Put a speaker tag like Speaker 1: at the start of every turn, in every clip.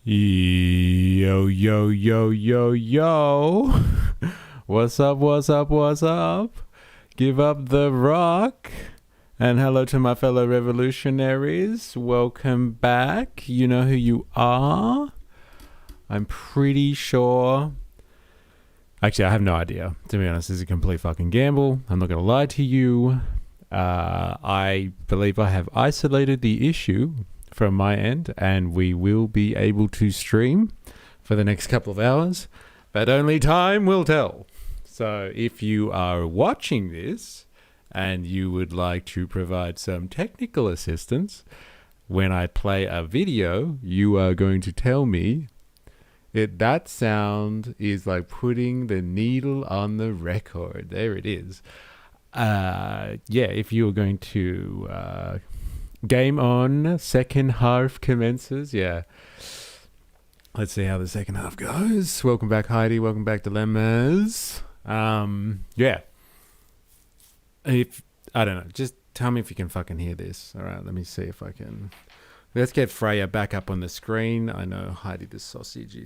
Speaker 1: Yo, yo, yo, yo, yo. What's up, what's up, what's up? Give up the rock. And hello to my fellow revolutionaries. Welcome back. You know who you are. I'm pretty sure. Actually, I have no idea. To be honest, this is a complete fucking gamble. I'm not going to lie to you. I believe I have isolated the issue from my end, and we will be able to stream for the next couple of hours, but only time will tell. So if you are watching this and you would like to provide some technical assistance when I play a video, you are going to tell me that sound is like putting the needle on the record. There it is. If you are going to game on, second half commences. Yeah. Let's see how the second half goes. Welcome back, Heidi. Welcome back, Dilemmas. If I don't know, just tell me if you can fucking hear this. All right, let me see if I can. Let's get Freya back up on the screen. I know Heidi the sausage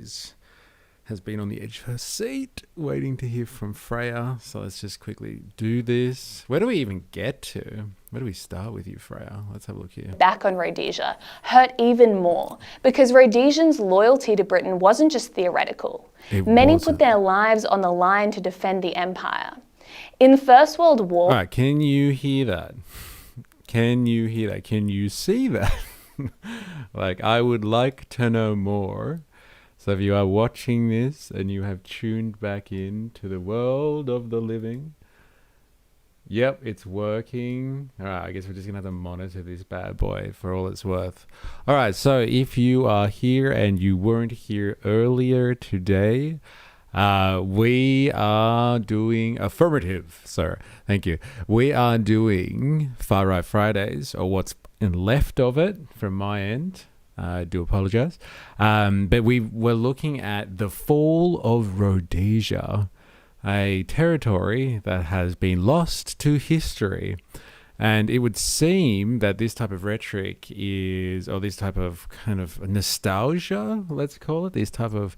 Speaker 1: has been on the edge of her seat waiting to hear from Freya. So let's just quickly do this. Where do we even get to? Where do we start with you, Freya? Let's have a look here.
Speaker 2: Back on Rhodesia hurt even more because Rhodesians' loyalty to Britain wasn't just theoretical. Many put their lives on the line to defend the empire. In the First World War...
Speaker 1: All right, can you hear that? Can you hear that? Can you see that? Like, I would like to know more. So if you are watching this and you have tuned back in to the world of the living, yep, it's working. All right, I guess we're just going to have to monitor this bad boy for all it's worth. All right, so if you are here and you weren't here earlier today, we are doing affirmative, sir. Thank you. We are doing Far Right Fridays, or what's left of it from my end. I do apologize. But we were looking at the fall of Rhodesia, a territory that has been lost to history. And it would seem that this type of rhetoric is, or this type of kind of nostalgia, let's call it, this type of,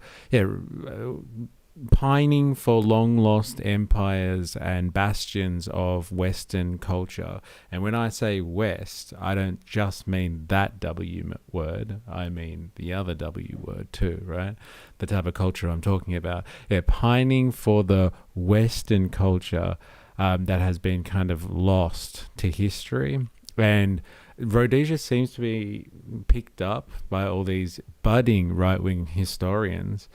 Speaker 1: pining for long lost empires and bastions of Western culture. And when I say West, I don't just mean that W word, I mean the other W word too, right? The type of culture I'm talking about. Yeah, pining for the Western culture that has been kind of lost to history. And Rhodesia seems to be picked up by all these budding right-wing historians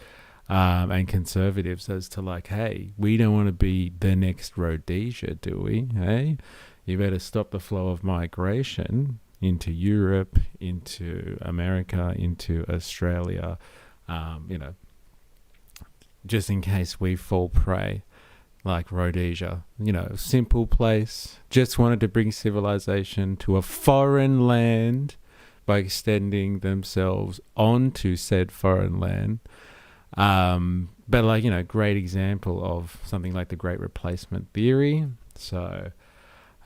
Speaker 1: and conservatives as to like, hey, we don't want to be the next Rhodesia, do we? Hey, you better stop the flow of migration into Europe, into America, into Australia, just in case we fall prey like Rhodesia. Simple place, just wanted to bring civilization to a foreign land by extending themselves onto said foreign land. But great example of something like the Great Replacement Theory. So,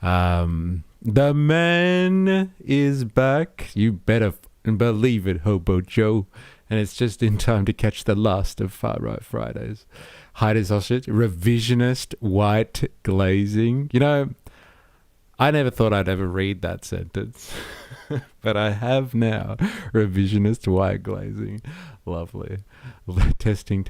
Speaker 1: the man is back. You better believe it, Hobo Joe. And it's just in time to catch the last of Far Right Fridays. Heidi sausage, revisionist white glazing. I never thought I'd ever read that sentence, but I have now. Revisionist white glazing. Lovely. Testing.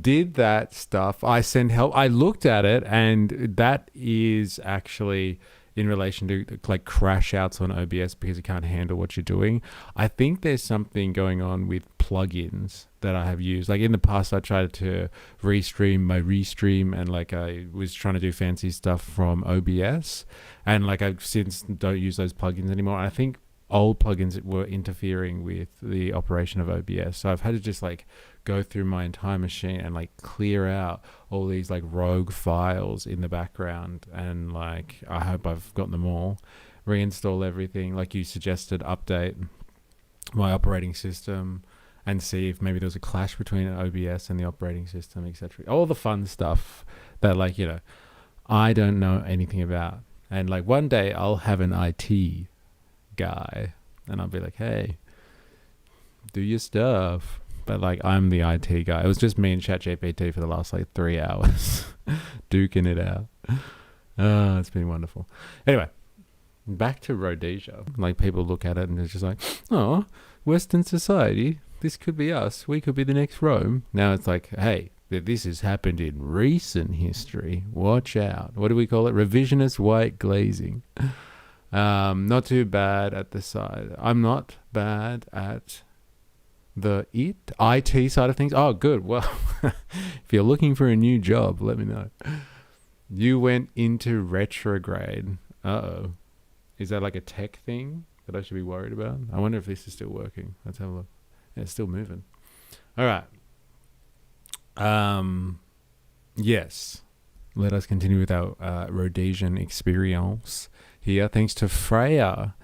Speaker 1: Did that stuff. I sent help. I looked at it, and that is actually in relation to like crash outs on OBS because you can't handle what you're doing. I think there's something going on with plugins that I have used. Like in the past, I tried to restream my restream, and like I was trying to do fancy stuff from OBS, and like I since don't use those plugins anymore. I think old plugins were interfering with the operation of OBS, so I've had to just like go through my entire machine and like clear out all these like rogue files in the background, and like I hope I've gotten them all, reinstall everything like you suggested, update my operating system and see if maybe there's a clash between OBS and the operating system, etc. All the fun stuff that I don't know anything about. And like one day I'll have an IT guy and I'll be like, hey, do your stuff. But like, I'm the IT guy. It was just me and ChatGPT for the last like 3 hours, duking it out. It's been wonderful. Anyway, back to Rhodesia. Like, people look at it and it's just like, oh, Western society, this could be us. We could be the next Rome. Now it's like, hey, this has happened in recent history. Watch out. What do we call it? Revisionist white glazing. Not too bad at the side. I'm not bad at the IT side of things. Oh, good. Well, if you're looking for a new job, let me know. You went into retrograde. Uh-oh. Is that like a tech thing that I should be worried about? I wonder if this is still working. Let's have a look. Yeah, it's still moving. All right. Yes. Let us continue with our Rhodesian experience here. Thanks to Freya.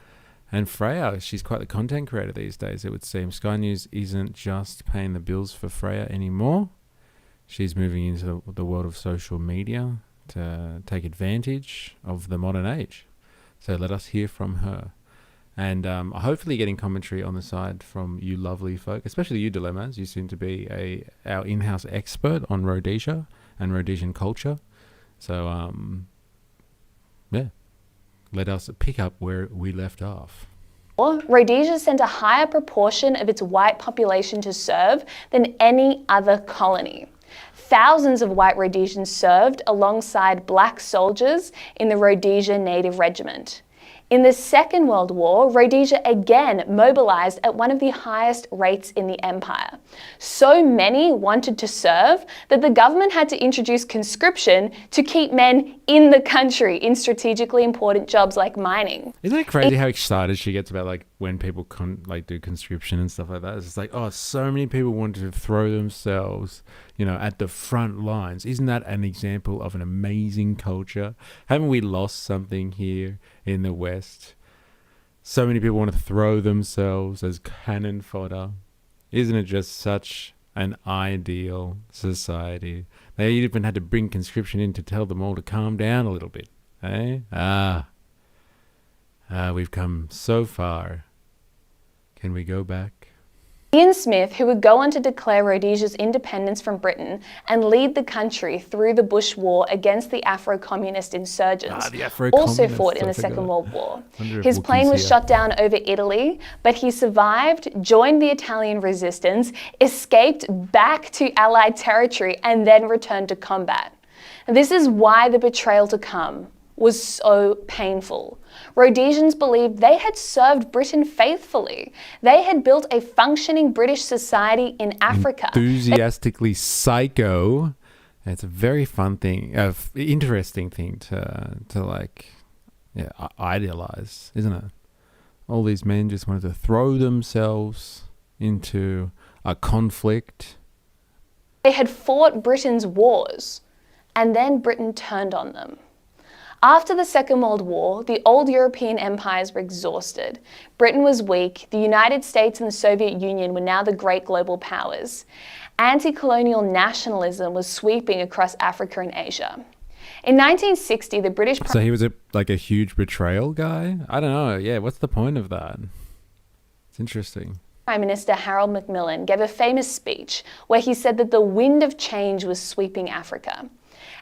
Speaker 1: And Freya, she's quite the content creator these days, it would seem. Sky News isn't just paying the bills for Freya anymore. She's moving into the world of social media to take advantage of the modern age. So let us hear from her. And hopefully getting commentary on the side from you lovely folk, especially you, Dilemmas. You seem to be our in-house expert on Rhodesia and Rhodesian culture. So, yeah. Let us pick up where we left off.
Speaker 2: Rhodesia sent a higher proportion of its white population to serve than any other colony. Thousands of white Rhodesians served alongside black soldiers in the Rhodesia Native Regiment. In the Second World War, Rhodesia again mobilized at one of the highest rates in the empire. So many wanted to serve that the government had to introduce conscription to keep men in the country in strategically important jobs like mining.
Speaker 1: Isn't it crazy how excited she gets about like when people do conscription and stuff like that? It's just like, oh, so many people wanted to throw themselves, at the front lines. Isn't that an example of an amazing culture? Haven't we lost something here in the West? So many people want to throw themselves as cannon fodder. Isn't it just such an ideal society? They even had to bring conscription in to tell them all to calm down a little bit. Eh? We've come so far. Can we go back?
Speaker 2: Ian Smith, who would go on to declare Rhodesia's independence from Britain and lead the country through the Bush War against the Afro-communist insurgents, also fought in the Second World War. His plane was shot down over Italy, but he survived, joined the Italian resistance, escaped back to Allied territory, and then returned to combat. This is why the betrayal to come was so painful. Rhodesians believed they had served Britain faithfully. They had built a functioning British society in Africa.
Speaker 1: Enthusiastically psycho. It's a very fun thing, interesting thing to idealize, isn't it? All these men just wanted to throw themselves into a conflict.
Speaker 2: They had fought Britain's wars, and then Britain turned on them. After the Second World War, the old European empires were exhausted. Britain was weak. The United States and the Soviet Union were now the great global powers. Anti-colonial nationalism was sweeping across Africa and Asia. In 1960, the British...
Speaker 1: So he was a huge betrayal guy? I don't know. Yeah, what's the point of that? It's interesting.
Speaker 2: Prime Minister Harold Macmillan gave a famous speech where he said that the wind of change was sweeping Africa.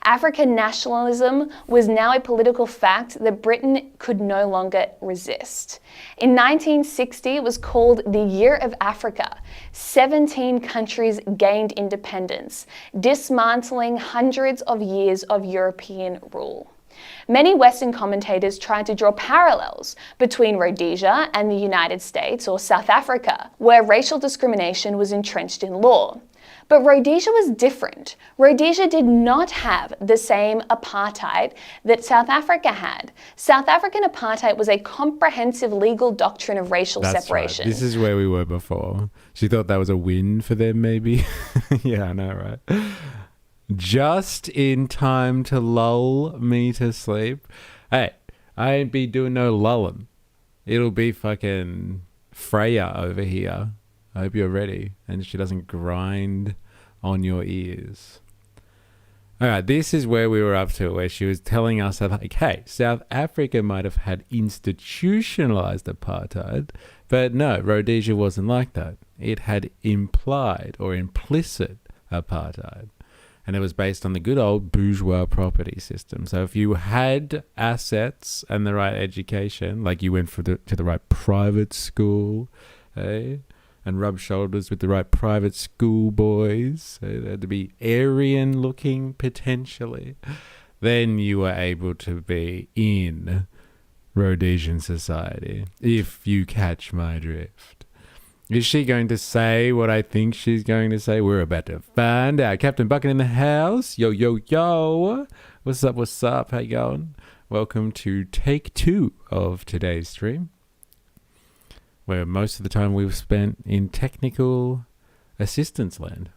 Speaker 2: African nationalism was now a political fact that Britain could no longer resist. In 1960, it was called the Year of Africa. 17 countries gained independence, dismantling hundreds of years of European rule. Many Western commentators tried to draw parallels between Rhodesia and the United States or South Africa, where racial discrimination was entrenched in law. But Rhodesia was different. Rhodesia did not have the same apartheid that South Africa had. South African apartheid was a comprehensive legal doctrine of racial separation.
Speaker 1: Right. This is where we were before. She thought that was a win for them, maybe. Yeah, I know, right? Just in time to lull me to sleep. Hey, I ain't be doing no lulling. It'll be fucking Freya over here. I hope you're ready and she doesn't grind on your ears. All right, this is where we were up to, where she was telling us that, like, hey, South Africa might have had institutionalized apartheid, But no, Rhodesia wasn't like that. It had implied or implicit apartheid. And it was based on the good old bourgeois property system. So if you had assets and the right education, like you went to the right private school, and rubbed shoulders with the right private school boys, they had to be Aryan looking potentially, then you were able to be in Rhodesian society, if you catch my drift. Is she going to say what I think she's going to say? We're about to find out. Captain Bucket in the house. Yo, yo, yo. What's up, what's up? How you going? Welcome to take 2 of today's stream, where most of the time we've spent in technical assistance land.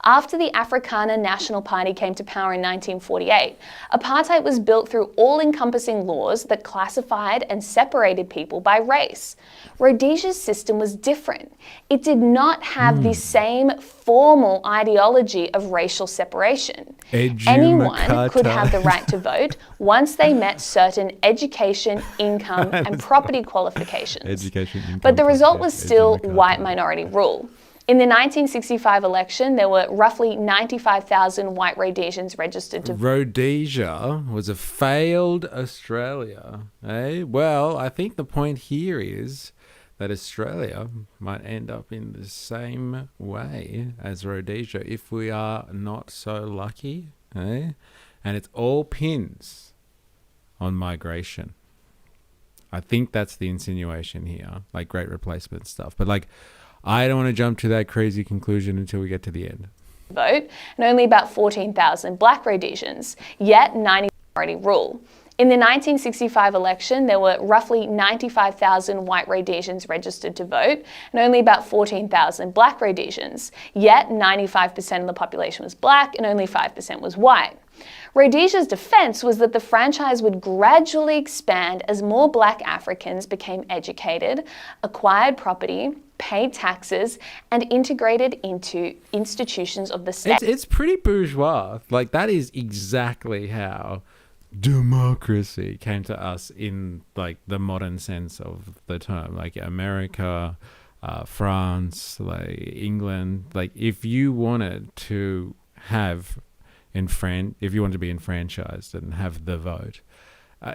Speaker 2: After the Afrikaner National Party came to power in 1948, apartheid was built through all-encompassing laws that classified and separated people by race. Rhodesia's system was different. It did not have the same formal ideology of racial separation. Anyone could have the right to vote once they met certain education, income, and property qualifications. But the result was still white minority rule. In the 1965 election, there were roughly 95,000 white Rhodesians registered to vote.
Speaker 1: Rhodesia was a failed Australia, eh? Well, I think the point here is that Australia might end up in the same way as Rhodesia if we are not so lucky, eh? And it's all pins on migration. I think that's the insinuation here, like great replacement stuff. But like, I don't want to jump to that crazy conclusion until we get to the end.
Speaker 2: Vote, and only about 14,000 black Rhodesians, yet 90 minority rule. In the 1965 election, there were roughly 95,000 white Rhodesians registered to vote, and only about 14,000 black Rhodesians, yet 95% of the population was black and only 5% was white. Rhodesia's defense was that the franchise would gradually expand as more black Africans became educated, acquired property, paid taxes, and integrated into institutions of the state.
Speaker 1: It's pretty bourgeois. Like, that is exactly how democracy came to us in like the modern sense of the term. Like America, France, like England. Like, if you wanted to have if you wanted to be enfranchised and have the vote,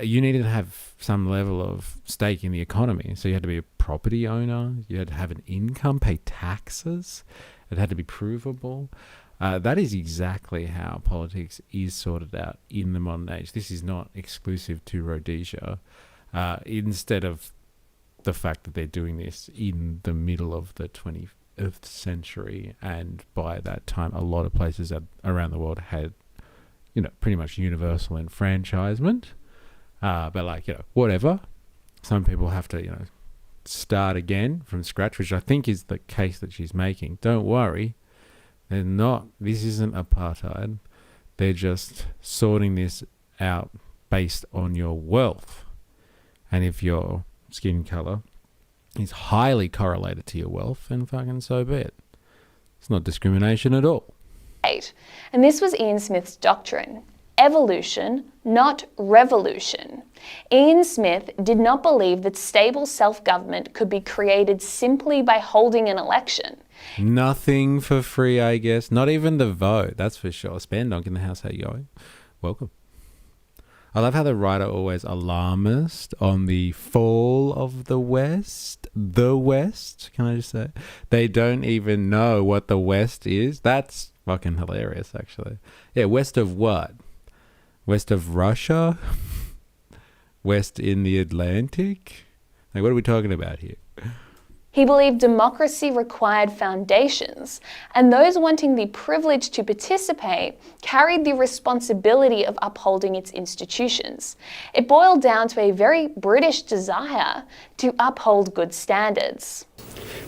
Speaker 1: you needed to have some level of stake in the economy. So you had to be a property owner, you had to have an income, pay taxes, it had to be provable. That is exactly how politics is sorted out in the modern age. This is not exclusive to Rhodesia. Instead of the fact that they're doing this in the middle of the 20th century, and by that time a lot of places around the world had, pretty much universal enfranchisement. But like, whatever. Some people have to, start again from scratch, which I think is the case that she's making. Don't worry. This isn't apartheid. They're just sorting this out based on your wealth. And if your skin color is highly correlated to your wealth, then fucking so be it. It's not discrimination at all.
Speaker 2: And this was Ian Smith's doctrine. Evolution, not revolution. Ian Smith did not believe that stable self-government could be created simply by holding an election.
Speaker 1: Nothing for free, I guess. Not even the vote, that's for sure. Spandonk in the house, how you going? Welcome. I love how the writer always alarmist on the fall of the West. The West, can I just say? They don't even know what the West is. That's fucking hilarious, actually. Yeah, west of what? West of Russia? West in the Atlantic? Like, what are we talking about here?
Speaker 2: He believed democracy required foundations, and those wanting the privilege to participate carried the responsibility of upholding its institutions. It boiled down to a very British desire to uphold good standards.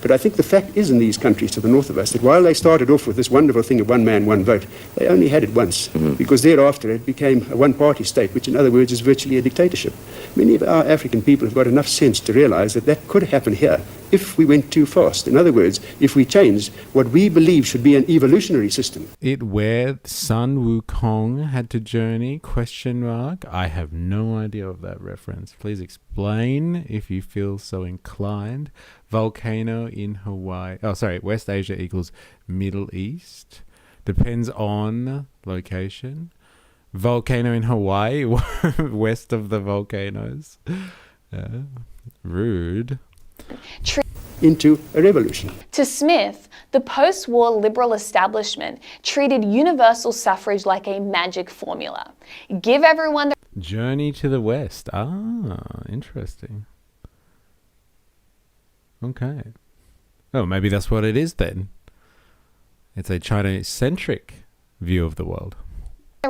Speaker 3: But I think the fact is in these countries to the north of us that while they started off with this wonderful thing of one man, one vote, they only had it once, because thereafter it became a one-party state, which in other words is virtually a dictatorship. Many of our African people have got enough sense to realize that that could happen here if we went too fast. In other words, if we changed what we believe should be an evolutionary system.
Speaker 1: It where Sun Wukong had to journey, question mark. I have no idea of that reference. Please explain if you feel so inclined. Volcano in Hawaii. Oh, sorry. West Asia equals Middle East. Depends on location. Volcano in Hawaii, west of the volcanoes. Rude.
Speaker 3: Into a revolution.
Speaker 2: To Smith, the post-war liberal establishment treated universal suffrage like a magic formula. Give everyone the
Speaker 1: Journey to the West. Ah, interesting. Okay. Oh, maybe that's what it is then. It's a China-centric view of the world.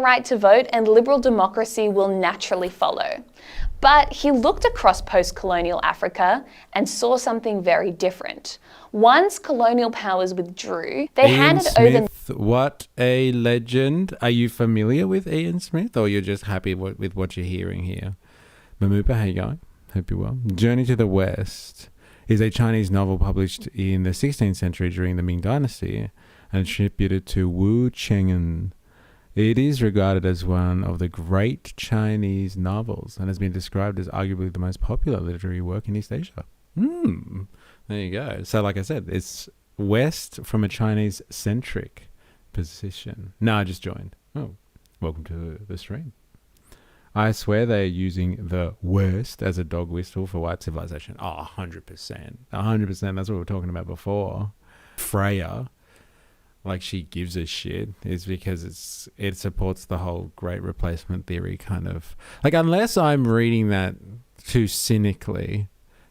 Speaker 2: right to vote and liberal democracy will naturally follow. But he looked across post-colonial Africa and saw something very different. Once colonial powers withdrew, they
Speaker 1: Ian
Speaker 2: handed
Speaker 1: Smith,
Speaker 2: over...
Speaker 1: what a legend. Are you familiar with Ian Smith, or you're just happy with what you're hearing here? Mamupa, how you going? Hope you're well. Journey to the West is a Chinese novel published in the 16th century during the Ming Dynasty and attributed to Wu Cheng'en. It is regarded as one of the great Chinese novels and has been described as arguably the most popular literary work in East Asia. There you go. So like I said, it's West from a Chinese-centric position. No, I just joined. Oh, welcome to the stream. I swear they're using the West as a dog whistle for white civilization. Oh, 100%. 100%. That's what we were talking about before. Freya, like she gives a shit, is because it supports the whole great replacement theory kind of. Like, unless I'm reading that too cynically,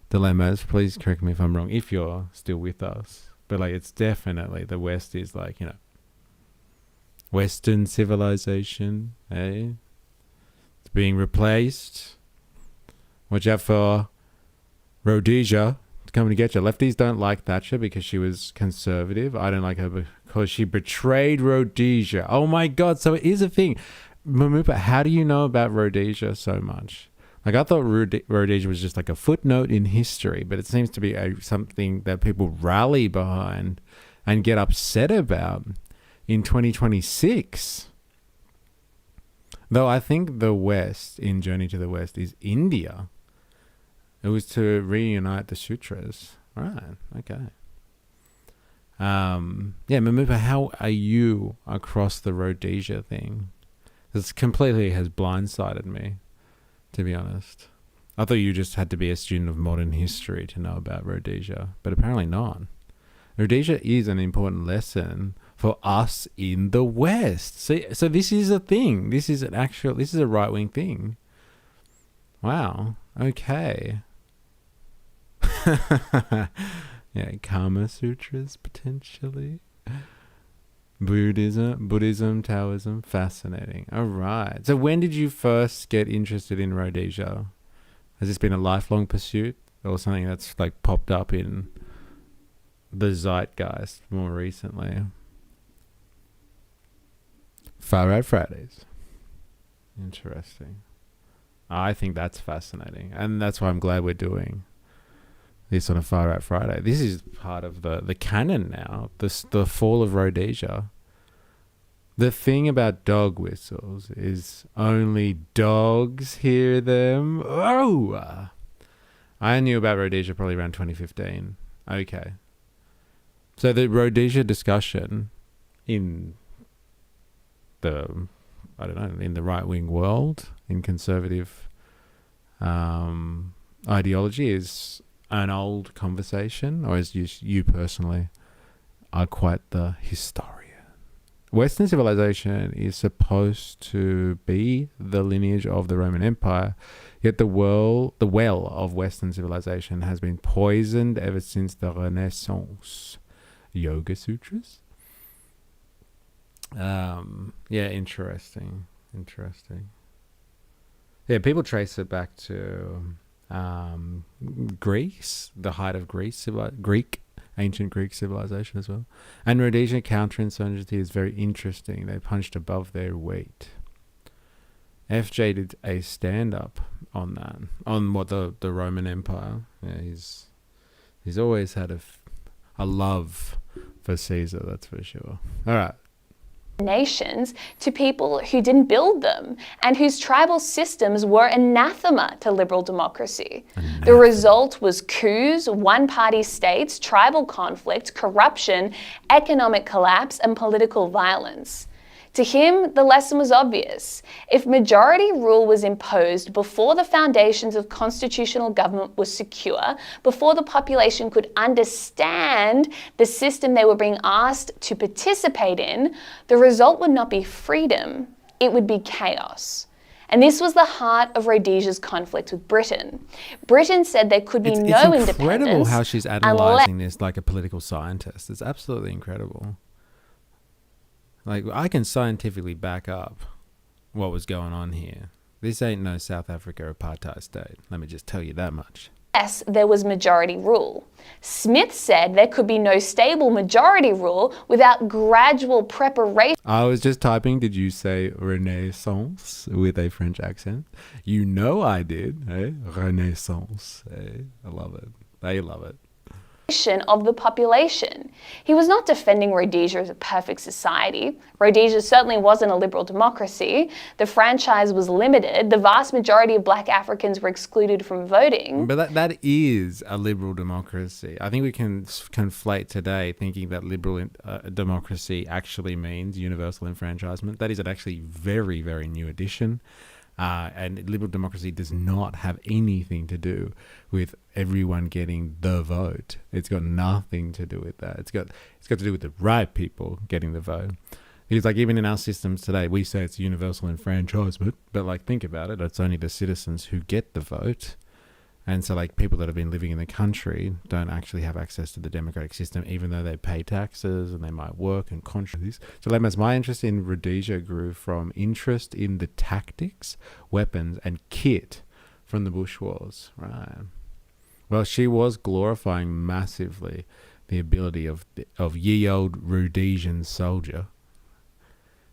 Speaker 1: Dilemmas, please correct me if I'm wrong, if you're still with us. But like, it's definitely the West is like, you know, Western civilization, eh? It's being replaced. Watch out for Rhodesia coming to get you. Lefties don't like Thatcher because she was conservative. I don't like her because she betrayed Rhodesia. Oh my God, so it is a thing. Mamupa, how do you know about Rhodesia so much? Like, I thought Rhodesia was just like a footnote in history, but it seems to be something that people rally behind and get upset about in 2026. Though I think the West, in Journey to the West, is India. It was to reunite the sutras. Right, okay. Yeah, Mamupa, how are you across the Rhodesia thing? This completely has blindsided me, to be honest. I thought you just had to be a student of modern history to know about Rhodesia, but apparently not. Rhodesia is an important lesson for us in the West. So this is a thing. This is a right-wing thing. Wow. Okay. Yeah, Kama Sutras potentially. Buddhism, Taoism, fascinating. All right. So when did you first get interested in Rhodesia? Has this been a lifelong pursuit or something that's like popped up in the zeitgeist more recently? Far Out Fridays. Interesting. I think that's fascinating. And that's why I'm glad we're doing this on a Far Out Friday. This is part of the canon now. The fall of Rhodesia. The thing about dog whistles is only dogs hear them. Oh! I knew about Rhodesia probably around 2015. Okay. So the Rhodesia discussion in the right-wing world, in conservative ideology, is an old conversation, or as you personally are quite the historian. Western civilization is supposed to be the lineage of the Roman Empire, yet the well of Western civilization has been poisoned ever since the Renaissance. Yoga Sutras? Yeah, interesting. Yeah, people trace it back to Greece, the height of Greek ancient Greek civilization as well. And Rhodesia counterinsurgency is very interesting. They punched above their weight. FJ did a stand-up on that, on what the Roman Empire. Yeah, he's always had a love for Caesar, that's for sure. All right.
Speaker 2: Nations to people who didn't build them and whose tribal systems were anathema to liberal democracy. The result was coups, one-party states, tribal conflict, corruption, economic collapse, and political violence. To him, the lesson was obvious. If majority rule was imposed before the foundations of constitutional government were secure, before the population could understand the system they were being asked to participate in, the result would not be freedom, it would be chaos. And this was the heart of Rhodesia's conflict with Britain. Britain said there could be no independence.
Speaker 1: It's incredible how she's analysing this like a political scientist. It's absolutely incredible. Like, I can scientifically back up what was going on here. This ain't no South Africa apartheid state. Let me just tell you that much.
Speaker 2: Yes, there was majority rule. Smith said there could be no stable majority rule without gradual preparation.
Speaker 1: I was just typing, did you say Renaissance with a French accent? You know I did, eh? Renaissance, eh? I love it. They love it.
Speaker 2: Of the population. He was not defending Rhodesia as a perfect society. Rhodesia certainly wasn't a liberal democracy. The franchise was limited. The vast majority of black Africans were excluded from voting.
Speaker 1: But that is a liberal democracy. I think we can conflate today thinking that liberal democracy actually means universal enfranchisement. That is an actually very, very new addition. And liberal democracy does not have anything to do with everyone getting the vote. It's got nothing to do with that. It's got to do with the right people getting the vote. Because like even in our systems today, we say it's universal enfranchisement, but like think about it, it's only the citizens who get the vote. And so like people that have been living in the country don't actually have access to the democratic system, even though they pay taxes and they might work and contribute. So Lemas, my interest in Rhodesia grew from interest in the tactics, weapons and kit from the Bush Wars. Right. Well, she was glorifying massively the ability of ye old Rhodesian soldier.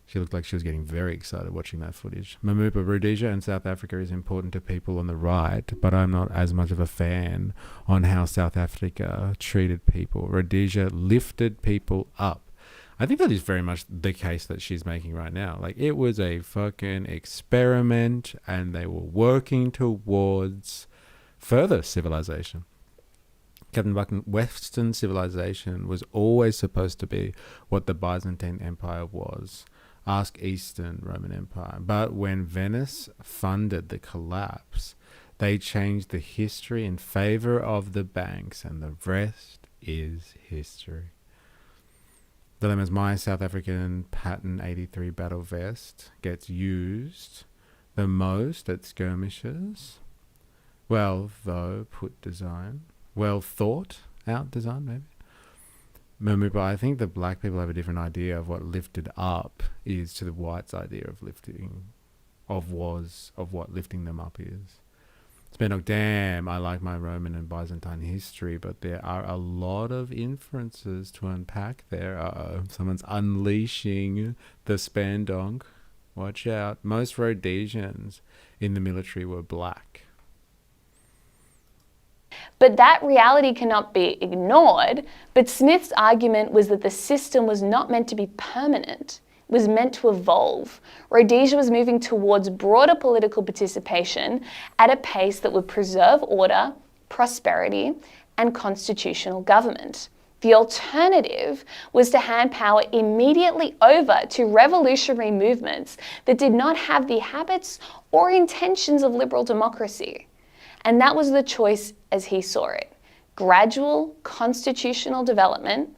Speaker 1: She looked like she was getting very excited watching that footage. Mamupa, Rhodesia and South Africa is important to people on the right, but I'm not as much of a fan on how South Africa treated people. Rhodesia lifted people up. I think that is very much the case that she's making right now. Like, it was a fucking experiment and they were working towards further civilization. Captain Buchan, Western civilization was always supposed to be what the Byzantine Empire was. Ask Eastern Roman Empire. But when Venice funded the collapse, they changed the history in favor of the banks, and the rest is history. Dilemma's my South African Patton 83 battle vest gets used the most at skirmishes. Well, though, put design. Well thought out design, maybe. But I think the black people have a different idea of what lifted up is to the whites' idea of lifting, of what lifting them up is. It's been like, damn, I like my Roman and Byzantine history, but there are a lot of inferences to unpack there. Someone's unleashing the Spandonk. Watch out. Most Rhodesians in the military were black.
Speaker 2: But that reality cannot be ignored. But Smith's argument was that the system was not meant to be permanent. It was meant to evolve. Rhodesia was moving towards broader political participation at a pace that would preserve order, prosperity, and constitutional government. The alternative was to hand power immediately over to revolutionary movements that did not have the habits or intentions of liberal democracy. And that was the choice as he saw it: gradual constitutional development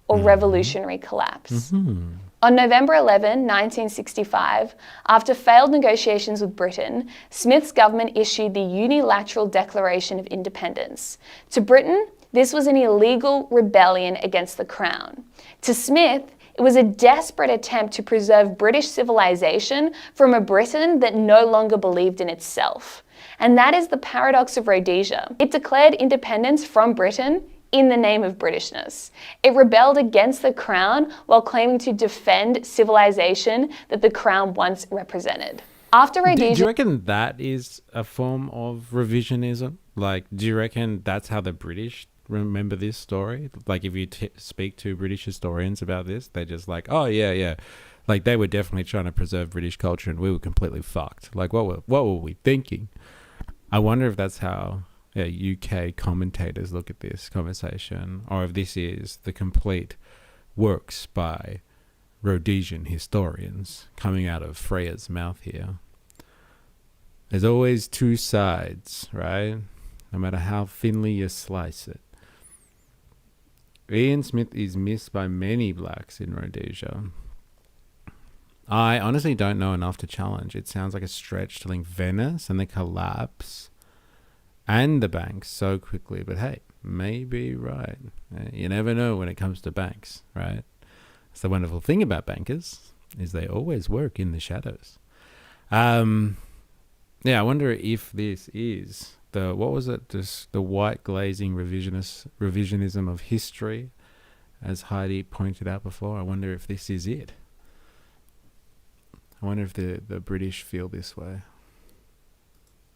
Speaker 2: or revolutionary collapse. On November 11, 1965, after failed negotiations with Britain, Smith's government issued the Unilateral Declaration of Independence. To Britain, this was an illegal rebellion against the Crown. To Smith, it was a desperate attempt to preserve British civilization from a Britain that no longer believed in itself. And that is the paradox of Rhodesia. It declared independence from Britain in the name of Britishness. It rebelled against the crown while claiming to defend civilization that the crown once represented. After
Speaker 1: Do
Speaker 2: Rhodesia...
Speaker 1: you reckon that is a form of revisionism? Like, do you reckon that's how the British remember this story? Like, if you speak to British historians about this, they're just like, oh, yeah. Like, they were definitely trying to preserve British culture and we were completely fucked. Like, what were we thinking? I wonder if that's how UK commentators look at this conversation, or if this is the complete works by Rhodesian historians coming out of Freya's mouth here. There's always two sides, right? No matter how thinly you slice it. Ian Smith is missed by many blacks in Rhodesia. I honestly don't know enough to challenge. It sounds like a stretch to link Venice and the collapse and the banks so quickly. But hey, maybe right. You never know when it comes to banks, right? It's the wonderful thing about bankers is they always work in the shadows. Yeah, I wonder if this is the, what was it? Just the white glazing revisionism of history, as Heidi pointed out before. I wonder if this is it. I wonder if the British feel this way.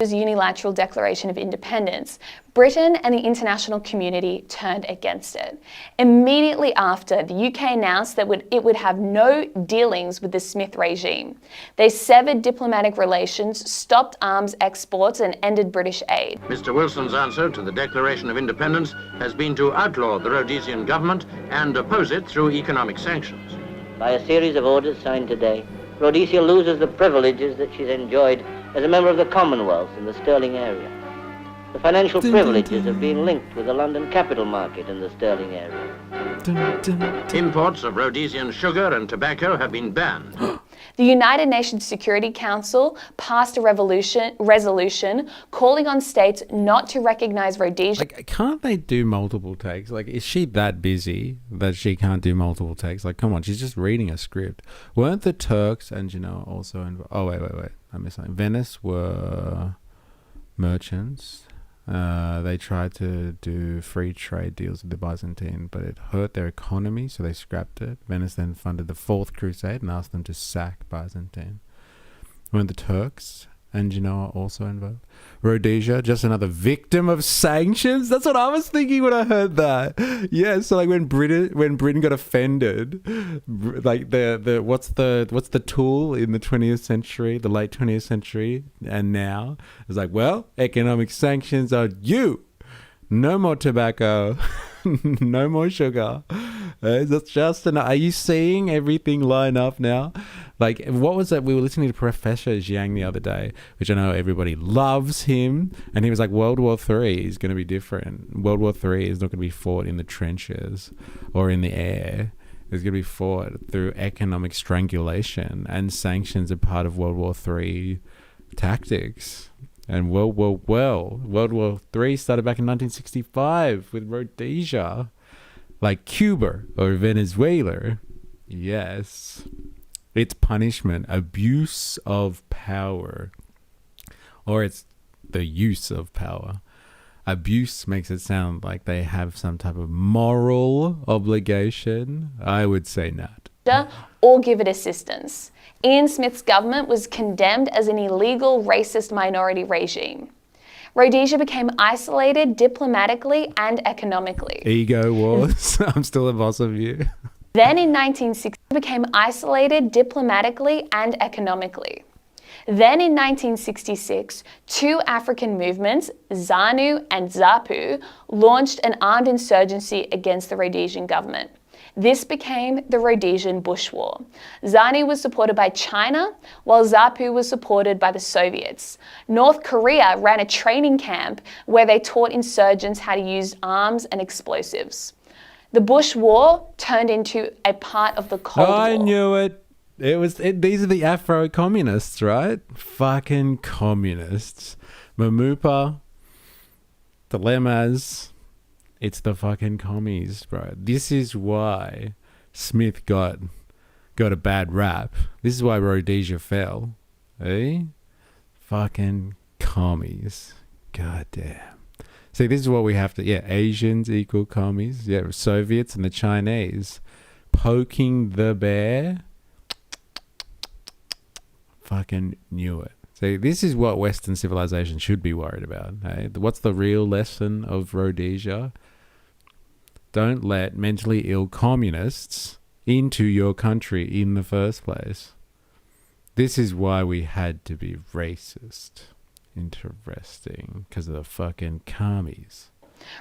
Speaker 2: Unilateral declaration of independence, Britain and the international community turned against it. Immediately after, the UK announced that it would have no dealings with the Smith regime. They severed diplomatic relations, stopped arms exports, and ended British aid.
Speaker 4: Mr. Wilson's answer to the Declaration of Independence has been to outlaw the Rhodesian government and oppose it through economic sanctions.
Speaker 5: By a series of orders signed today, Rhodesia loses the privileges that she's enjoyed as a member of the Commonwealth in the Sterling area. The financial privileges of being linked with the London capital market in the Sterling area.
Speaker 4: Imports of Rhodesian sugar and tobacco have been banned.
Speaker 2: The United Nations Security Council passed a resolution calling on states not to recognize Rhodesia.
Speaker 1: Like, can't they do multiple takes? Like, is she that busy that she can't do multiple takes? Like, come on, she's just reading a script. Weren't the Turks and Genoa also involved? Oh, wait. I missed something. Venice were merchants. They tried to do free trade deals with the Byzantine, but it hurt their economy, so they scrapped it. Venice then funded the Fourth Crusade and asked them to sack Byzantine. Weren't the Turks and Genoa also involved? Rhodesia, just another victim of sanctions? That's what I was thinking when I heard that. Yeah, so like when Britain got offended, like the what's the tool in the 20th century, the late 20th century, and now it's like, well, economic sanctions are you. No more tobacco, no more sugar. That's just are you seeing everything line up now? Like, what was it? We were listening to Professor Zhang the other day, which I know everybody loves him. And he was like, World War III is going to be different. World War III is not going to be fought in the trenches or in the air. It's going to be fought through economic strangulation, and sanctions are part of World War III tactics. And World War III started back in 1965 with Rhodesia, like Cuba or Venezuela. Yes. It's punishment, abuse of power, or it's the use of power. Abuse makes it sound like they have some type of moral obligation. I would say not.
Speaker 2: Or give it assistance. Ian Smith's government was condemned as an illegal, racist minority regime. Rhodesia became isolated diplomatically and economically.
Speaker 1: Ego wars. I'm still the boss of you.
Speaker 2: Then in 1960, became isolated diplomatically and economically. Then in 1966, two African movements, ZANU and ZAPU, launched an armed insurgency against the Rhodesian government. This became the Rhodesian Bush War. ZANU was supported by China, while ZAPU was supported by the Soviets. North Korea ran a training camp where they taught insurgents how to use arms and explosives. The Bush War turned into a part of the Cold War.
Speaker 1: I knew it. These are the Afro-communists, right? Fucking communists. Mamupa, Dilemmas. It's the fucking commies, bro. This is why Smith got a bad rap. This is why Rhodesia fell. Eh? Fucking commies. God damn. See, this is what we have to, Asians equal commies, Soviets and the Chinese. Poking the bear. Fucking knew it. See, this is what Western civilization should be worried about. Hey? What's the real lesson of Rhodesia? Don't let mentally ill communists into your country in the first place. This is why we had to be racist. Interesting. Because of the fucking commies.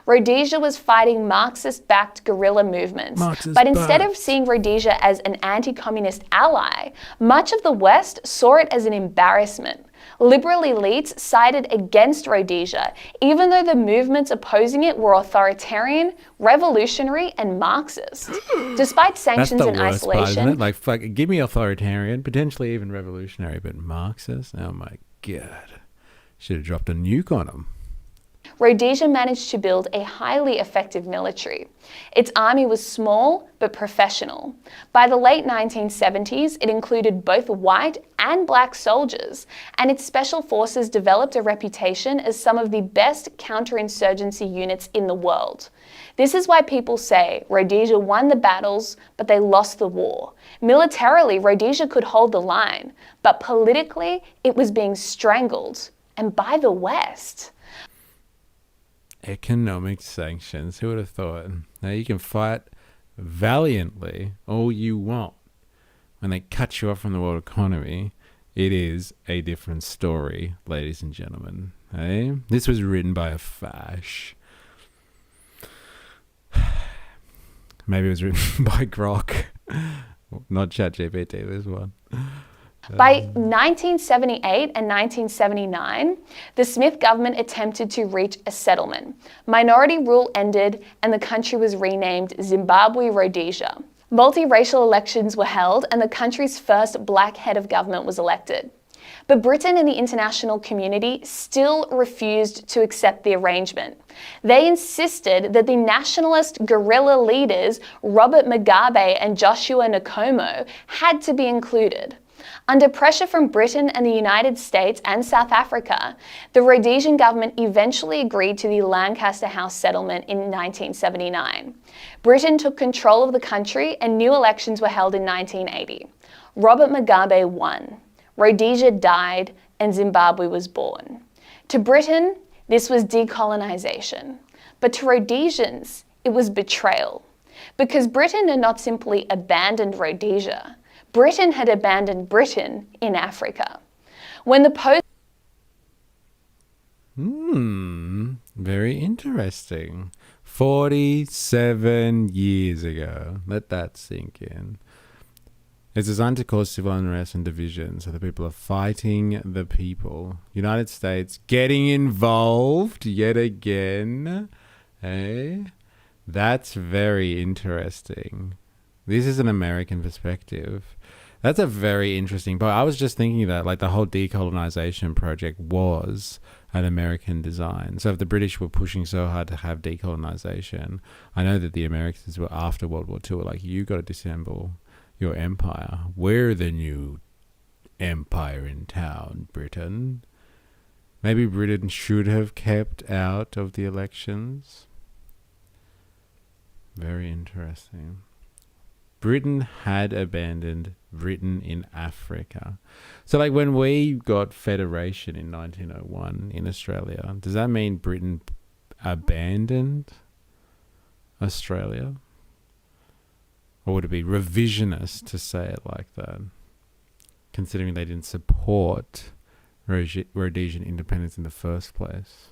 Speaker 2: Rhodesia was fighting Marxist-backed guerrilla movements, but instead of seeing Rhodesia as an anti-communist ally, much of the West saw it as an embarrassment. Liberal elites sided against Rhodesia, even though the movements opposing it were authoritarian, revolutionary, and Marxist. Despite sanctions and
Speaker 1: That's the worst part, isn't it?
Speaker 2: isolation,
Speaker 1: Like, fuck, give me authoritarian, potentially even revolutionary, but Marxist? Oh my God. Should have dropped a nuke on them.
Speaker 2: Rhodesia managed to build a highly effective military. Its army was small but professional. By the late 1970s, it included both white and black soldiers, and its special forces developed a reputation as some of the best counterinsurgency units in the world. This is why people say Rhodesia won the battles, but they lost the war. Militarily, Rhodesia could hold the line, but politically, it was being strangled, and by the West.
Speaker 1: Economic sanctions. Who would have thought? Now you can fight valiantly all you want. When they cut you off from the world economy, it is a different story, ladies and gentlemen. Hey? This was written by a fash. Maybe it was written by Grok. Not ChatGPT, this one.
Speaker 2: By 1978 and 1979, the Smith government attempted to reach a settlement. Minority rule ended and the country was renamed Zimbabwe Rhodesia. Multiracial elections were held and the country's first black head of government was elected. But Britain and the international community still refused to accept the arrangement. They insisted that the nationalist guerrilla leaders Robert Mugabe and Joshua Nkomo had to be included. Under pressure from Britain and the United States and South Africa, the Rhodesian government eventually agreed to the Lancaster House settlement in 1979. Britain took control of the country and new elections were held in 1980. Robert Mugabe won. Rhodesia died and Zimbabwe was born. To Britain, this was decolonization. But to Rhodesians, it was betrayal. Because Britain had not simply abandoned Rhodesia, Britain had abandoned Britain in Africa. When the
Speaker 1: Very interesting. 47 years ago. Let that sink in. It's designed to cause civil unrest and division, so the people are fighting the people. United States getting involved yet again. Hey? That's very interesting. This is an American perspective. That's a very interesting point. I was just thinking that, like, the whole decolonization project was an American design. So if the British were pushing so hard to have decolonization, I know that the Americans were after World War II were like, you got to disassemble your empire. We're the new empire in town, Britain. Maybe Britain should have kept out of the elections. Very interesting. Britain had abandoned Britain in Africa. So, like, when we got federation in 1901 in Australia, does that mean Britain abandoned Australia? Or would it be revisionist to say it like that, considering they didn't support Rhodesian independence in the first place?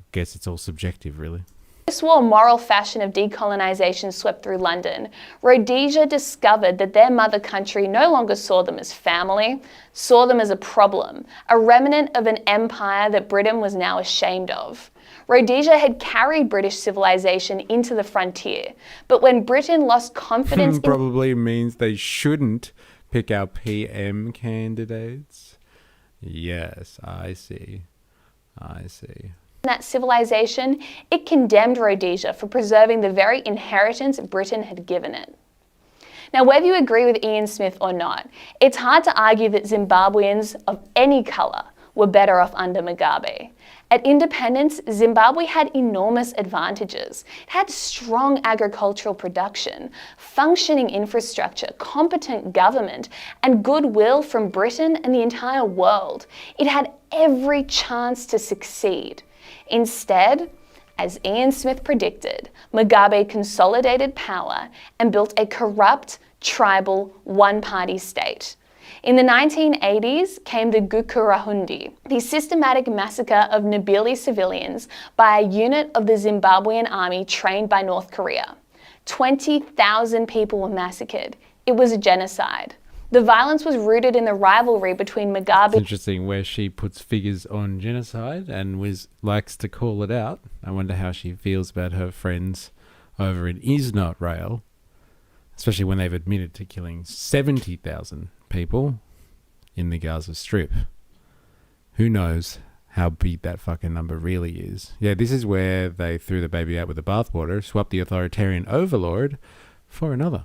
Speaker 1: I guess it's all subjective, really.
Speaker 2: post-war moral fashion of decolonization swept through London, Rhodesia discovered that their mother country no longer saw them as family, saw them as a problem, a remnant of an empire that Britain was now ashamed of. Rhodesia had carried British civilization into the frontier, but when Britain lost confidence in...
Speaker 1: Probably means they shouldn't pick our PM candidates. Yes, I see.
Speaker 2: that civilization, it condemned Rhodesia for preserving the very inheritance Britain had given it. Now, whether you agree with Ian Smith or not, it's hard to argue that Zimbabweans of any colour were better off under Mugabe. At independence, Zimbabwe had enormous advantages. It had strong agricultural production, functioning infrastructure, competent government, and goodwill from Britain and the entire world. It had every chance to succeed. Instead, as Ian Smith predicted, Mugabe consolidated power and built a corrupt, tribal, one-party state. In the 1980s came the Gukurahundi, the systematic massacre of Nabili civilians by a unit of the Zimbabwean army trained by North Korea. 20,000 people were massacred. It was a genocide. The violence was rooted in the rivalry between Mugabe...
Speaker 1: It's interesting where she puts figures on genocide and likes to call it out. I wonder how she feels about her friends over in Is Not Rail, especially when they've admitted to killing 70,000 people in the Gaza Strip. Who knows how big that fucking number really is. Yeah, this is where they threw the baby out with the bathwater, swapped the authoritarian overlord for another.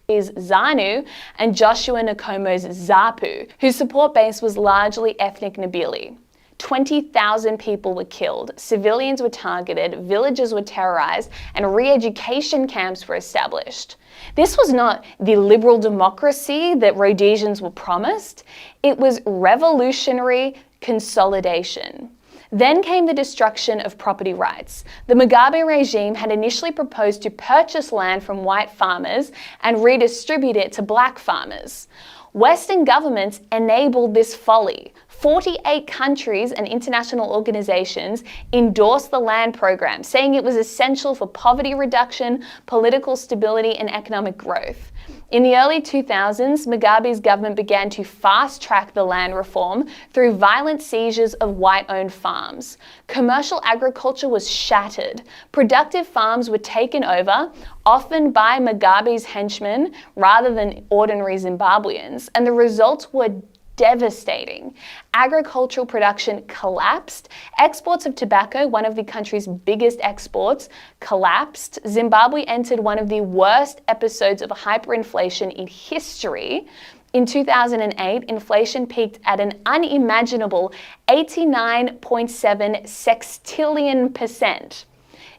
Speaker 2: Is ZANU and Joshua Nkomo's ZAPU, whose support base was largely ethnic Nabili. 20,000 people were killed, civilians were targeted, villages were terrorized, and re-education camps were established. This was not the liberal democracy that Rhodesians were promised. It was revolutionary consolidation. Then came the destruction of property rights. The Mugabe regime had initially proposed to purchase land from white farmers and redistribute it to black farmers. Western governments enabled this folly. 48 countries and international organizations endorsed the land program, saying it was essential for poverty reduction, political stability, and economic growth. In the early 2000s, Mugabe's government began to fast-track the land reform through violent seizures of white-owned farms. Commercial agriculture was shattered. Productive farms were taken over, often by Mugabe's henchmen rather than ordinary Zimbabweans, and the results were devastating. Agricultural production collapsed. Exports of tobacco, one of the country's biggest exports, collapsed. Zimbabwe entered one of the worst episodes of hyperinflation in history. In 2008, inflation peaked at an unimaginable 89.7 sextillion%.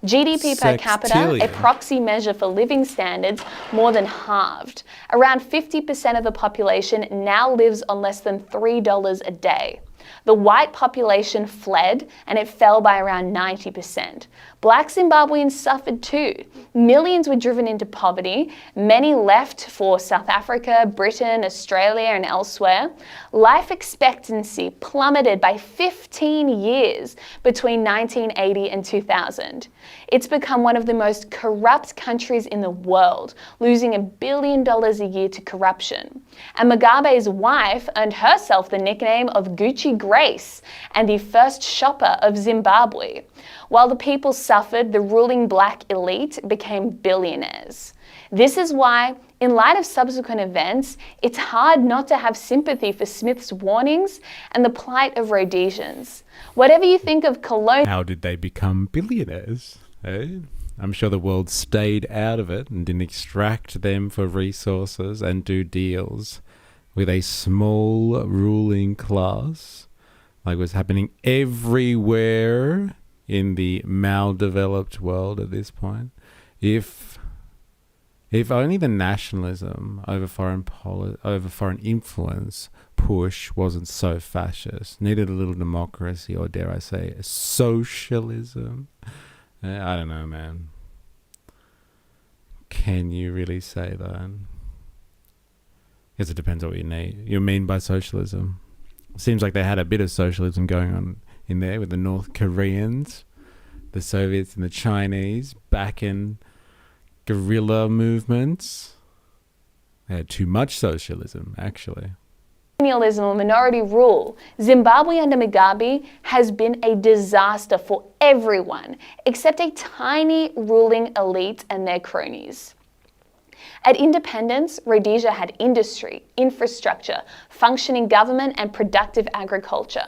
Speaker 2: GDP per capita, a proxy measure for living standards, more than halved. Around 50% of the population now lives on less than $3 a day. The white population fled, and it fell by around 90%. Black Zimbabweans suffered too. Millions were driven into poverty. Many left for South Africa, Britain, Australia, and elsewhere. Life expectancy plummeted by 15 years between 1980 and 2000. It's become one of the most corrupt countries in the world, losing $1 billion a year to corruption. And Mugabe's wife earned herself the nickname of Gucci Grace and the first shopper of Zimbabwe. While the people suffered, the ruling black elite became billionaires. This is why, in light of subsequent events, it's hard not to have sympathy for Smith's warnings and the plight of Rhodesians. Whatever you think of colonial...
Speaker 1: How did they become billionaires? Eh? I'm sure the world stayed out of it and didn't extract them for resources and do deals with a small ruling class, like was happening everywhere in the maldeveloped world at this point. If only the nationalism over foreign influence push wasn't so fascist, needed a little democracy, or dare I say, socialism. I don't know, man. Can you really say that? I guess it depends on what you mean by socialism. Seems like they had a bit of socialism going on in there with the North Koreans, the Soviets and the Chinese backing guerrilla movements. They had too much socialism, actually.
Speaker 2: Colonialism or minority rule, Zimbabwe under Mugabe has been a disaster for everyone except a tiny ruling elite and their cronies. At independence, Rhodesia had industry, infrastructure, functioning government, and productive agriculture.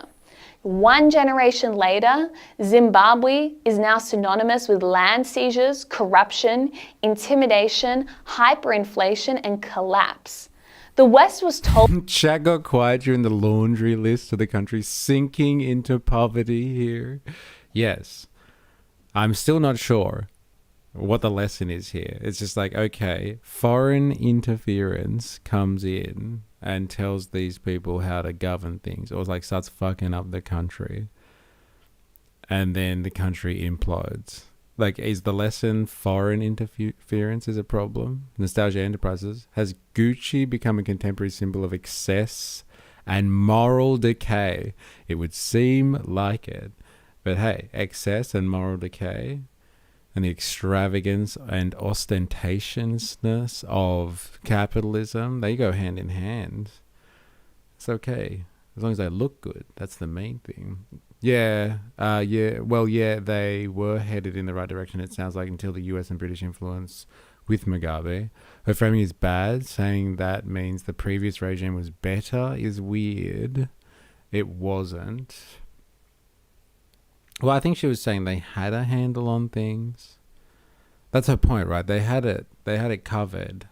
Speaker 2: One generation later, Zimbabwe is now synonymous with land seizures, corruption, intimidation, hyperinflation, and collapse. The West was told
Speaker 1: Chat got quiet during the laundry list of the country sinking into poverty here. Yes. I'm still not sure what the lesson is here. It's just like, okay, foreign interference comes in and tells these people how to govern things, or like starts fucking up the country, and then the country implodes. Like, is the lesson foreign interference is a problem? Nostalgia Enterprises. Has Gucci become a contemporary symbol of excess and moral decay? It would seem like it. But hey, excess and moral decay and the extravagance and ostentatiousness of capitalism, they go hand in hand. It's okay. As long as they look good. That's the main thing. Yeah, they were headed in the right direction, it sounds like, until the US and British influence with Mugabe. Her framing is bad. Saying that means the previous regime was better is weird. It wasn't. Well, I think she was saying they had a handle on things. That's her point, right? They had it covered.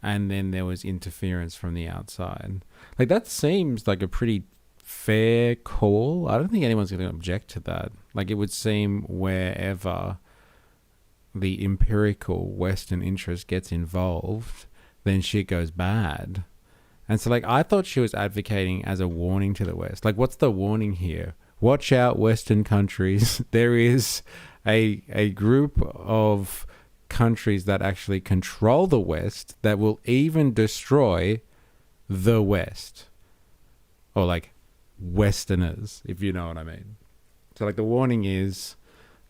Speaker 1: And then there was interference from the outside. Like, that seems like a pretty fair call. I don't think anyone's going to object to that. Like, it would seem wherever the empirical Western interest gets involved, then shit goes bad. And so, like, I thought she was advocating as a warning to the West. Like, what's the warning here? Watch out, Western countries. There is a group of countries that actually control the West that will even destroy the West. Or, like, Westerners, if you know what I mean. So, like, the warning is,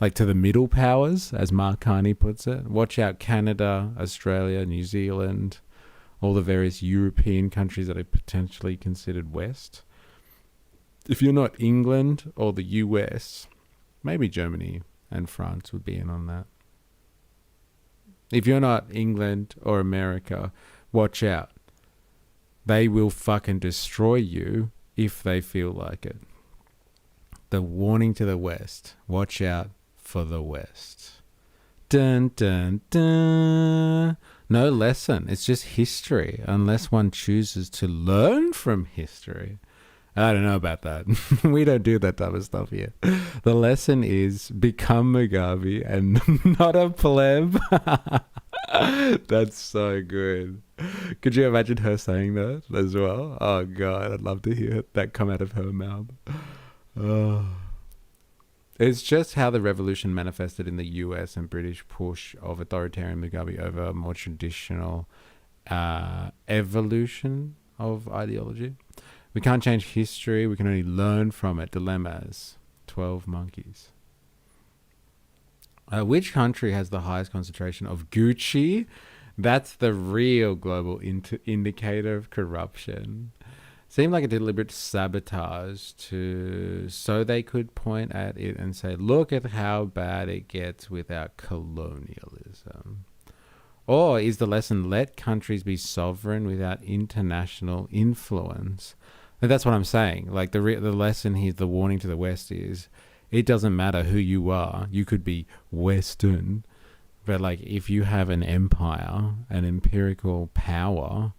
Speaker 1: like, to the middle powers, as Mark Carney puts it. Watch out, Canada, Australia, New Zealand, all the various European countries that are potentially considered West. If you're not England or the US, maybe Germany and France would be in on that. If you're not England or America, watch out. They will fucking destroy you if they feel like it. The warning to the West. Watch out for the West. Dun, dun, dun. No lesson. It's just history, unless one chooses to learn from history. I don't know about that. We don't do that type of stuff here. The lesson is become Mugabe and not a pleb. That's so good. Could you imagine her saying that as well? Oh, God, I'd love to hear that come out of her mouth. Oh. It's just how the revolution manifested in the US and British push of authoritarian Mugabe over a more traditional evolution of ideology. We can't change history. We can only learn from it. Dilemmas. 12 Monkeys. Which country has the highest concentration of Gucci? That's the real global indicator of corruption. Seemed like a deliberate sabotage so they could point at it and say, look at how bad it gets without colonialism. Or is the lesson, let countries be sovereign without international influence? And that's what I'm saying. Like, the lesson here, the warning to the West is, it doesn't matter who you are. You could be Western, but like, if you have an empire, an empirical power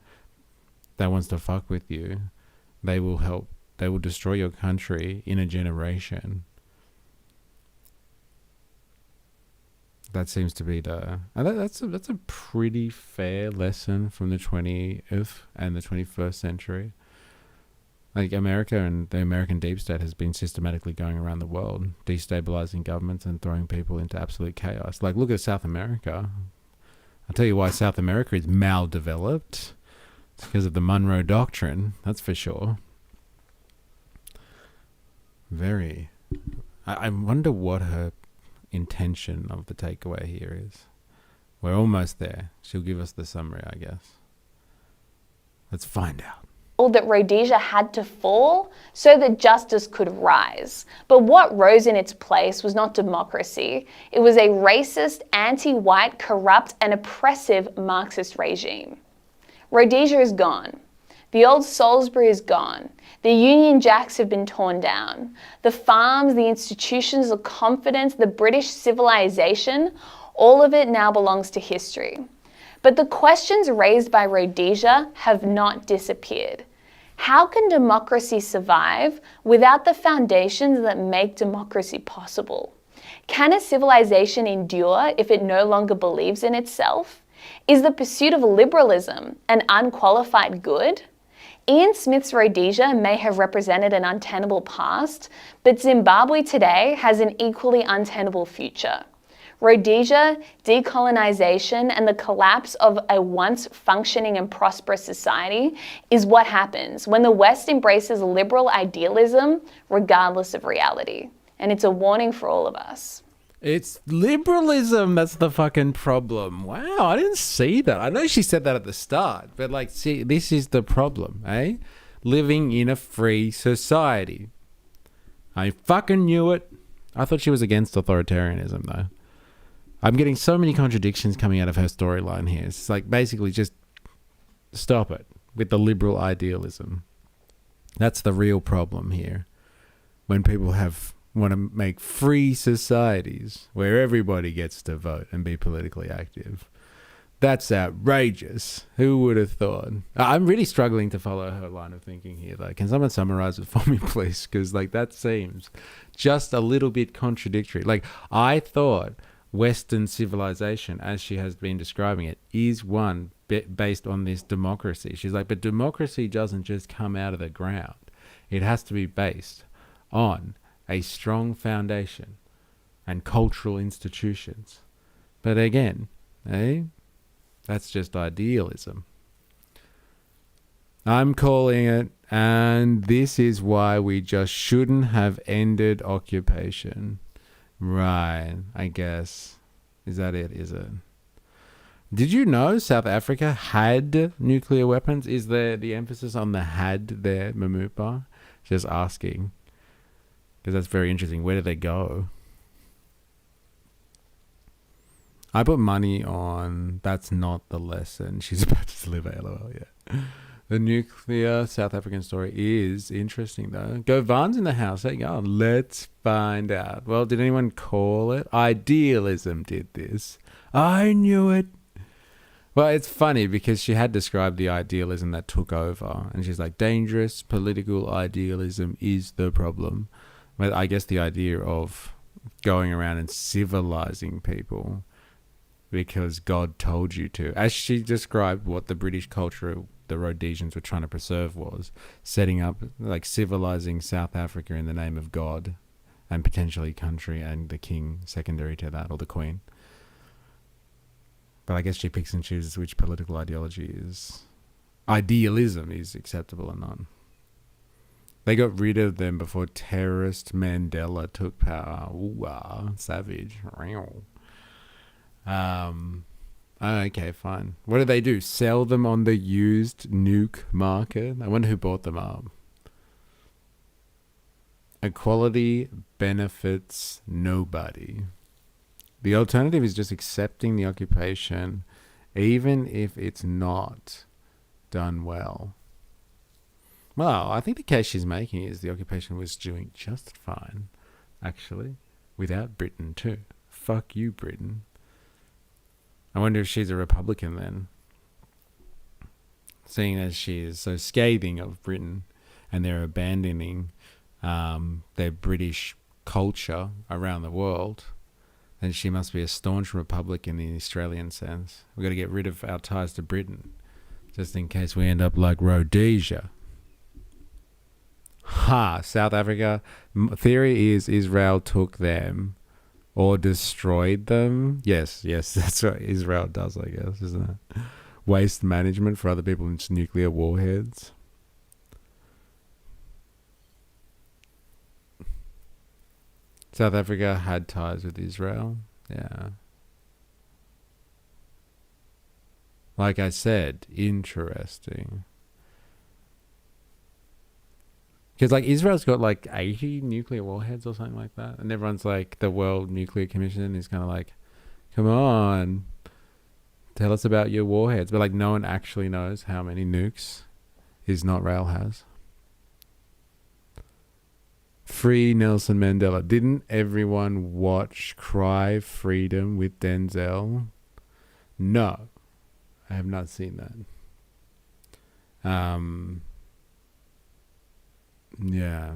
Speaker 1: that wants to fuck with you, they will destroy your country in a generation. That seems to be that's a pretty fair lesson from the 20th and the 21st century. Like, America and the American deep state has been systematically going around the world, destabilizing governments and throwing people into absolute chaos. Like, look at South America. I'll tell you why South America is maldeveloped. It's because of the Monroe Doctrine, that's for sure. Very. I wonder what her intention of the takeaway here is. We're almost there. She'll give us the summary, I guess. Let's find out.
Speaker 2: That Rhodesia had to fall so that justice could rise. But what rose in its place was not democracy. It was a racist, anti-white, corrupt, and oppressive Marxist regime. Rhodesia is gone. The old Salisbury is gone. The Union Jacks have been torn down. The farms, the institutions of confidence, the British civilization, all of it now belongs to history. But the questions raised by Rhodesia have not disappeared. How can democracy survive without the foundations that make democracy possible? Can a civilization endure if it no longer believes in itself? Is the pursuit of liberalism an unqualified good? Ian Smith's Rhodesia may have represented an untenable past, but Zimbabwe today has an equally untenable future. Rhodesia, decolonization, and the collapse of a once functioning and prosperous society is what happens when the West embraces liberal idealism regardless of reality. And it's a warning for all of us.
Speaker 1: It's liberalism that's the fucking problem. Wow, I didn't see that. I know she said that at the start, but like, see, this is the problem, eh? Living in a free society. I fucking knew it. I thought she was against authoritarianism, though. I'm getting so many contradictions coming out of her storyline here. It's like, basically, just stop it with the liberal idealism. That's the real problem here. When people want to make free societies where everybody gets to vote and be politically active. That's outrageous. Who would have thought? I'm really struggling to follow her line of thinking here, though. Can someone summarize it for me, please? Because like that seems just a little bit contradictory. Like, I thought Western civilization, as she has been describing it, is one based on this democracy. She's like, but democracy doesn't just come out of the ground. It has to be based on a strong foundation and cultural institutions. But again, that's just idealism. I'm calling it, and this is why we just shouldn't have ended occupation. Right, I guess. Is that it, is it? Did you know South Africa had nuclear weapons? Is there the emphasis on the had there, Mamupa? Just asking. Because that's very interesting. Where do they go? I put money on that's not the lesson she's about to deliver, lol, yeah. The nuclear South African story is interesting, though. Govan's in the house. There you go. Let's find out. Well, did anyone call it? Idealism did this. I knew it. Well, it's funny because she had described the idealism that took over. And she's like, dangerous political idealism is the problem. But I guess the idea of going around and civilizing people because God told you to. As she described what the British culture, the Rhodesians were trying to preserve was setting up, like civilizing South Africa in the name of God and potentially country and the king secondary to that, or the queen. But I guess she picks and chooses which political idealism is acceptable or not. They got rid of them before terrorist Mandela took power. Ooh, savage. Okay, fine. What do they do? Sell them on the used nuke market? I wonder who bought them up. Equality benefits nobody. The alternative is just accepting the occupation, even if it's not done well. Well, I think the case she's making is the occupation was doing just fine, actually, without Britain too. Fuck you, Britain. I wonder if she's a Republican then, seeing as she is so scathing of Britain and they're abandoning their British culture around the world. Then she must be a staunch Republican in the Australian sense. We've got to get rid of our ties to Britain, just in case we end up like Rhodesia. South Africa. Theory is Israel took them or destroyed them. Yes, that's what Israel does, I guess, isn't it? Waste management for other people's nuclear warheads. South Africa had ties with Israel. Yeah. Like I said, interesting. Because like Israel's got like 80 nuclear warheads or something like that. And everyone's like, the World Nuclear Commission is kind of like, come on, tell us about your warheads. But like no one actually knows how many nukes Israel has. Free Nelson Mandela. Didn't everyone watch Cry Freedom with Denzel? No. I have not seen that. Yeah.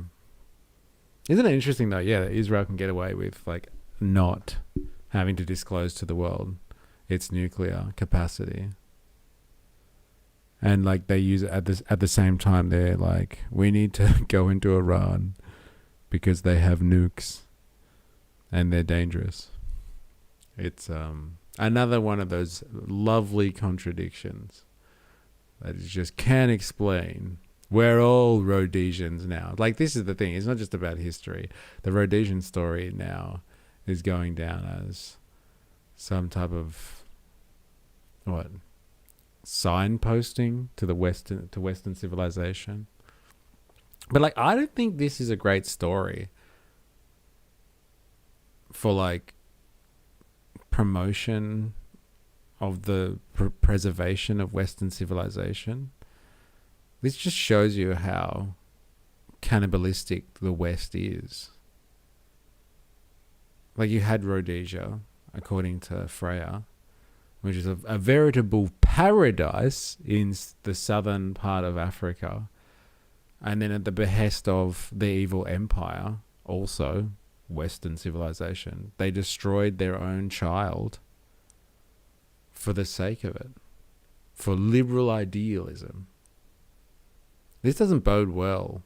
Speaker 1: Isn't it interesting though? Yeah, that Israel can get away with like not having to disclose to the world its nuclear capacity. And like they use it at the same time they're like, we need to go into Iran because they have nukes and they're dangerous. It's another one of those lovely contradictions that you just can't explain. We're all Rhodesians now. Like, this is the thing. It's not just about history. The Rhodesian story now is going down as some type of, signposting to the Western civilization. But, like, I don't think this is a great story for, like, promotion of the preservation of Western civilization. This just shows you how cannibalistic the West is. Like, you had Rhodesia, according to Freya, which is a veritable paradise in the southern part of Africa. And then at the behest of the evil empire, also Western civilization, they destroyed their own child for the sake of it, for liberal idealism. This doesn't bode well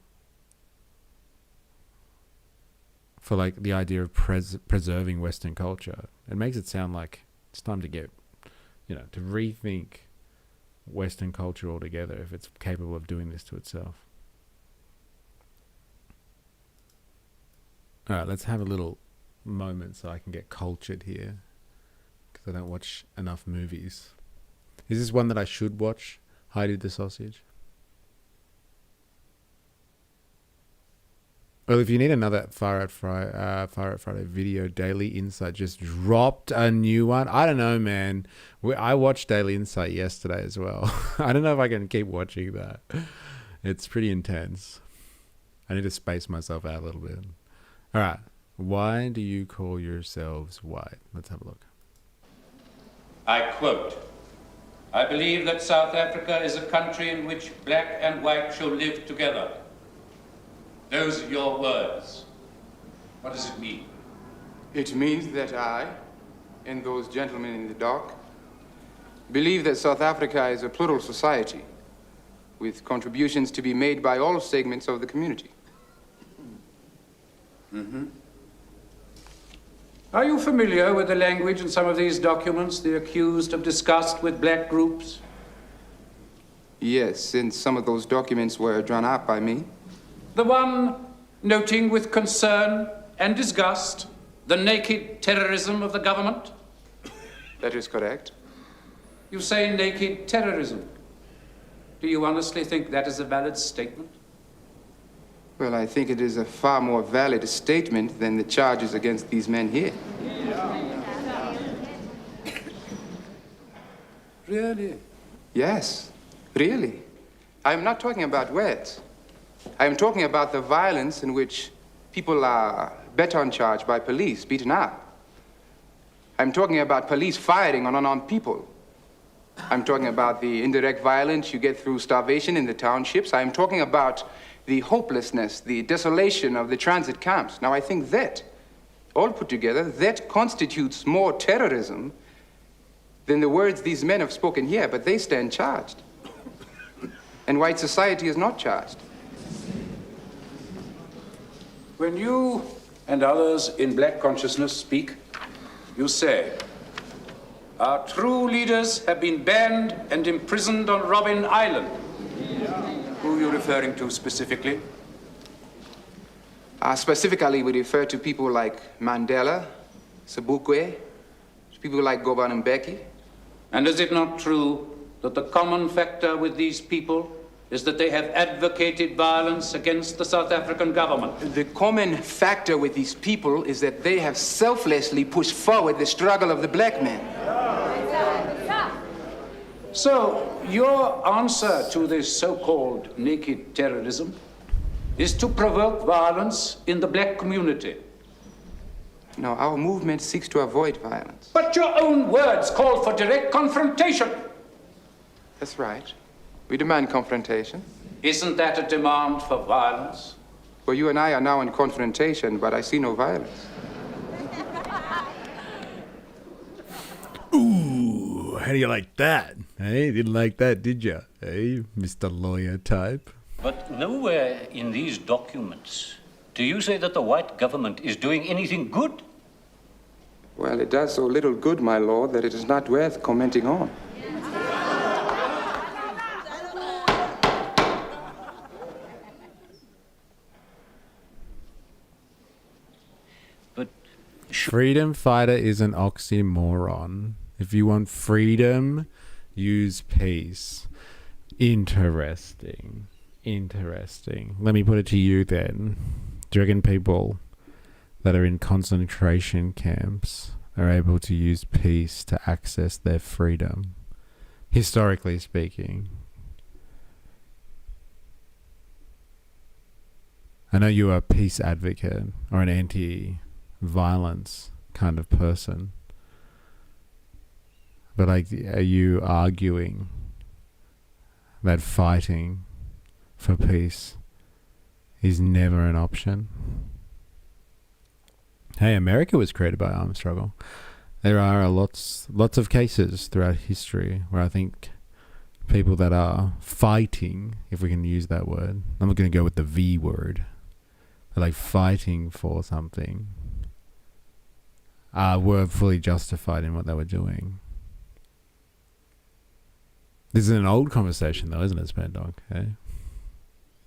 Speaker 1: for like the idea of preserving Western culture. It makes it sound like it's time to get, to rethink Western culture altogether if it's capable of doing this to itself. All right, let's have a little moment so I can get cultured here, because I don't watch enough movies. Is this one that I should watch? Heidi the Sausage? Well, if you need another Far Out Friday video, Daily Insight just dropped a new one. I don't know, man. I watched Daily Insight yesterday as well. I don't know if I can keep watching that. It's pretty intense. I need to space myself out a little bit. All right. Why do you call yourselves white? Let's have a look.
Speaker 6: I quote, "I believe that South Africa is a country in which black and white shall live together." Those are your words. What does it mean?
Speaker 7: It means that I, and those gentlemen in the dock, believe that South Africa is a plural society with contributions to be made by all segments of the community.
Speaker 6: Are you familiar with the language in some of these documents the accused have discussed with black groups?
Speaker 7: Yes, since some of those documents were drawn up by me.
Speaker 6: The one noting with concern and disgust the naked terrorism of the government?
Speaker 7: That is correct.
Speaker 6: You say naked terrorism. Do you honestly think that is a valid statement?
Speaker 7: Well, I think it is a far more valid statement than the charges against these men here.
Speaker 6: Really?
Speaker 7: Yes, really. I am not talking about words. I am talking about the violence in which people are baton charged by police, beaten up. I'm talking about police firing on unarmed people. I'm talking about the indirect violence you get through starvation in the townships. I'm talking about the hopelessness, the desolation of the transit camps. Now, I think that, all put together, that constitutes more terrorism than the words these men have spoken here, but they stand charged. And white society is not charged.
Speaker 6: When you and others in black consciousness speak, you say, "Our true leaders have been banned and imprisoned on Robben Island." Who are you referring to specifically?
Speaker 7: Specifically, we refer to people like Mandela, Sobukwe, people like Govan Mbeki.
Speaker 6: And is it not true that the common factor with these people is that they have advocated violence against the South African government?
Speaker 7: The common factor with these people is that they have selflessly pushed forward the struggle of the black man.
Speaker 6: So, your answer to this so-called naked terrorism is to provoke violence in the black community.
Speaker 7: No, our movement seeks to avoid violence.
Speaker 6: But your own words call for direct confrontation.
Speaker 7: That's right. We demand confrontation.
Speaker 6: Isn't that a demand for violence?
Speaker 7: Well, you and I are now in confrontation, but I see no violence.
Speaker 1: Ooh, how do you like that? Hey, didn't like that, did you? Hey, Mr. Lawyer type.
Speaker 8: But nowhere in these documents do you say that the white government is doing anything good?
Speaker 7: Well, it does so little good, my lord, that it is not worth commenting on.
Speaker 8: But
Speaker 1: Freedom fighter is an oxymoron. If you want freedom, use peace. Interesting. Let me put it to you then. Do you reckon people that are in concentration camps are able to use peace to access their freedom? Historically speaking. I know you are a peace advocate or an anti-violence kind of person. But like, are you arguing that fighting for peace is never an option? Hey, America was created by armed struggle. There are lots of cases throughout history where I think people that are fighting, if we can use that word, I'm not going to go with the V word, but like fighting for something, were fully justified in what they were doing. This is an old conversation though, isn't it, Spandog? Okay?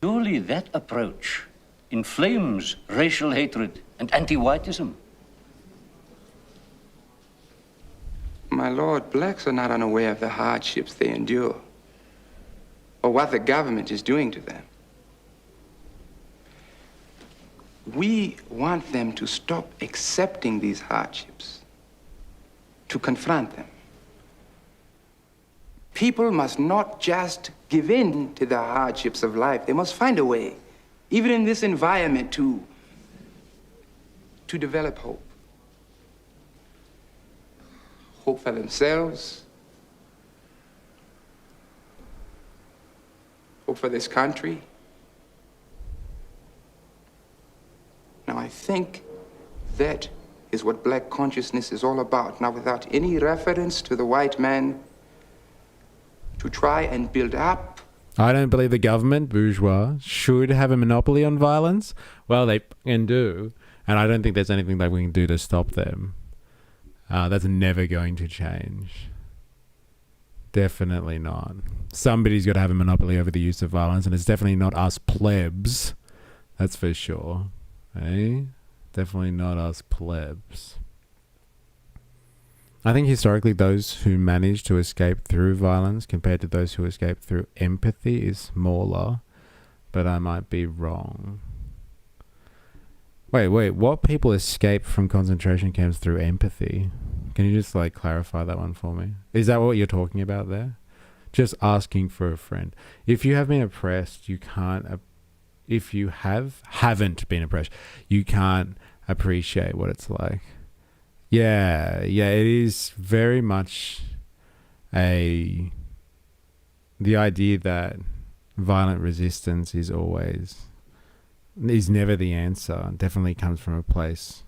Speaker 8: surely that approach inflames racial hatred and anti-whiteism.
Speaker 7: My lord, blacks are not unaware of the hardships they endure or what the government is doing to them. We want them to stop accepting these hardships, to confront them. People must not just give in to the hardships of life. They must find a way, even in this environment, to develop hope. Hope for themselves, hope for this country. Now, I think that is what black consciousness is all about. Now, without any reference to the white man, to try and build up.
Speaker 1: I don't believe the government, bourgeois, should have a monopoly on violence. Well, they can do, and I don't think there's anything that we can do to stop them. That's never going to change. Definitely not. Somebody's got to have a monopoly over the use of violence, and it's definitely not us plebs. That's for sure. Eh? Definitely not us plebs. I think historically those who manage to escape through violence compared to those who escape through empathy is smaller, but I might be wrong. Wait, what people escape from concentration camps through empathy? Can you just like clarify that one for me? Is that what you're talking about there? Just asking for a friend. If you have been oppressed, you can't, if you haven't been oppressed, you can't appreciate what it's like. Yeah, it is very much the idea that violent resistance is never the answer. It definitely comes from a place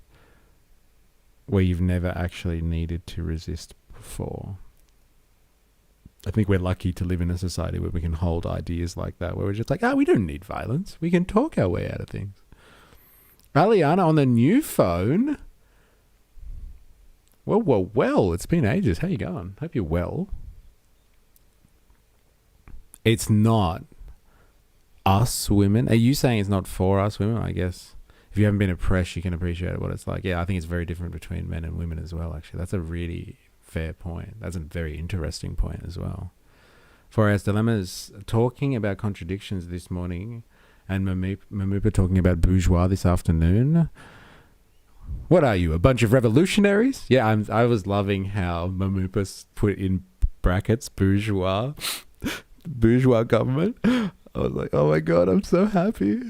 Speaker 1: where you've never actually needed to resist before. I think we're lucky to live in a society where we can hold ideas like that, where we're just like, we don't need violence. We can talk our way out of things. Aliana on the new phone. Well, it's been ages. How you going? Hope you're well. It's not us women. Are you saying it's not for us women? I guess if you haven't been oppressed, you can appreciate what it's like. Yeah, I think it's very different between men and women as well, actually. That's a really fair point. That's a very interesting point as well. For Our Dilemmas talking about contradictions this morning and Mamupa talking about bourgeois this afternoon. What are you, a bunch of revolutionaries? Yeah, I was loving how Mamupa put in brackets bourgeois government. I was like, oh my God, I'm so happy.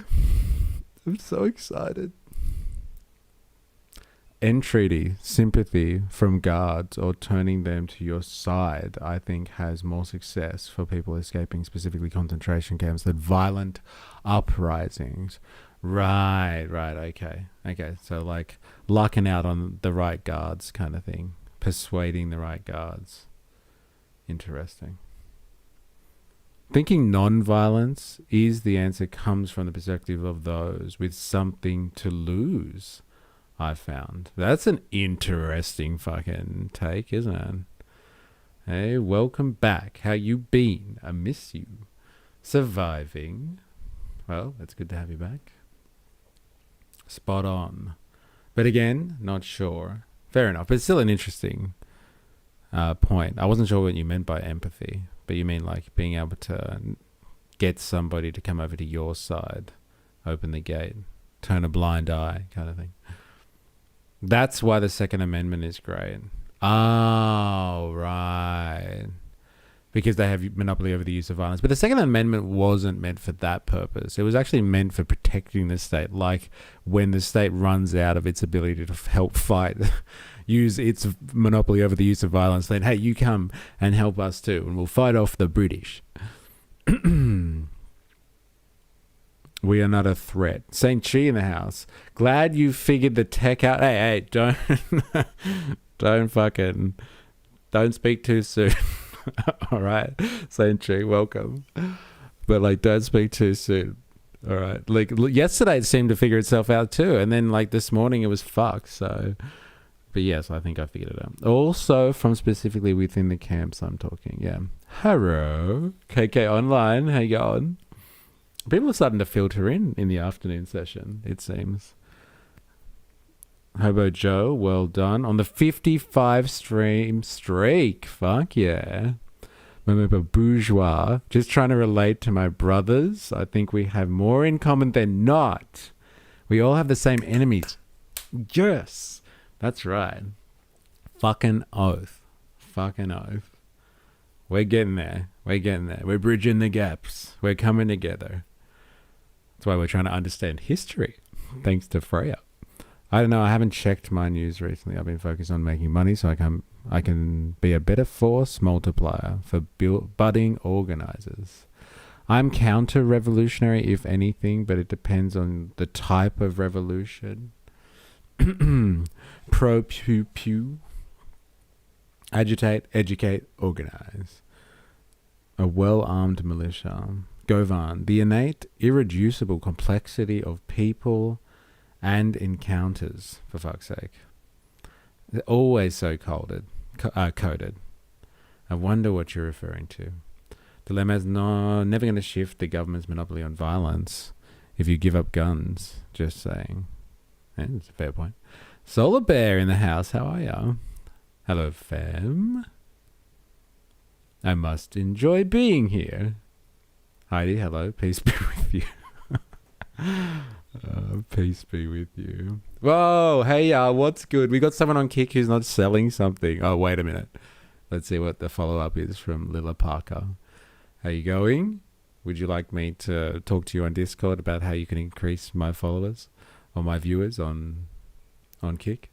Speaker 1: I'm so excited. entreaty, sympathy from guards or turning them to your side, I think has more success for people escaping specifically concentration camps than violent uprisings. Right, okay. So like lucking out on the right guards kind of thing. Persuading the right guards. Interesting. Thinking non-violence is the answer comes from the perspective of those with something to lose, I found. That's an interesting fucking take, isn't it? Hey, welcome back. How you been? I miss you. Surviving. Well, it's good to have you back. Spot on. But again, not sure. Fair enough. But it's still an interesting point. I wasn't sure what you meant by empathy. But you mean like being able to get somebody to come over to your side, open the gate, turn a blind eye kind of thing. That's why the Second Amendment is great. Oh, right. Because they have monopoly over the use of violence. But the Second Amendment wasn't meant for that purpose. It was actually meant for protecting the state. Like when the state runs out of its ability to help fight, use its monopoly over the use of violence, then, hey, you come and help us too, and we'll fight off the British. We are not a threat. Saint Chi in the house. Glad you figured the tech out. Hey, don't don't speak too soon. All right, Saint Chi, welcome. But like, don't speak too soon. All right. Like yesterday, it seemed to figure itself out too, and then like this morning, it was fucked. So, but yes, I think I figured it out. Also, from specifically within the camps, I'm talking. Yeah. Hello, KK Online. How you going? People are starting to filter in the afternoon session. It seems. Hobo Joe, well done. On the 55 stream streak. Fuck yeah. Remember Bourgeois. Just trying to relate to my brothers. I think we have more in common than not. We all have the same enemies. Yes. That's right. Fucking oath. Fucking oath. We're getting there. We're getting there. We're bridging the gaps. We're coming together. That's why we're trying to understand history. Thanks to Freya. I don't know. I haven't checked my news recently. I've been focused on making money so I can be a better force multiplier for budding organizers. I'm counter-revolutionary, if anything, but it depends on the type of revolution. Pro-pew-pew. Agitate, educate, organize. A well-armed militia. Govan. The innate, irreducible complexity of people and encounters, for fuck's sake. They're always so coded. I wonder what you're referring to. Dilemma's never going to shift the government's monopoly on violence if you give up guns. Just saying. And it's a fair point. Solar Bear in the house. How are you? Hello, fam. I must enjoy being here. Heidi, hello. Peace be with you. Peace be with you. Whoa, hey, what's good? We got someone on Kick who's not selling something. Oh, wait a minute. Let's see what the follow-up is from Lila Parker. How you going? Would you like me to talk to you on Discord about how you can increase my followers or my viewers on Kick?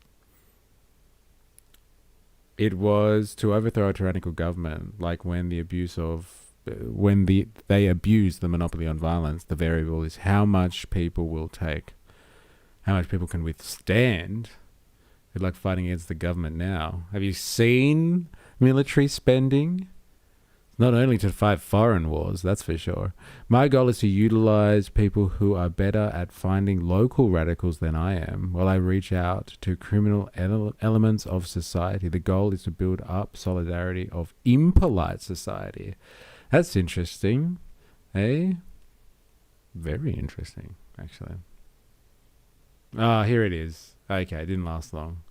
Speaker 1: It was to overthrow a tyrannical government, like when they abuse the monopoly on violence. The variable is how much people will take, how much people can withstand. It's like fighting against the government now. Have you seen military spending? Not only to fight foreign wars, that's for sure. My goal is to utilize people who are better at finding local radicals than I am, while I reach out to criminal elements of society. The goal is to build up solidarity of impolite society. That's interesting. Eh? Very interesting, actually. Ah, here it is. Okay, it didn't last long.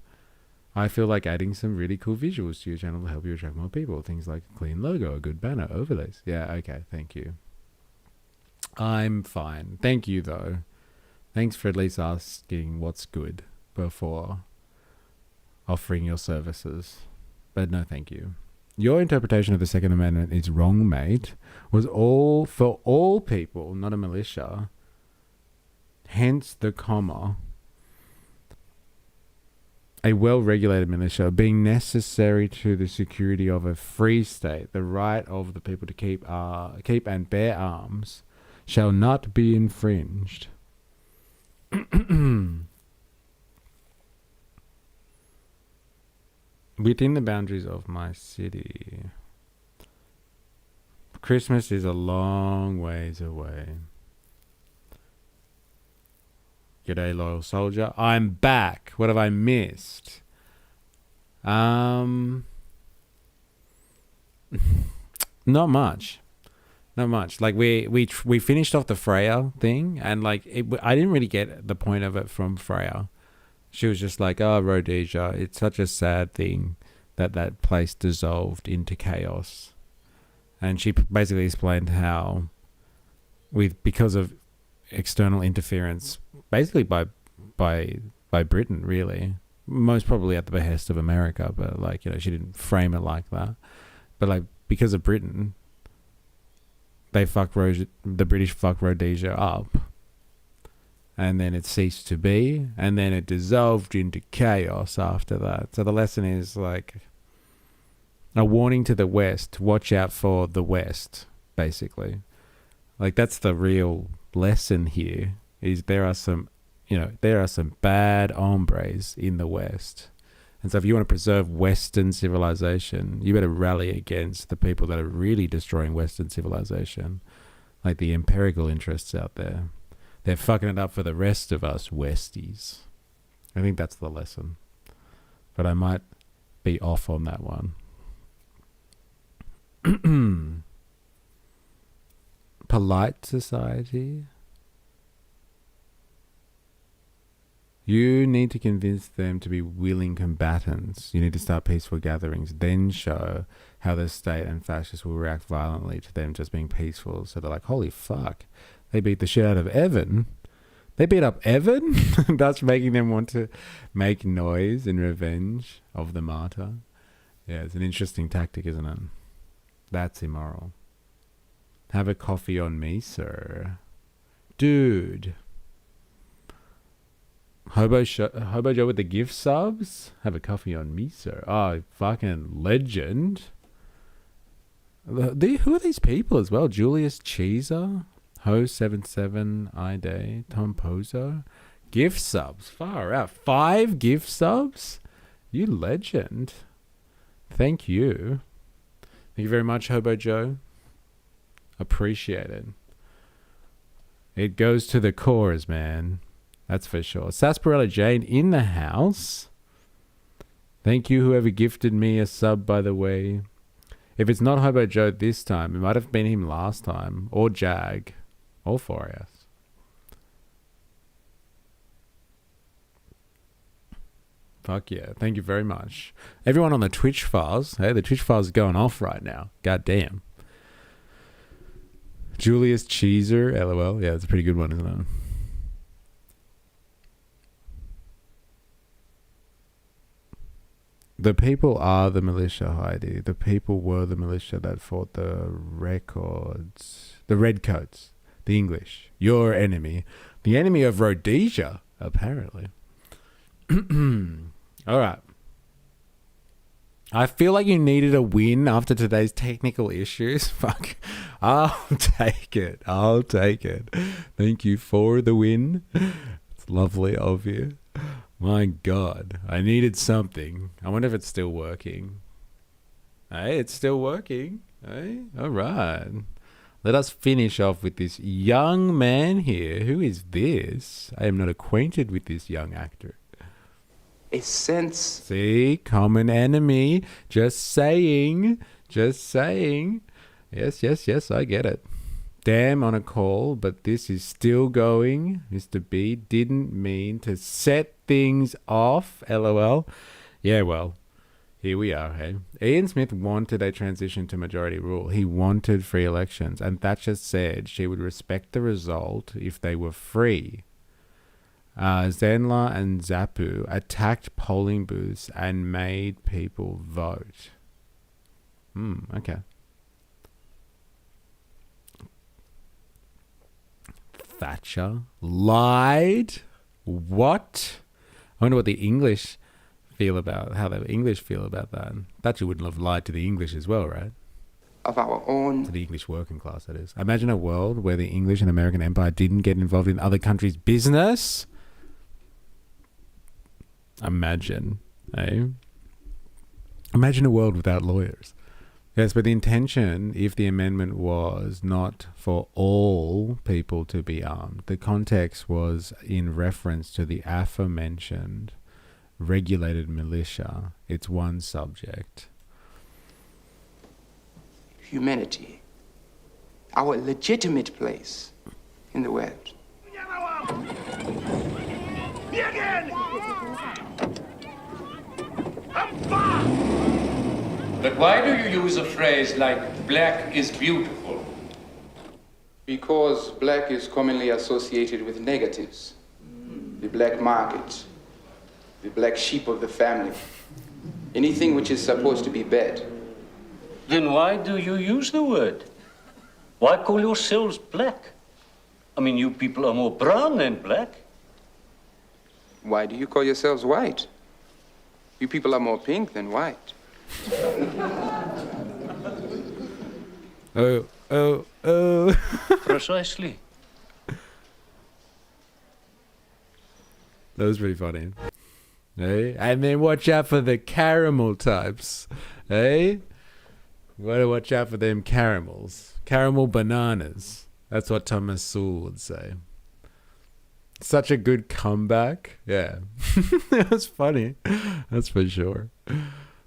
Speaker 1: I feel like adding some really cool visuals to your channel will help you attract more people. Things like a clean logo, a good banner, overlays. Yeah, okay, thank you. I'm fine. Thank you, though. Thanks for at least asking what's good before offering your services. But no, thank you. Your interpretation of the Second Amendment is wrong, mate. Was all for all people, not a militia. Hence the comma. a well-regulated militia being necessary to the security of a free state, the right of the people to keep and bear arms shall not be infringed. Within the boundaries of my city. Christmas is a long ways away. G'day, loyal soldier. I'm back. What have I missed? Not much. Not much. Like we finished off the Freya thing, and like I didn't really get the point of it from Freya. She was just like, "Oh, Rhodesia, it's such a sad thing that place dissolved into chaos," and she basically explained how, because of external interference, basically by Britain, really, most probably at the behest of America, but like, you know, she didn't frame it like that, but like because of Britain, the British fucked Rhodesia up, and then it ceased to be, and then it dissolved into chaos after that. So the lesson is like a warning to the West: watch out for the West, basically. Like that's the real lesson here. Is there are some bad hombres in the West. And so if you want to preserve Western civilization, you better rally against the people that are really destroying Western civilization, like the empirical interests out there. They're fucking it up for the rest of us Westies. I think that's the lesson. But I might be off on that one. Polite society. You need to convince them to be willing combatants. You need to start peaceful gatherings, then show how the state and fascists will react violently to them just being peaceful. So they're like, holy fuck, they beat the shit out of Evan. They beat up Evan? That's making them want to make noise in revenge of the martyr. Yeah, it's an interesting tactic, isn't it? That's immoral. Have a coffee on me, sir. Dude. Hobo Joe with the gift subs. Have a coffee on me, sir. Oh, fucking legend. Who are these people as well? Julius Cheeser, Ho77, Ide, Tom Pozo. Gift subs. Far out. 5 gift subs? You legend. Thank you. Thank you very much, Hobo Joe. Appreciate it. It goes to the cores, man. That's for sure. Sarsaparilla Jane in the house. Thank you, whoever gifted me a sub, by the way. If it's not Hobo Joe this time, it might have been him last time. Or Jag. Or 4S. Fuck yeah. Thank you very much. Everyone on the Twitch files. Hey, the Twitch files are going off right now. God damn. Julius Cheeser. LOL. Yeah, that's a pretty good one, isn't it? The people are the militia, Heidi. The people were the militia that fought the redcoats, the English. Your enemy. The enemy of Rhodesia, apparently. All right. I feel like you needed a win after today's technical issues. Fuck. I'll take it. Thank you for the win. It's lovely of you. My God, I needed something. I wonder if it's still working. Hey, it's still working. Hey, all right. Let us finish off with this young man here. Who is this? I am not acquainted with this young actor.
Speaker 7: A sense.
Speaker 1: See, common enemy. Just saying. Yes, I get it. Damn on a call, but this is still going. Mr. B didn't mean to set things off. LOL. Yeah, well, here we are, hey. Ian Smith wanted a transition to majority rule. He wanted free elections, and Thatcher said she would respect the result if they were free. Zenla and Zapu attacked polling booths and made people vote. Okay. Thatcher lied? What? I wonder what the English feel about, how the English feel about that. That you wouldn't have lied to the English as well, right?
Speaker 7: Of our own.
Speaker 1: To the English working class, that is. Imagine a world where the English and American empire didn't get involved in other countries' business. Imagine, eh? Imagine a world without lawyers. Yes, but the intention, if the amendment was not for all people to be armed, the context was in reference to the aforementioned regulated militia. It's one subject.
Speaker 7: Humanity. Our legitimate place in the West.
Speaker 6: But why do you use a phrase like black is beautiful?
Speaker 7: Because black is commonly associated with negatives. The black market, the black sheep of the family, anything which is supposed to be bad.
Speaker 8: Then why do you use the word? Why call yourselves black? I mean, you people are more brown than black.
Speaker 7: Why do you call yourselves white? You people are more pink than white.
Speaker 1: Oh.
Speaker 8: Precisely.
Speaker 1: That was pretty funny. Hey? And then watch out for the caramel types. Hey? Gotta watch out for them caramels. Caramel bananas. That's what Thomas Sowell would say. Such a good comeback. Yeah. It was funny. That's for sure.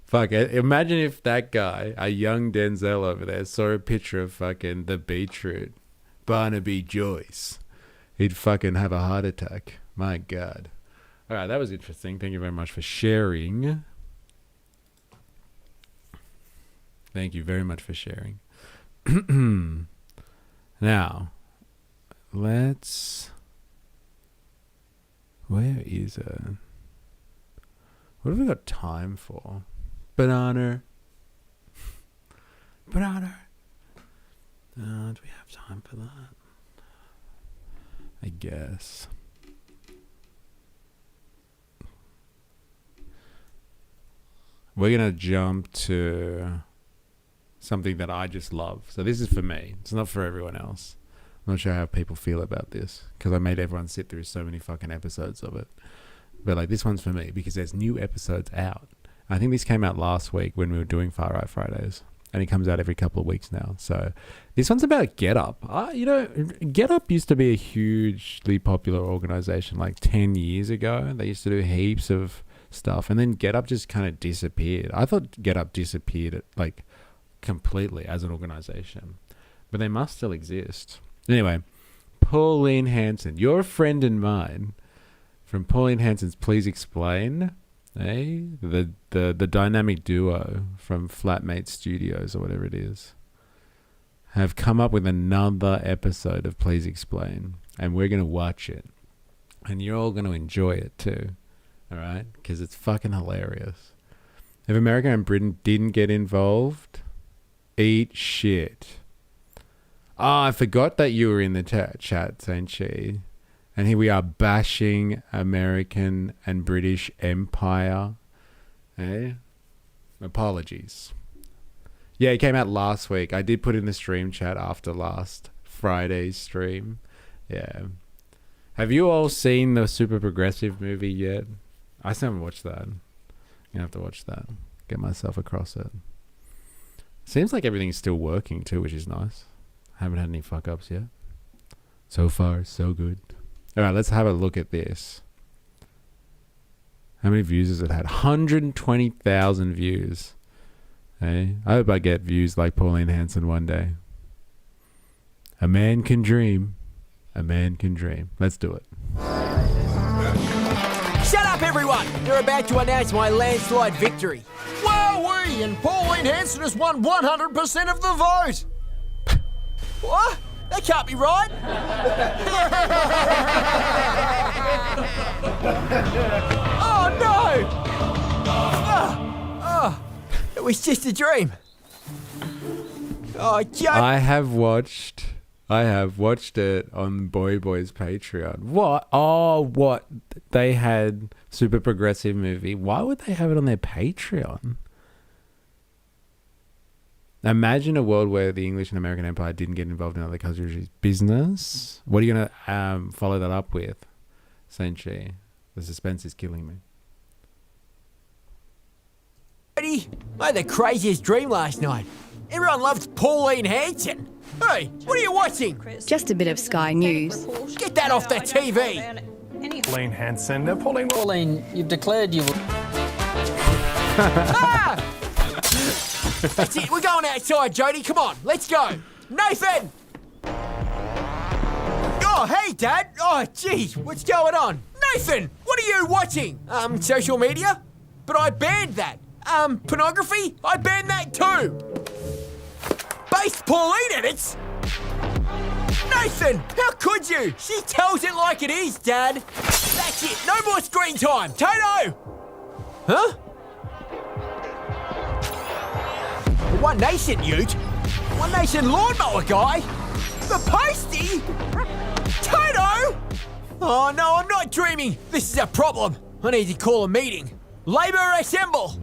Speaker 1: Fuck, imagine if that guy, a young Denzel over there, saw a picture of fucking the beetroot, Barnaby Joyce. He'd fucking have a heart attack. My God. All right, that was interesting. Thank you very much for sharing. Thank you very much for sharing. Now, let's... Where is it? What have we got time for? Banana. Banana. Do we have time for that? I guess. We're going to jump to something that I just love. So this is for me. It's not for everyone else. I'm not sure how people feel about this because I made everyone sit through so many fucking episodes of it. But like this one's for me because there's new episodes out. I think this came out last week when we were doing Far Right Fridays. And it comes out every couple of weeks now. So this one's about Get Up. Get Up used to be a hugely popular organization like 10 years ago. They used to do heaps of stuff. And then Get Up just kind of disappeared. I thought Get Up disappeared like completely as an organization. But they must still exist. Anyway, Pauline Hanson, your friend and mine, from Pauline Hanson's Please Explain, the dynamic duo from Flatmate Studios or whatever it is, have come up with another episode of Please Explain, and we're going to watch it, and you're all going to enjoy it too, all right? Because it's fucking hilarious. If America and Britain didn't get involved, eat shit. Oh, I forgot that you were in the chat, Saint-Chi. And here we are bashing American and British Empire. Apologies. Yeah, it came out last week. I did put in the stream chat after last Friday's stream. Yeah. Have you all seen the Super Progressive movie yet? I still haven't watched that. I'm going to have to watch that. Get myself across it. Seems like everything's still working too, which is nice. Haven't had any fuck ups yet. So far, so good. All right, let's have a look at this. How many views has it had? 120,000 views. Hey, I hope I get views like Pauline Hanson one day. A man can dream. A man can dream. Let's do it.
Speaker 9: Shut up, everyone! You're about to announce my landslide victory. Wowee! And Pauline Hanson has won 100% of the vote! What? That can't be right! Oh no! It was just a dream. Oh,
Speaker 1: I have watched I have watched it on Boy Boy's Patreon. What? Oh, what? They had super progressive movie. Why would they have it on their Patreon? Imagine a world where the English and American Empire didn't get involved in other countries' business. What are you going to follow that up with, Saint-Chi? The suspense is killing me.
Speaker 9: I had the craziest dream last night. Everyone loved Pauline Hanson. Hey, what are you watching?
Speaker 10: Just a bit of Sky News.
Speaker 9: Get that off the TV.
Speaker 11: Pauline Hanson.
Speaker 12: Pauline, you've declared you...
Speaker 9: Ah! That's it, we're going outside, Jody. Come on, let's go. Nathan! Oh, hey, Dad. Oh, jeez, what's going on? Nathan, what are you watching? Social media? But I banned that. Pornography? I banned that too. Based Pauline edits? Nathan, how could you? She tells it like it is, Dad. That's it, no more screen time. Toto! Huh? One Nation Ute? One Nation lawnmower guy? The Postie? Toto! Oh no, I'm not dreaming. This is a problem. I need to call a meeting. Labour assemble!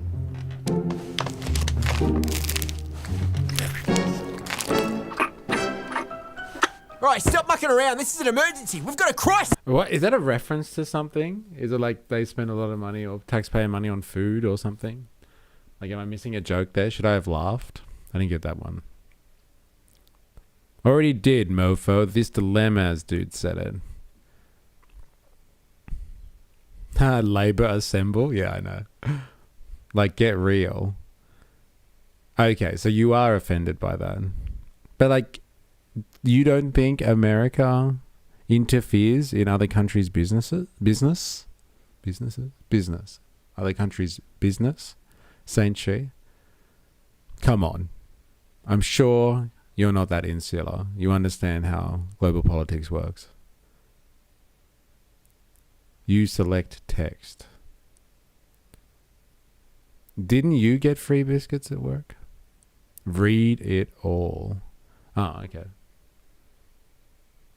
Speaker 9: Alright, stop mucking around. This is an emergency. We've got a crisis.
Speaker 1: What is that a reference to something? Is it like they spend a lot of money or taxpayer money on food or something? Like, am I missing a joke there? Should I have laughed? I didn't get that one. Already did, mofo. This dilemma, as dude said it. Labour assemble? Yeah, I know. Like, get real. Okay, so you are offended by that. But, like, you don't think America interferes in other countries' business? Other countries' business? Saint-Chi? Come on. I'm sure you're not that insular. You understand how global politics works. You select text. Didn't you get free biscuits at work? Read it all. Oh, okay.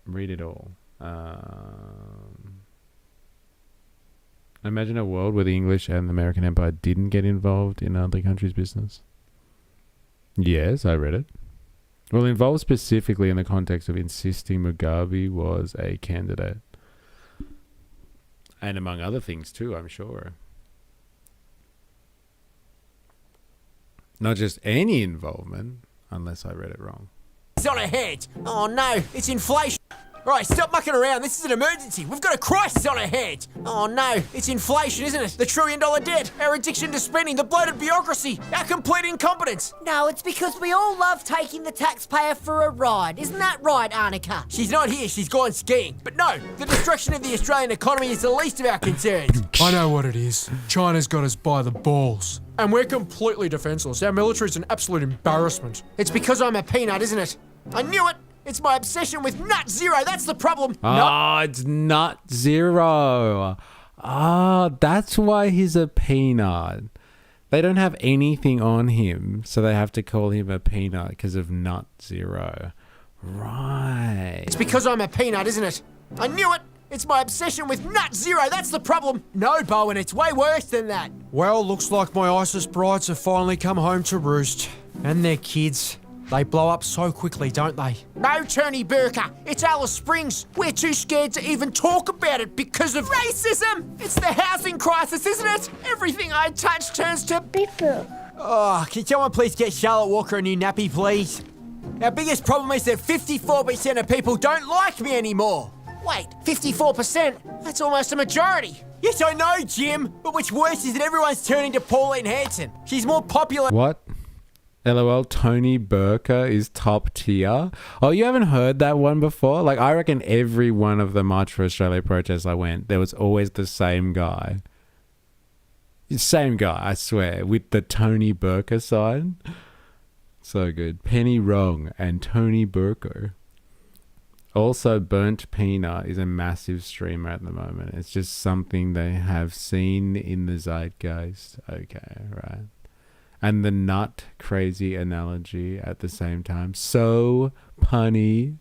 Speaker 1: Read it all. Imagine a world where the English and the American Empire didn't get involved in other countries' business. Yes, I read it. Well, involved specifically in the context of insisting Mugabe was a candidate. And among other things too, I'm sure. Not just any involvement, unless I read it wrong.
Speaker 9: It's on ahead. Oh no, it's inflation. Right, stop mucking around. This is an emergency. We've got a crisis on ahead. Oh no, it's inflation, isn't it? The $1 trillion debt, our addiction to spending, the bloated bureaucracy, our complete incompetence.
Speaker 13: No, it's because we all love taking the taxpayer for a ride. Isn't that right, Annika?
Speaker 9: She's not here, she's gone skiing. But no, the destruction of the Australian economy is the least of our concerns.
Speaker 11: I know what it is. China's got us by the balls.
Speaker 9: And we're completely defenseless. Our military's an absolute embarrassment. It's because I'm a peanut, isn't it? I knew it. It's my obsession with Nut Zero. That's the problem.
Speaker 1: It's Nut Zero. That's why he's a peanut. They don't have anything on him, so they have to call him a peanut because of Nut Zero. Right.
Speaker 9: It's because I'm a peanut, isn't it? I knew it. It's my obsession with Nut Zero. That's the problem. No, Bowen, it's way worse than that.
Speaker 11: Well, looks like my ISIS brides have finally come home to roost. And their kids. They blow up so quickly, don't they?
Speaker 9: No, Tony Burker. It's Alice Springs. We're too scared to even talk about it because of racism. It's the housing crisis, isn't it? Everything I touch turns to bitter. Oh, can someone please get Charlotte Walker a new nappy, please? Our biggest problem is that 54% of people don't like me anymore. Wait, 54%? That's almost a majority. Yes, I know, Jim. But what's worse is that everyone's turning to Pauline Hanson. She's more popular.
Speaker 1: What? LOL, Tony Burker is top tier. Oh, you haven't heard that one before? Like, I reckon every one of the March for Australia protests I went, there was always the same guy. Same guy, I swear, with the Tony Burker sign. So good. Penny Wrong and Tony Burker. Also, Burnt Peanut is a massive streamer at the moment. It's just something they have seen in the zeitgeist. Okay, right. And the nut crazy analogy at the same time. So punny.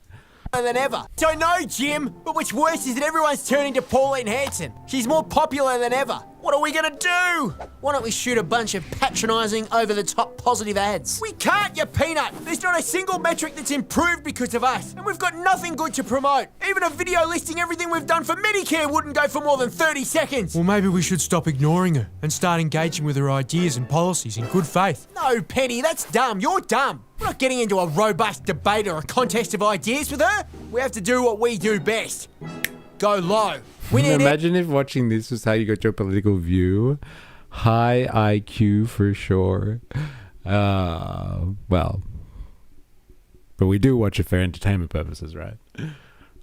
Speaker 9: than ever. Don't know, Jim, but what's worse is that everyone's turning to Pauline Hanson. She's more popular than ever. What are we gonna do? Why don't we shoot a bunch of patronising, over-the-top positive ads? We can't, you peanut! There's not a single metric that's improved because of us, and we've got nothing good to promote. Even a video listing everything we've done for Medicare wouldn't go for more than 30 seconds.
Speaker 11: Well, maybe we should stop ignoring her and start engaging with her ideas and policies in good faith.
Speaker 9: No, Penny, that's dumb. You're dumb. We're not getting into a robust debate or a contest of ideas with her. We have to do what we do best. Go low. We need
Speaker 1: Imagine if watching this was how you got your political view. High IQ for sure. Well, but we do watch it for entertainment purposes, right?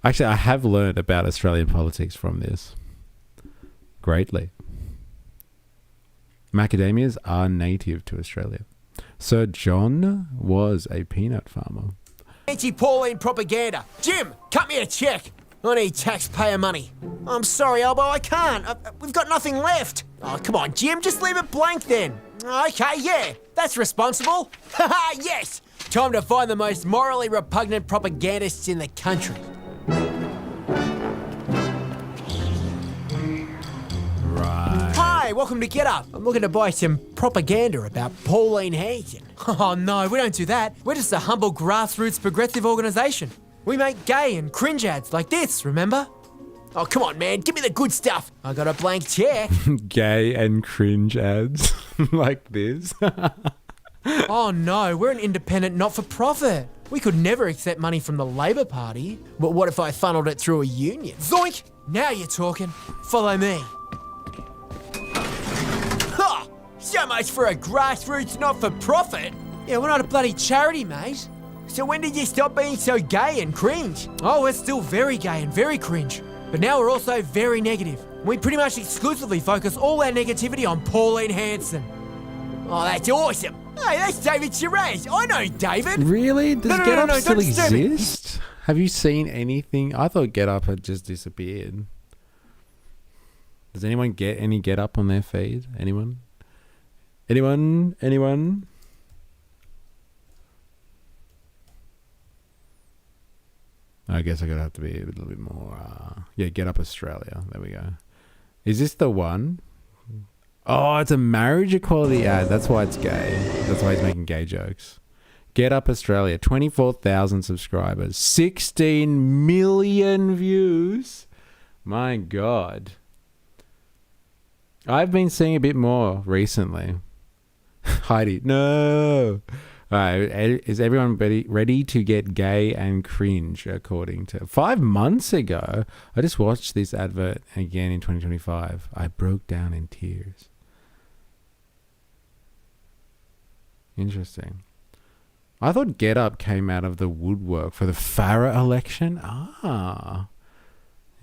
Speaker 1: Actually, I have learned about Australian politics from this greatly. Macadamias are native to Australia. Sir John was a peanut farmer.
Speaker 9: Anti-Pauline propaganda. Jim, cut me a check. I need taxpayer money. I'm sorry, Elbow, I can't. We've got nothing left. Oh, come on, Jim, just leave it blank then. Okay, yeah, that's responsible. Haha, yes. Time to find the most morally repugnant propagandists in the country.
Speaker 1: Right.
Speaker 9: Hi, welcome to Get Up. I'm looking to buy some propaganda about Pauline Hanson. Oh no, we don't do that. We're just a humble grassroots progressive organisation. We make gay and cringe ads like this, remember? Oh, come on, man, give me the good stuff. I got a blank check.
Speaker 1: Gay and cringe ads like this.
Speaker 9: Oh no, we're an independent not-for-profit. We could never accept money from the Labor Party. But what if I funneled it through a union? Zoink! Now you're talking. Follow me. Ha! So much for a grassroots not-for-profit. Yeah, we're not a bloody charity, mate. So when did you stop being so gay and cringe? Oh, we're still very gay and very cringe. But now we're also very negative. We pretty much exclusively focus all our negativity on Pauline Hanson. Oh, that's awesome. Hey, that's David Shiraz. I know David.
Speaker 1: Really? Does
Speaker 9: No,
Speaker 1: Get Up
Speaker 9: don't
Speaker 1: still
Speaker 9: disturb me.
Speaker 1: exist? Have you seen anything? I thought Get Up had just disappeared. Does anyone get any Get Up on their feed? Anyone? Anyone? I guess I'm going to have to be a little bit more... yeah, Get Up Australia. There we go. Is this the one? Oh, it's a marriage equality ad. That's why it's gay. That's why he's making gay jokes. Get Up Australia. 24,000 subscribers. 16 million views. My God. I've been seeing a bit more recently. Heidi. No. All right, is everyone ready to get gay and cringe according to... 5 months ago, I just watched this advert again in 2025. I broke down in tears. Interesting. I thought Get Up came out of the woodwork for the Farah election.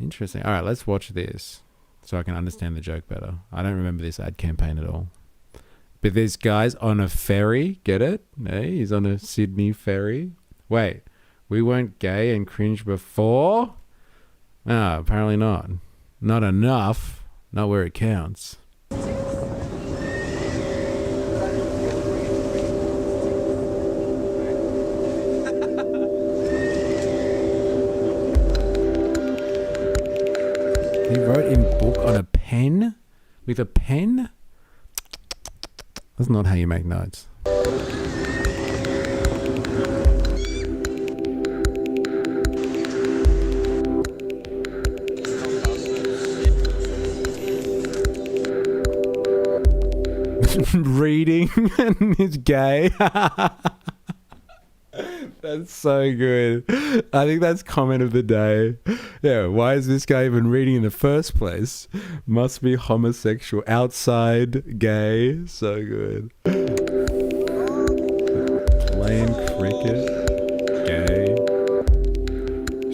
Speaker 1: Interesting. All right, let's watch this so I can understand the joke better. I don't remember this ad campaign at all. But this guy's on a ferry, get it? Hey, he's on a Sydney ferry. Wait, we weren't gay and cringe before? No, apparently not. Not enough. Not where it counts. He wrote in book on a pen? With a pen? That's not how you make notes. Reading and it's gay. That's so good. I think that's comment of the day. Yeah, why is this guy even reading in the first place? Must be homosexual. Outside, gay. So good. Playing cricket. Gay.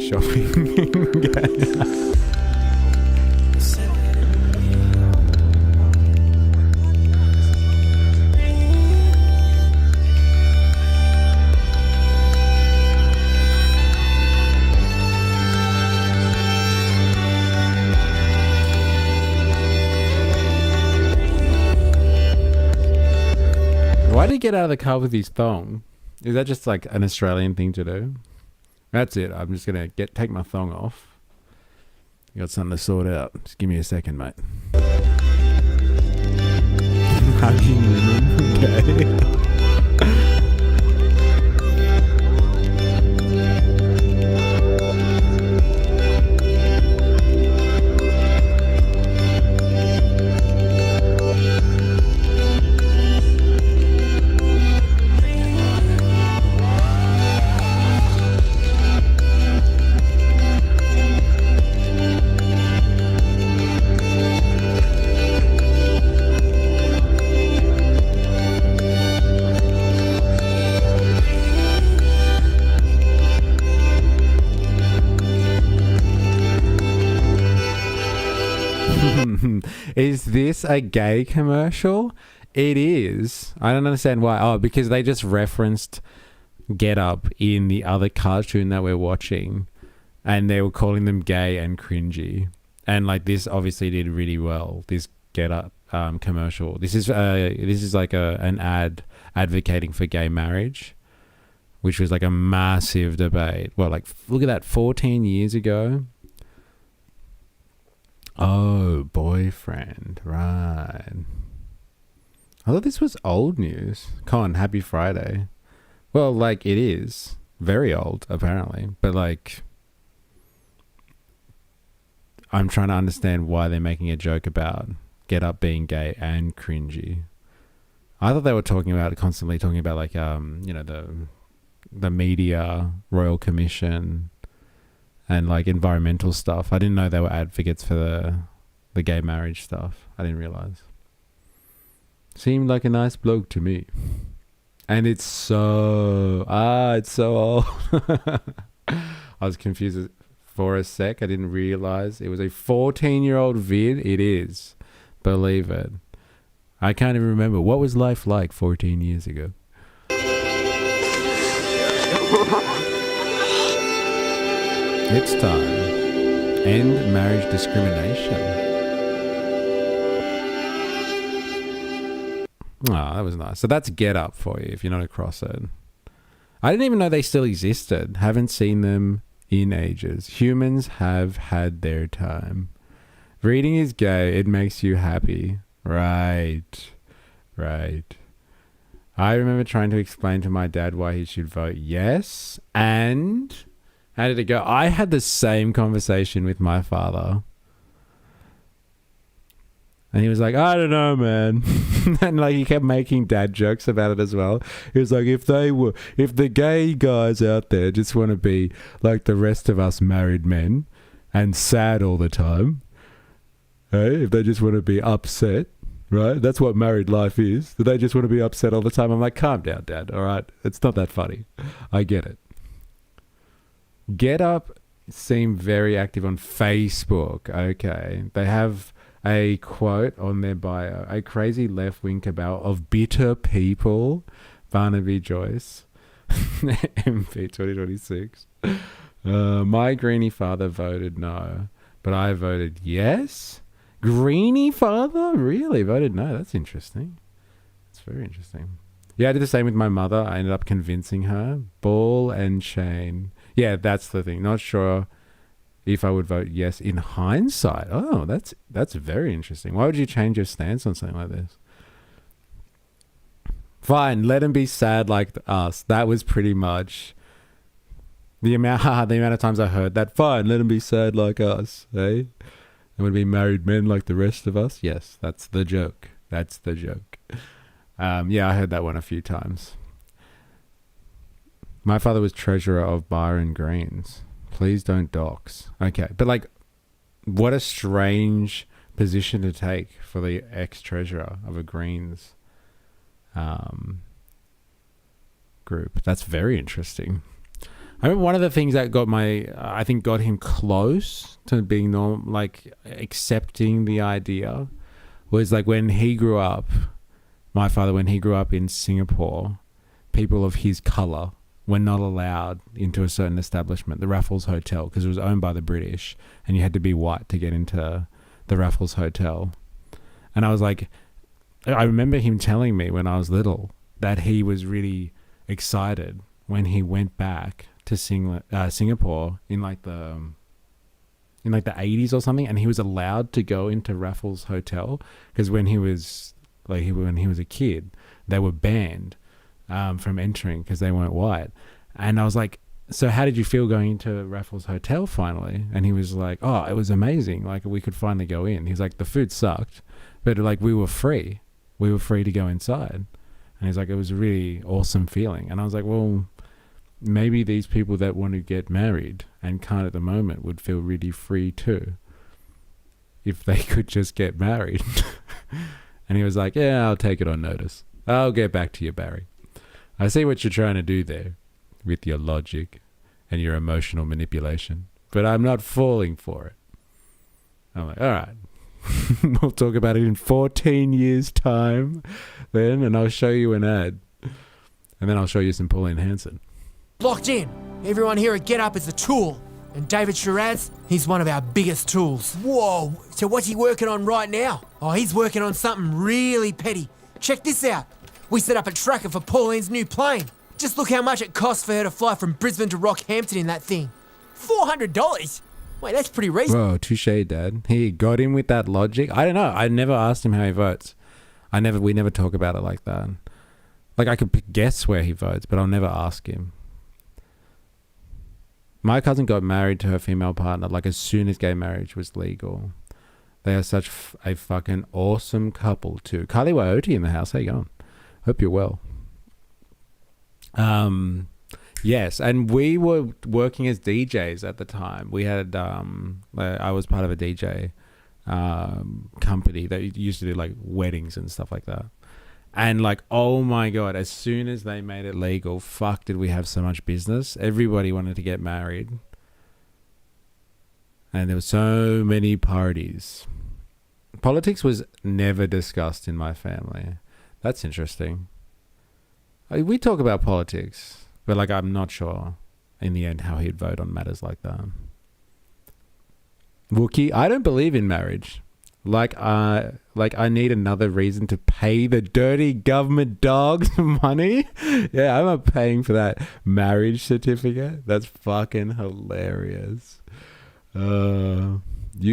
Speaker 1: Shopping. Gay. Why did he get out of the car with his thong? Is that just like an Australian thing to do? That's it. I'm just going to take my thong off. You got something to sort out. Just give me a second, mate. Hugging women. Okay. Is this a gay commercial? It is. I don't understand why. Oh, because they just referenced Get Up in the other cartoon that we're watching, and they were calling them gay and cringy. And like this obviously did really well. This Get Up commercial. This is like an ad advocating for gay marriage, which was like a massive debate. Well, like look at that, 14 years ago. Oh, boyfriend, right. I thought this was old news. Con, happy Friday. Well, like, it is. Very old, apparently. But, like, I'm trying to understand why they're making a joke about Get Up being gay and cringy. I thought they were constantly talking about, like, the media, Royal Commission, and like environmental stuff. I didn't know they were advocates for the gay marriage stuff. I didn't realize. Seemed like a nice bloke to me. And it's so old. I was confused for a sec. I didn't realize it was a 14-year-old vid. It is. Believe it. I can't even remember. What was life like 14 years ago? It's time. End marriage discrimination. Ah, that was nice. So that's Get Up for you if you're not across it. I didn't even know they still existed. Haven't seen them in ages. Humans have had their time. Reading is gay. It makes you happy. Right. I remember trying to explain to my dad why he should vote yes, and how did it go? I had the same conversation with my father. And he was like, I don't know, man. And like he kept making dad jokes about it as well. He was like, if the gay guys out there just want to be like the rest of us married men and sad all the time, hey, if they just want to be upset, right? That's what married life is. They just want to be upset all the time. I'm like, calm down, Dad. All right. It's not that funny. I get it. Get Up seem very active on Facebook. Okay. They have a quote on their bio. A crazy left-wing cabal of bitter people. Barnaby Joyce. MP 2026. My greenie father voted no, but I voted yes. Greenie father? Really? Voted no? That's interesting. That's very interesting. Yeah, I did the same with my mother. I ended up convincing her. Ball and chain. Yeah, that's the thing. Not sure if I would vote yes in hindsight. Oh, that's very interesting. Why would you change your stance on something like this? Fine, let him be sad like us. That was pretty much the amount of times I heard that. Fine, let him be sad like us. Eh? And would be married men like the rest of us. Yes, that's the joke. That's the joke. Yeah, I heard that one a few times. My father was treasurer of Byron Greens. Please don't dox. Okay, but like, what a strange position to take for the ex-treasurer of a Greens group. That's very interesting. I remember one of the things that got him close to being accepting the idea was like when he grew up, my father, when he grew up in Singapore, people of his colour were not allowed into a certain establishment, the Raffles Hotel, because it was owned by the British and you had to be white to get into the Raffles Hotel. And I was like, I remember him telling me when I was little that he was really excited when he went back to Singapore in like the 80s or something, and he was allowed to go into Raffles Hotel because when he was a kid, they were banned from entering because they weren't white. And I was like, so how did you feel going into Raffles Hotel finally? And he was like, oh, it was amazing. Like, we could finally go in. He's like, the food sucked, but like we were free. We were free to go inside. And he's like, it was a really awesome feeling. And I was like, well, maybe these people that want to get married and can't at the moment would feel really free too if they could just get married. And he was like, yeah, I'll take it on notice. I'll get back to you, Barry. I see what you're trying to do there with your logic and your emotional manipulation, but I'm not falling for it. I'm like, all right. We'll talk about it in 14 years' time then, and I'll show you an ad. And then I'll show you some Pauline Hanson.
Speaker 9: Locked in. Everyone here at Get Up is a tool. And David Shiraz, he's one of our biggest tools. Whoa, so what's he working on right now? Oh, he's working on something really petty. Check this out. We set up a tracker for Pauline's new plane. Just look how much it costs for her to fly from Brisbane to Rockhampton in that thing. $400? Wait, that's pretty reasonable.
Speaker 1: Whoa, touche, Dad. He got in with that logic. I don't know. I never asked him how he votes. We never talk about it like that. Like, I could guess where he votes, but I'll never ask him. My cousin got married to her female partner like as soon as gay marriage was legal. They are such a fucking awesome couple too. Kylie Waioti in the house. How you going? Hope you're well. Yes, and we were working as DJs at the time. We had I was part of a DJ company that used to do like weddings and stuff like that. And like, oh my God, as soon as they made it legal, fuck, did we have so much business. Everybody wanted to get married. And there were so many parties. Politics was never discussed in my family. That's interesting. We talk about politics, but like, I'm not sure in the end how he'd vote on matters like that. Wookie, I don't believe in marriage. Like I need another reason to pay the dirty government dogs money. Yeah, I'm not paying for that marriage certificate. That's fucking hilarious. You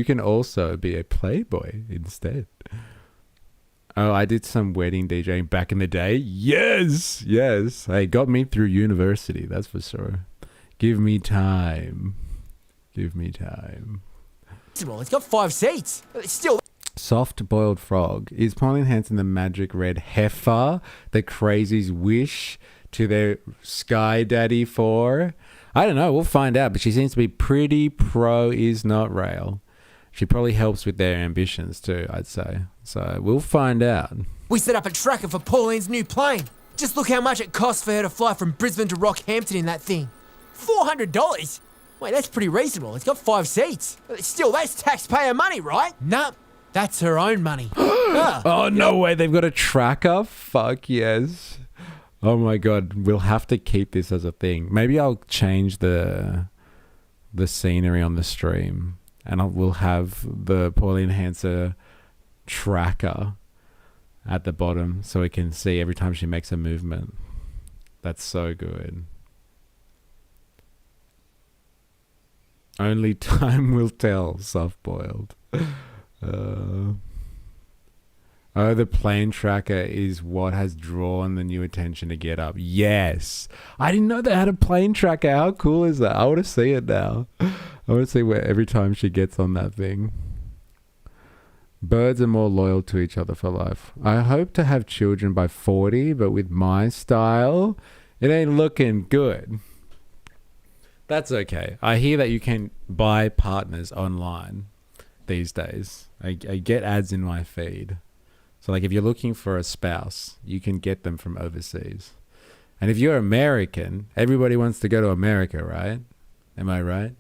Speaker 1: can also be a playboy instead. Oh, I did some wedding DJing back in the day. Yes. Hey, got me through university, that's for sure. Give me time.
Speaker 9: Well, it's got 5 seats. Still.
Speaker 1: Soft boiled frog. Is Pauline Hanson the magic red heifer the crazies wish to their sky daddy for? I don't know. We'll find out. But she seems to be pretty pro is not rail. She probably helps with their ambitions too, I'd say. So we'll find out.
Speaker 9: We set up a tracker for Pauline's new plane. Just look how much it costs for her to fly from Brisbane to Rockhampton in that thing. $400? Wait, that's pretty reasonable. It's got 5 seats. Still, that's taxpayer money, right? Nah, that's her own money.
Speaker 1: Oh, no way. They've got a tracker? Fuck yes. Oh, my God. We'll have to keep this as a thing. Maybe I'll change the scenery on the stream and we'll have the Pauline Hanson tracker at the bottom so we can see every time she makes a movement. That's so good. Only time will tell, soft-boiled. Oh, the plane tracker is what has drawn the new attention to Get Up. Yes. I didn't know they had a plane tracker. How cool is that? I want to see it now. I want to see where every time she gets on that thing. Birds are more loyal to each other for life. I hope to have children by 40, but with my style, it ain't looking good. That's okay. I hear that you can buy partners online these days. I get ads in my feed. So like if you're looking for a spouse, you can get them from overseas. And if you're American, everybody wants to go to America, right? Am I right?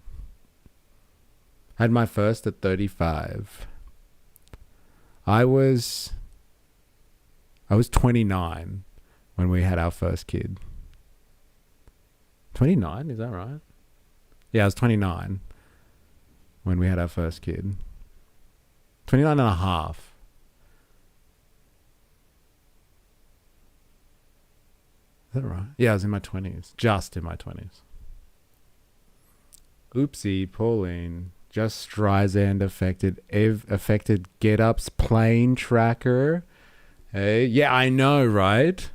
Speaker 1: Had my first at 35. I was 29 when we had our first kid. 29, is that right? Yeah, I was 29 when we had our first kid. 29 and a half. Is that right? Yeah, I was in my 20s. Just in my 20s. Oopsie, Pauline. Just Streisand affected Get Up's plane tracker. Hey, yeah, I know, right?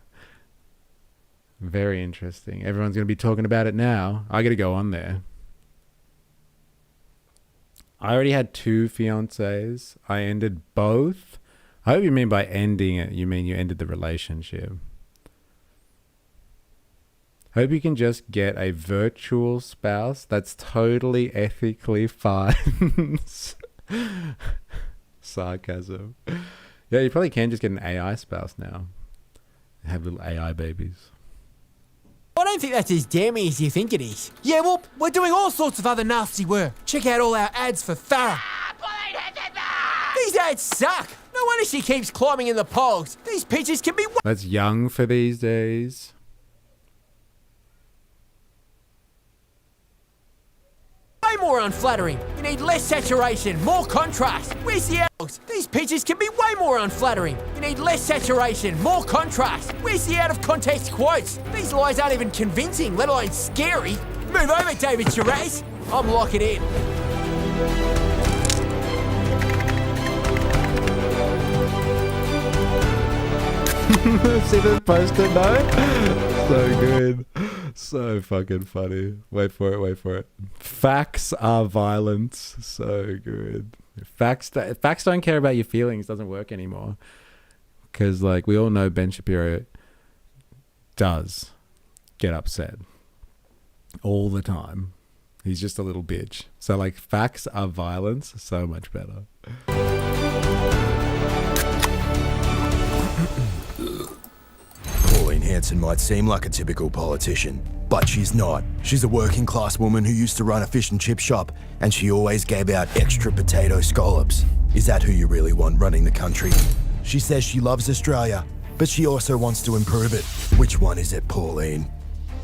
Speaker 1: Very interesting. Everyone's going to be talking about it now. I got to go on there. I already had 2 fiancés. I ended both. I hope you mean by ending it, you mean you ended the relationship. Hope you can just get a virtual spouse that's totally ethically fine. Sarcasm. Yeah, you probably can just get an AI spouse now. Have little AI babies.
Speaker 9: I don't think that's as damning as you think it is. Yeah, well, we're doing all sorts of other nasty work. Check out all our ads for Farah. These ads suck. No wonder she keeps climbing in the polls. These pictures can be
Speaker 1: That's young for these days.
Speaker 9: way more unflattering. You need less saturation, more contrast. Where's the else? These pictures can be way more unflattering. You need less saturation, more contrast. Where's the out of context quotes? These lies aren't even convincing, let alone scary. Move over, David Shiraz. I'm locking in.
Speaker 1: See the poster note? So good. So fucking funny. Wait for it. Facts are violence. So good. Facts don't care about your feelings. Doesn't work anymore. Because like we all know Ben Shapiro does get upset all the time. He's just a little bitch. So like facts are violence. So much better.
Speaker 14: Pauline Hanson might seem like a typical politician, but she's not. She's a working class woman who used to run a fish and chip shop, and she always gave out extra potato scallops. Is that who you really want running the country? She says she loves Australia, but she also wants to improve it. Which one is it, Pauline?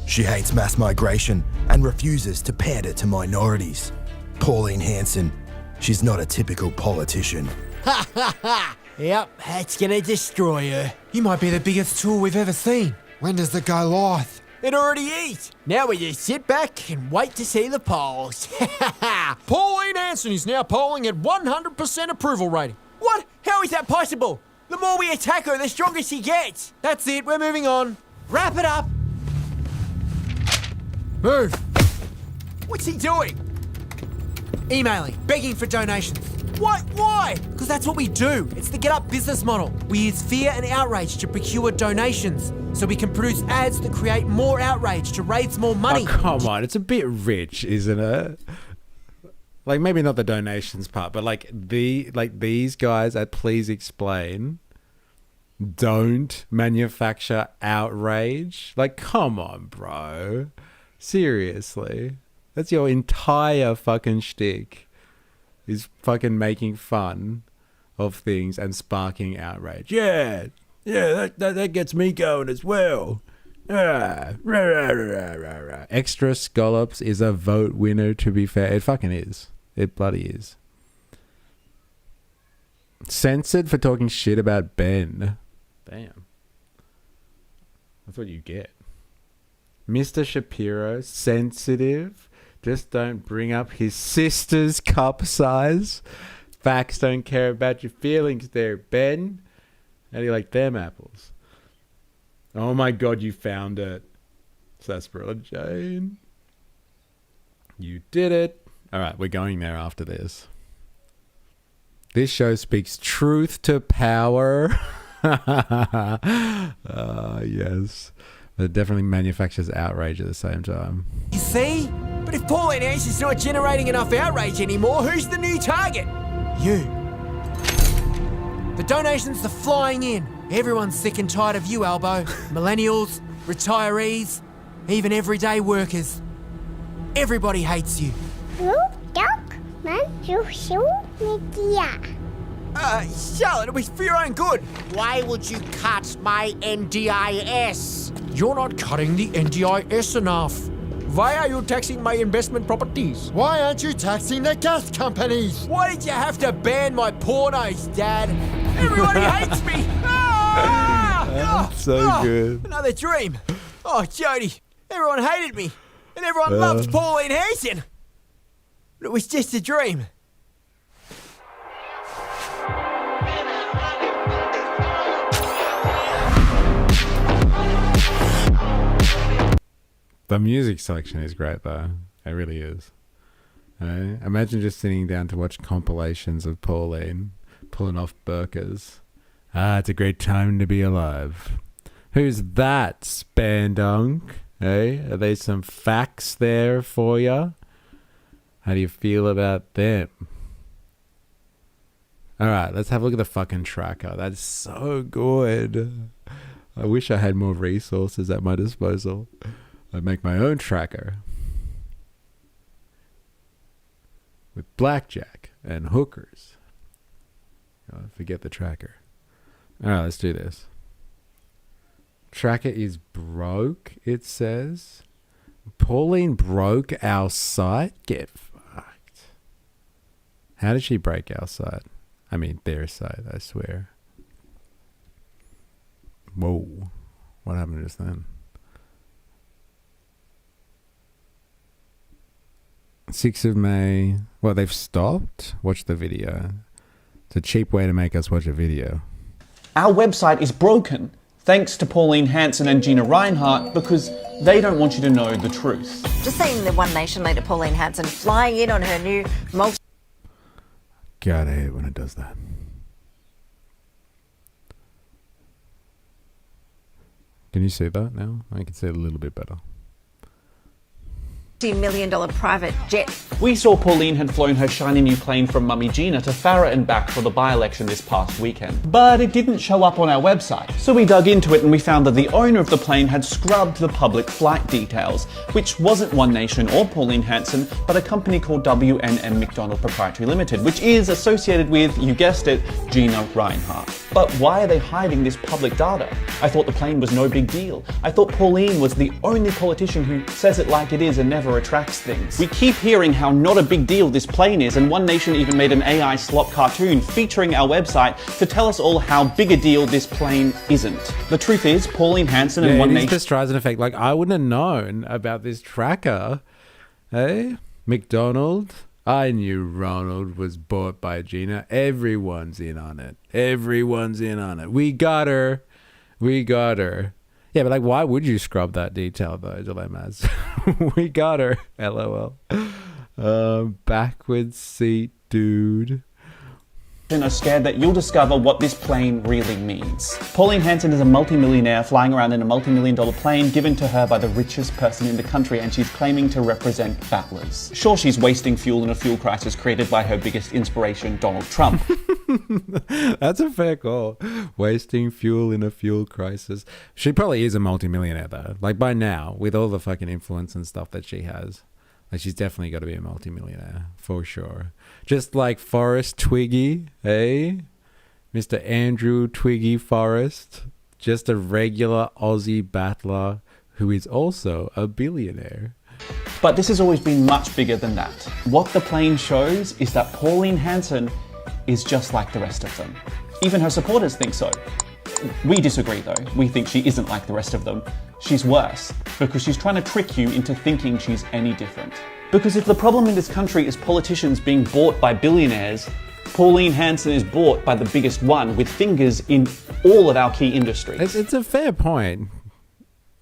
Speaker 14: She hates mass migration and refuses to pander to minorities. Pauline Hanson, she's not a typical politician.
Speaker 9: Ha ha ha! Yep, that's gonna destroy her.
Speaker 11: You might be the biggest tool we've ever seen. When does it go live?
Speaker 9: It already is. Now we just sit back and wait to see the polls.
Speaker 11: Pauline Hanson is now polling at 100% approval rating.
Speaker 9: What? How is that possible? The more we attack her, the stronger she gets.
Speaker 11: That's it, we're moving on.
Speaker 9: Wrap it up.
Speaker 11: Move.
Speaker 9: What's he doing?
Speaker 11: Emailing, begging for donations.
Speaker 9: What? Why?
Speaker 11: Because that's what we do. It's the Get Up business model. We use fear and outrage to procure donations, so we can produce ads that create more outrage to raise more money.
Speaker 1: Oh, come on. It's a bit rich, isn't it? Like, maybe not the donations part, but like these guys at Please Explain don't manufacture outrage. Like, come on, bro. Seriously. That's your entire fucking shtick. Is fucking making fun of things and sparking outrage. Yeah, that gets me going as well. Extra scallops is a vote winner, to be fair. It fucking is. It bloody is. Censored for talking shit about Ben. Damn. That's what you get. Mr. Shapiro, sensitive. Just don't bring up his sister's cup size. Facts don't care about your feelings there, Ben. How do you like them apples? Oh my god, you found it. Sarsaparilla Jane. You did it. Alright, we're going there after this. This show speaks truth to power. Yes. But it definitely manufactures outrage at the same time.
Speaker 9: You see? But if Pauline Hanson's not generating enough outrage anymore, who's the new target?
Speaker 11: You. The donations are flying in. Everyone's sick and tired of you, Albo. Millennials, retirees, even everyday workers. Everybody hates you.
Speaker 9: Charlotte, it was for your own good. Why would you cut my NDIS?
Speaker 11: You're not cutting the NDIS enough.
Speaker 9: Why are you taxing my investment properties?
Speaker 11: Why aren't you taxing the gas companies?
Speaker 9: Why did you have to ban my pornos, Dad? Everybody hates me!
Speaker 1: So good.
Speaker 9: Another dream. Oh, Jody, everyone hated me. And everyone loves Pauline Hanson.
Speaker 11: It was just a dream.
Speaker 1: The music selection is great though. It really is. Imagine just sitting down to watch compilations of Pauline pulling off burkas. It's a great time to be alive. Who's that, Spandunk? Hey, are there some facts there for you? How do you feel about them? Alright, let's have a look at the fucking tracker. That's so good. I wish I had more resources at my disposal. I'd make my own tracker. With blackjack and hookers. Forget the tracker. Alright, let's do this. Tracker is broke, it says. Pauline broke our site? Get fucked. How did she break our site? I mean, their site, I swear. Whoa. What happened just then? 6th of May. Well, they've stopped? Watch the video. It's a cheap way to make us watch a video.
Speaker 15: Our website is broken, thanks to Pauline Hanson and Gina Reinhart, because they don't want you to know the truth.
Speaker 16: Just seeing the One Nation leader Pauline Hanson flying in on her new
Speaker 1: God, I hate when it does that. Can you see that now? I can see it a little bit better.
Speaker 16: multi-million-dollar private jet.
Speaker 15: We saw Pauline had flown her shiny new plane from Mummy Gina to Farah and back for the by-election this past weekend. But it didn't show up on our website. So we dug into it and we found that the owner of the plane had scrubbed the public flight details, which wasn't One Nation or Pauline Hanson, but a company called W&M McDonald Proprietary Limited, which is associated with, you guessed it, Gina Reinhart. But why are they hiding this public data? I thought the plane was no big deal. I thought Pauline was the only politician who says it like it is and never retracts things. We keep hearing how not a big deal this plane is, and One Nation even made an AI slop cartoon featuring our website to tell us all how big a deal this plane isn't. The truth is, Pauline Hanson and One Nation...
Speaker 1: just tries an effect. Like, I wouldn't have known about this tracker. Hey? McDonald? I knew Ronald was bought by Gina. Everyone's in on it. Everyone's in on it. We got her. We got her. Yeah, but like, why would you scrub that detail though, Dilemmas? We got her. LOL. Backwards seat, dude.
Speaker 15: are scared that you'll discover what this plane really means. Pauline Hanson is a multimillionaire flying around in a multi-million-dollar plane given to her by the richest person in the country, and she's claiming to represent battlers. Sure, she's wasting fuel in a fuel crisis created by her biggest inspiration, Donald Trump.
Speaker 1: That's a fair call. Wasting fuel in a fuel crisis. She probably is a multimillionaire though. Like by now, with all the fucking influence and stuff that she has. Like she's definitely got to be a multimillionaire, for sure. Just like Forrest Twiggy, eh? Mr. Andrew Twiggy Forrest. Just a regular Aussie battler who is also a billionaire.
Speaker 15: But this has always been much bigger than that. What the plane shows is that Pauline Hanson is just like the rest of them. Even her supporters think so. We disagree though. We think she isn't like the rest of them. She's worse, because she's trying to trick you into thinking she's any different. Because if the problem in this country is politicians being bought by billionaires, Pauline Hanson is bought by the biggest one with fingers in all of our key industries.
Speaker 1: It's a fair point.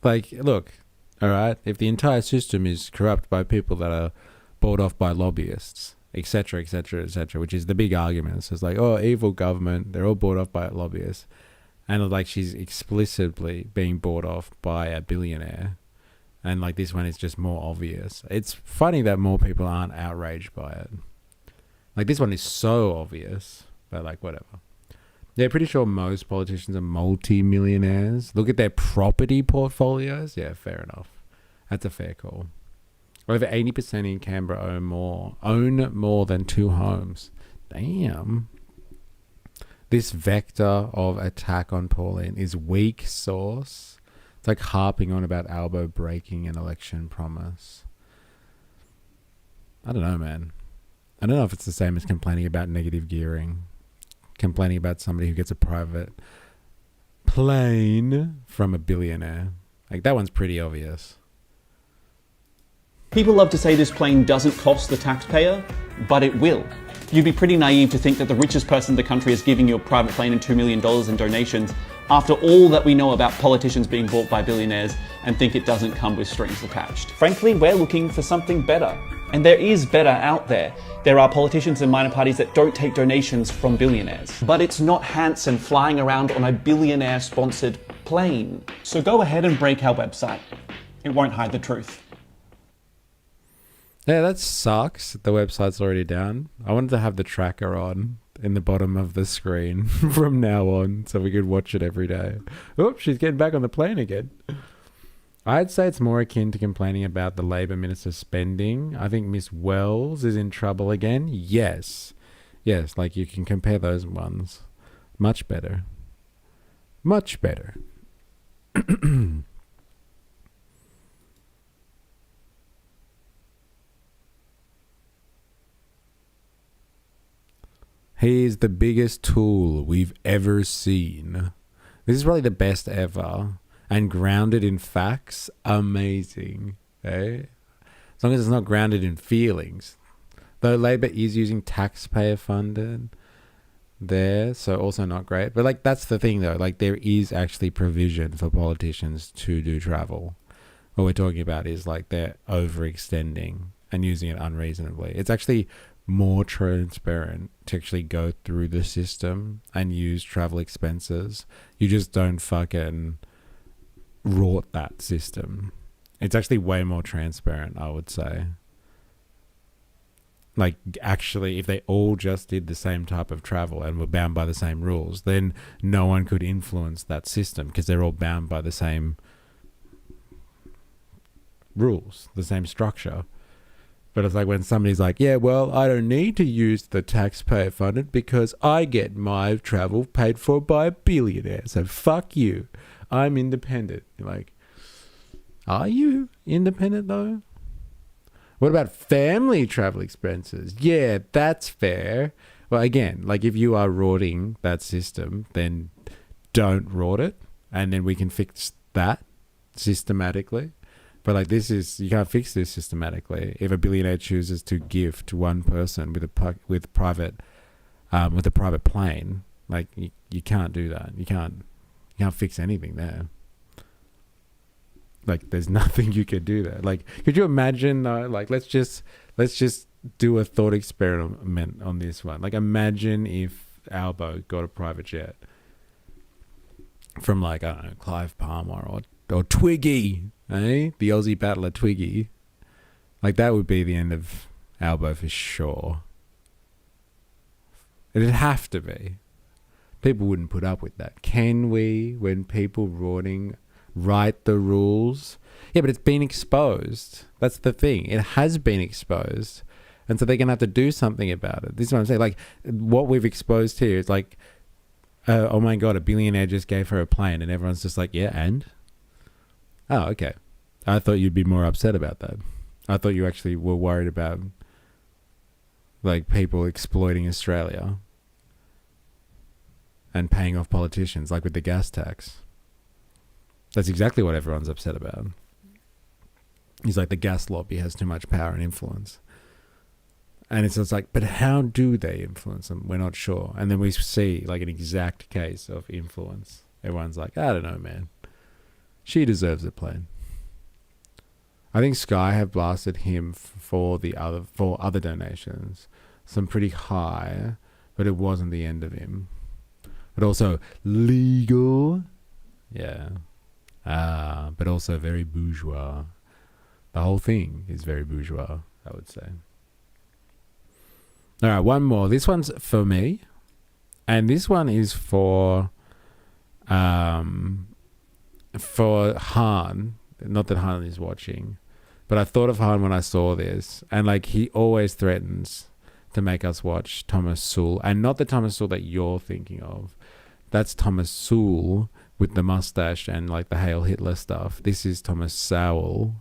Speaker 1: Like, look, all right, if the entire system is corrupt by people that are bought off by lobbyists, etc., etc., etc., which is the big argument. So it's like, oh, evil government, they're all bought off by lobbyists. And like she's explicitly being bought off by a billionaire. And like this one is just more obvious. It's funny that more people aren't outraged by it. Like this one is so obvious, but like whatever. Yeah, pretty sure most politicians are multi-millionaires. Look at their property portfolios. Yeah, fair enough. That's a fair call. Over 80% in Canberra own more than 2 homes. Damn. This vector of attack on Pauline is weak source. It's like harping on about Albo breaking an election promise. I don't know, man. I don't know if it's the same as complaining about negative gearing. Complaining about somebody who gets a private plane from a billionaire. Like, that one's pretty obvious.
Speaker 15: People love to say this plane doesn't cost the taxpayer, but it will. You'd be pretty naive to think that the richest person in the country is giving you a private plane and $2 million in donations after all that we know about politicians being bought by billionaires and think it doesn't come with strings attached. Frankly, we're looking for something better. And there is better out there. There are politicians and minor parties that don't take donations from billionaires. But it's not Hanson flying around on a billionaire-sponsored plane. So go ahead and break our website. It won't hide the truth.
Speaker 1: Yeah, that sucks. The website's already down. I wanted to have the tracker on in the bottom of the screen from now on so we could watch it every day. Oops, she's getting back on the plane again. I'd say it's more akin to complaining about the Labour Minister's spending. I think Miss Wells is in trouble again. Yes. Yes, like you can compare those ones. Much better. Much better. He is the biggest tool we've ever seen. This is probably the best ever. And grounded in facts, amazing. Eh? As long as it's not grounded in feelings. Though Labour is using taxpayer funded there, so also not great. But like that's the thing though, like there is actually provision for politicians to do travel. What we're talking about is like they're overextending and using it unreasonably. It's actually more transparent to actually go through the system and use travel expenses. You just don't fucking rort that system. It's actually way more transparent, I would say. Like, actually, if they all just did the same type of travel and were bound by the same rules, then no one could influence that system because they're all bound by the same rules, the same structure. But it's like when somebody's like, yeah, well, I don't need to use the taxpayer funded because I get my travel paid for by a billionaire. So fuck you. I'm independent. You're like, are you independent though? What about family travel expenses? Yeah, that's fair. Well, again, like if you are rorting that system, then don't rort it. And then we can fix that systematically. But like this is, you can't fix this systematically. If a billionaire chooses to gift one person with a private plane, like you can't do that. You can't fix anything there. Like there's nothing you could do there. Like could you imagine? Like let's just do a thought experiment on this one. Like imagine if Albo got a private jet from like I don't know Clive Palmer or Twiggy. Eh? The Aussie battler Twiggy. Like that would be the end of Albo for sure. It'd have to be. People wouldn't put up with that. Can we, when people rorting, write the rules? Yeah, but it's been exposed. That's the thing. It has been exposed. And so they're going to have to do something about it. This is what I'm saying. Like, what we've exposed here is like, oh my God, a billionaire just gave her a plane. And everyone's just like, yeah, and? Oh, okay. I thought you'd be more upset about that. I thought you actually were worried about like people exploiting Australia and paying off politicians, like with the gas tax. That's exactly what everyone's upset about. He's like, the gas lobby has too much power and influence. And it's just like, but how do they influence them? We're not sure. And then we see like an exact case of influence. Everyone's like, I don't know, man. She deserves a plane. I think Sky have blasted him for other donations, some pretty high, but it wasn't the end of him. But also legal, yeah, but also very bourgeois. The whole thing is very bourgeois, I would say. All right, one more. This one's for me, and this one is for Han. Not that Han is watching, but I thought of Han when I saw this, and like he always threatens to make us watch Thomas Sowell, and not the Thomas Sowell that you're thinking of. That's Thomas Sowell with the mustache and like the Hail Hitler stuff. This is Thomas Sowell,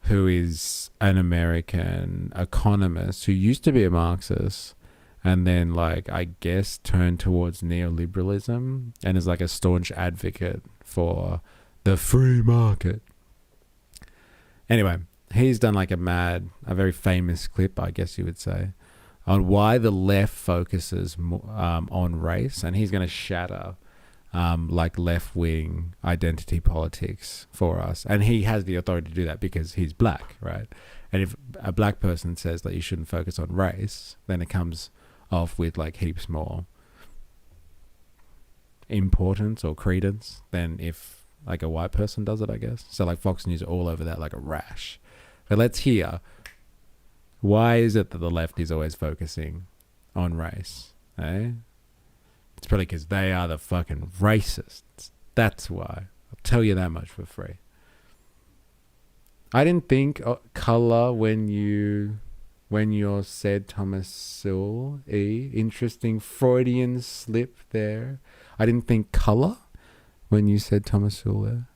Speaker 1: who is an American economist who used to be a Marxist and then like I guess turned towards neoliberalism and is like a staunch advocate for the free market. Anyway, he's done like a very famous clip, I guess you would say, on why the left focuses on race, and he's going to shatter like left-wing identity politics for us. And he has the authority to do that because he's black, right? And if a black person says that you shouldn't focus on race, then it comes off with like heaps more importance or credence than if like a white person does it, I guess. So like Fox News are all over that like a rash. But let's hear, why is it that the left is always focusing on race? Eh? It's probably because they are the fucking racists. That's why. I'll tell you that much for free. I didn't think colour when you said Thomas Sowell. Interesting Freudian slip there. I didn't think colour when you said Thomas Sowell there.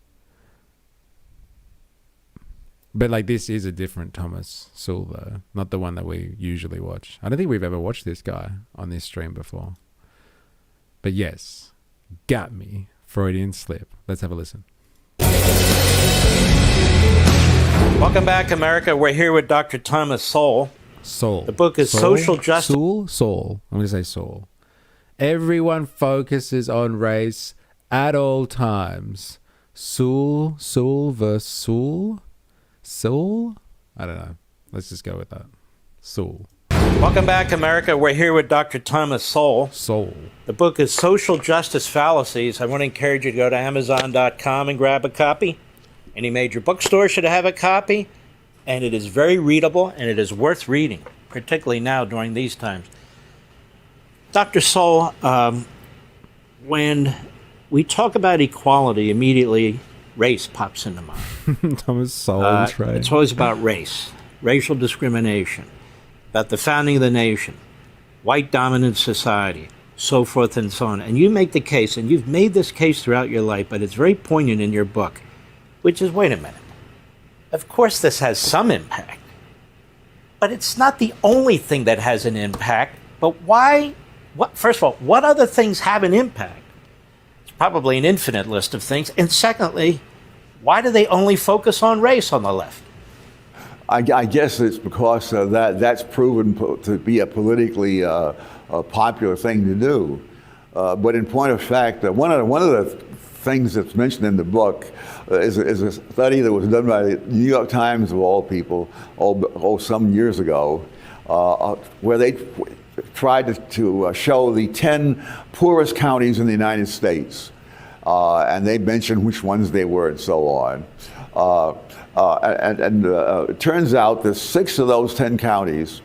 Speaker 1: But like this is a different Thomas Sowell though, not the one that we usually watch. I don't think we've ever watched this guy on this stream before. But yes, got me. Freudian slip. Let's have a listen.
Speaker 17: Welcome back, America. We're here with Dr. Thomas Sowell.
Speaker 1: Sowell.
Speaker 17: The book is Social Justice.
Speaker 1: Sowell. I'm going to say Sowell. Everyone focuses on race at all times. Sewell versus Sewell? Sewell? I don't know. Let's just go with that. Sewell.
Speaker 17: Welcome back, America. We're here with Dr. Thomas Sowell. The book is Social Justice Fallacies. I want to encourage you to go to Amazon.com and grab a copy. Any major bookstore should have a copy. And it is very readable, and it is worth reading, particularly now during these times. Dr. Sowell, when we talk about equality, immediately race pops into mind.
Speaker 1: Thomas Sowell, right.
Speaker 17: It's always about race, racial discrimination, about the founding of the nation, white dominant society, so forth and so on. And you make the case, and you've made this case throughout your life, but it's very poignant in your book, which is, wait a minute, of course this has some impact, but it's not the only thing that has an impact. But why? First of all, what other things have an impact? It's probably an infinite list of things. And secondly, why do they only focus on race on the left?
Speaker 18: I guess it's because that's proven to be a politically popular thing to do. But in point of fact, one of the things that's mentioned in the book is a study that was done by the New York Times, of all people, some years ago, where they tried to show the 10 poorest counties in the United States. And they mentioned which ones they were and so on. It turns out that 6 of those 10 counties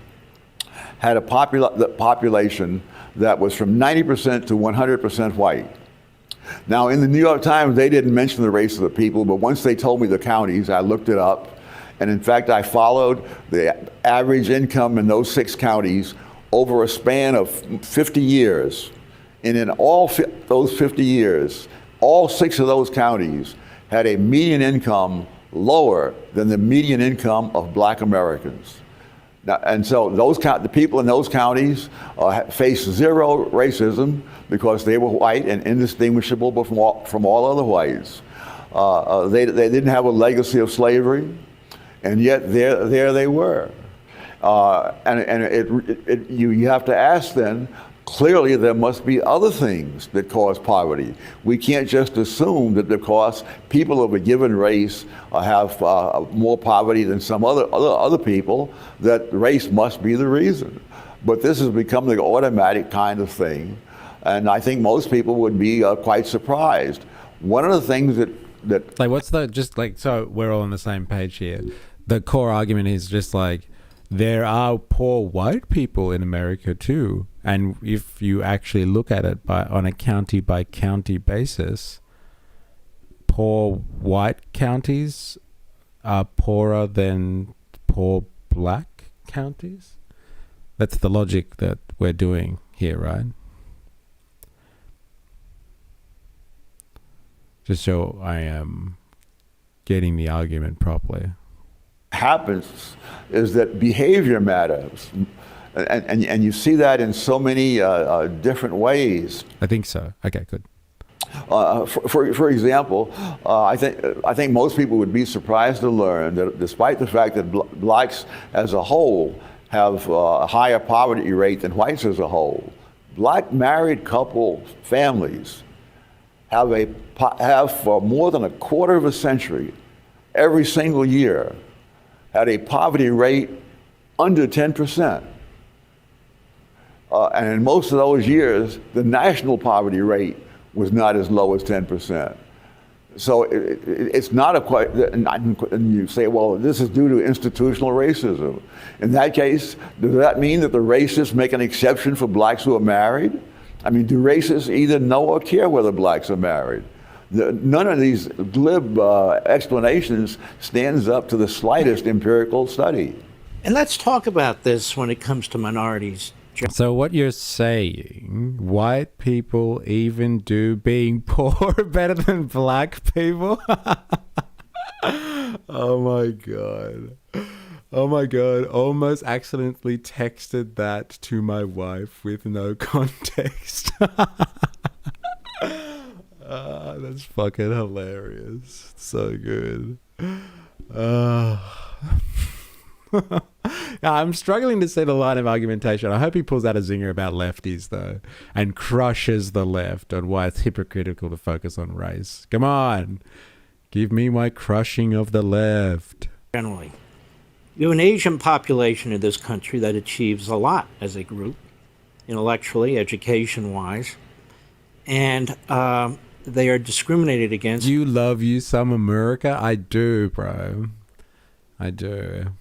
Speaker 18: had a population that was from 90% to 100% white. Now, in the New York Times, they didn't mention the race of the people, but once they told me the counties, I looked it up. And in fact, I followed the average income in those 6 counties over a span of 50 years. And in all those 50 years, all 6 of those counties had a median income lower than the median income of black Americans. Now, and so the people in those counties faced zero racism because they were white and indistinguishable from all other whites. They didn't have a legacy of slavery, and yet there they were. You have to ask then, clearly there must be other things that cause poverty. We can't just assume that because people of a given race have more poverty than some other people, that race must be the reason. But this has become the automatic kind of thing, and I think most people would be quite surprised. One of the things that
Speaker 1: like, what's the, just like, so we're all on the same page here, the core argument is just like, there are poor white people in America too. And if you actually look at it on a county by county basis, poor white counties are poorer than poor black counties. That's the logic that we're doing here, right? Just so I am getting the argument properly.
Speaker 18: Happens is that behavior matters. And you see that in so many different ways.
Speaker 1: I think so. Okay, good.
Speaker 18: For example, I think most people would be surprised to learn that despite the fact that blacks as a whole have a higher poverty rate than whites as a whole, black married couple families have for more than a quarter of a century, every single year, had a poverty rate under 10%. And in most of those years, the national poverty rate was not as low as 10%. So it's not a quite, and you say, well, this is due to institutional racism. In that case, does that mean that the racists make an exception for blacks who are married? I mean, do racists either know or care whether blacks are married? None of these glib explanations stands up to the slightest empirical study.
Speaker 17: And let's talk about this when it comes to minorities.
Speaker 1: So what you're saying, white people even do being poor better than black people? Oh my God. Oh my God. Almost accidentally texted that to my wife with no context. That's fucking hilarious. So good. I'm struggling to see the line of argumentation. I hope he pulls out a zinger about lefties, though, and crushes the left on why it's hypocritical to focus on race. Come on. Give me my crushing of the left.
Speaker 17: Generally, you have an Asian population in this country that achieves a lot as a group, intellectually, education-wise, and they are discriminated against.
Speaker 1: You love you some America? I do, bro. I do.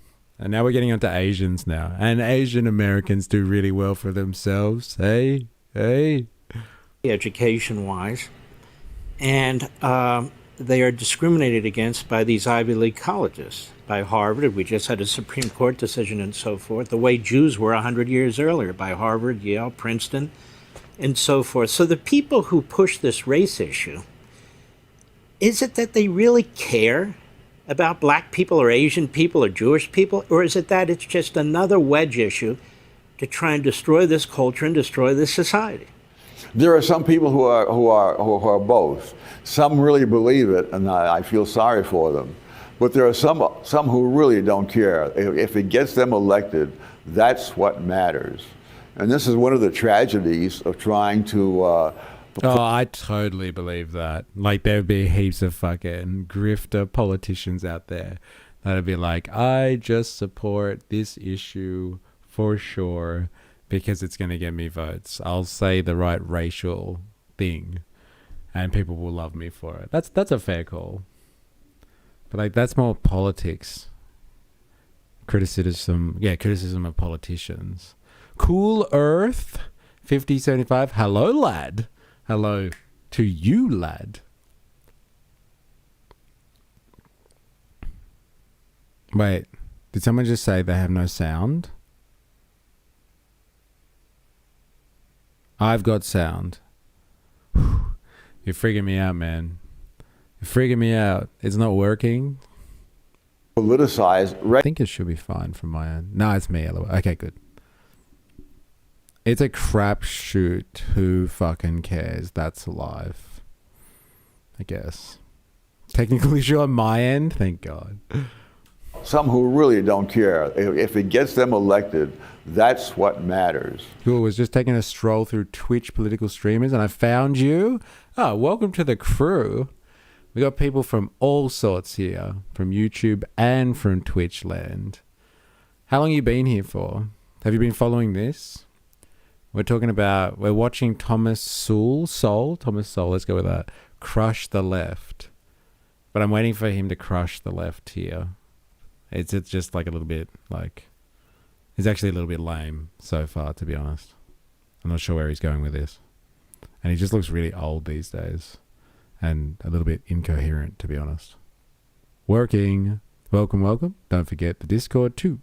Speaker 1: And now we're getting onto Asians now. And Asian Americans do really well for themselves. Hey.
Speaker 17: Education-wise. And they are discriminated against by these Ivy League colleges, by Harvard. We just had a Supreme Court decision and so forth. The way Jews were 100 years earlier, by Harvard, Yale, Princeton, and so forth. So the people who push this race issue, is it that they really care about black people or Asian people or Jewish people, or is it that it's just another wedge issue to try and destroy this culture and destroy this society?
Speaker 18: There are some people who are both. Some really believe it, and I feel sorry for them. But there are some who really don't care. If it gets them elected, that's what matters. And this is one of the tragedies of trying to
Speaker 1: I totally believe that. Like, there'd be heaps of fucking grifter politicians out there that'd be like, I just support this issue for sure because it's going to get me votes. I'll say the right racial thing and people will love me for it. That's a fair call. But like, that's more politics. Criticism of politicians. Cool Earth 5075. Hello, lad. Hello to you, lad. Wait, did someone just say they have no sound? I've got sound. You're freaking me out, man. You're freaking me out. It's not working.
Speaker 18: Politicized.
Speaker 1: I think it should be fine from my end. No, it's me. Okay, good. It's a crapshoot. Who fucking cares? That's life, I guess. Technically sure on my end. Thank God.
Speaker 18: Some who really don't care. If it gets them elected, that's what matters.
Speaker 1: Cool. Was just taking a stroll through Twitch political streamers and I found you. Oh, welcome to the crew. We got people from all sorts here, from YouTube and from Twitch land. How long you been here for? Have you been following this? We're watching Thomas Sowell, let's go with that, crush the left. But I'm waiting for him to crush the left here. It's just like a little bit, like, it's actually a little bit lame so far, to be honest. I'm not sure where he's going with this. And he just looks really old these days. And a little bit incoherent, to be honest. Working. Welcome. Don't forget the Discord too.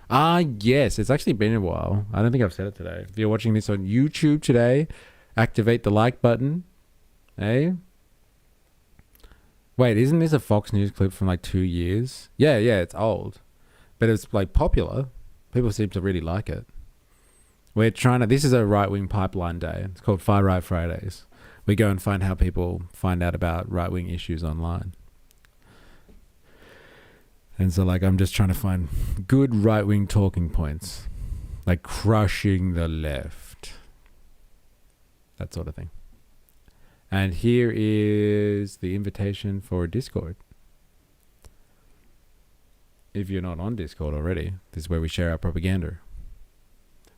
Speaker 1: Yes, it's actually been a while. I don't think I've said it today. If you're watching this on YouTube today, activate the like button. Hey? Wait, isn't this a Fox News clip from like 2 years? Yeah, it's old. But it's like popular. People seem to really like it. This is a right-wing pipeline day. It's called Far Right Fridays. we go and find how people find out about right-wing issues online. And so, like, I'm just trying to find good right-wing talking points, like crushing the left, that sort of thing. And here is the invitation for Discord. If you're not on Discord already, this is where we share our propaganda.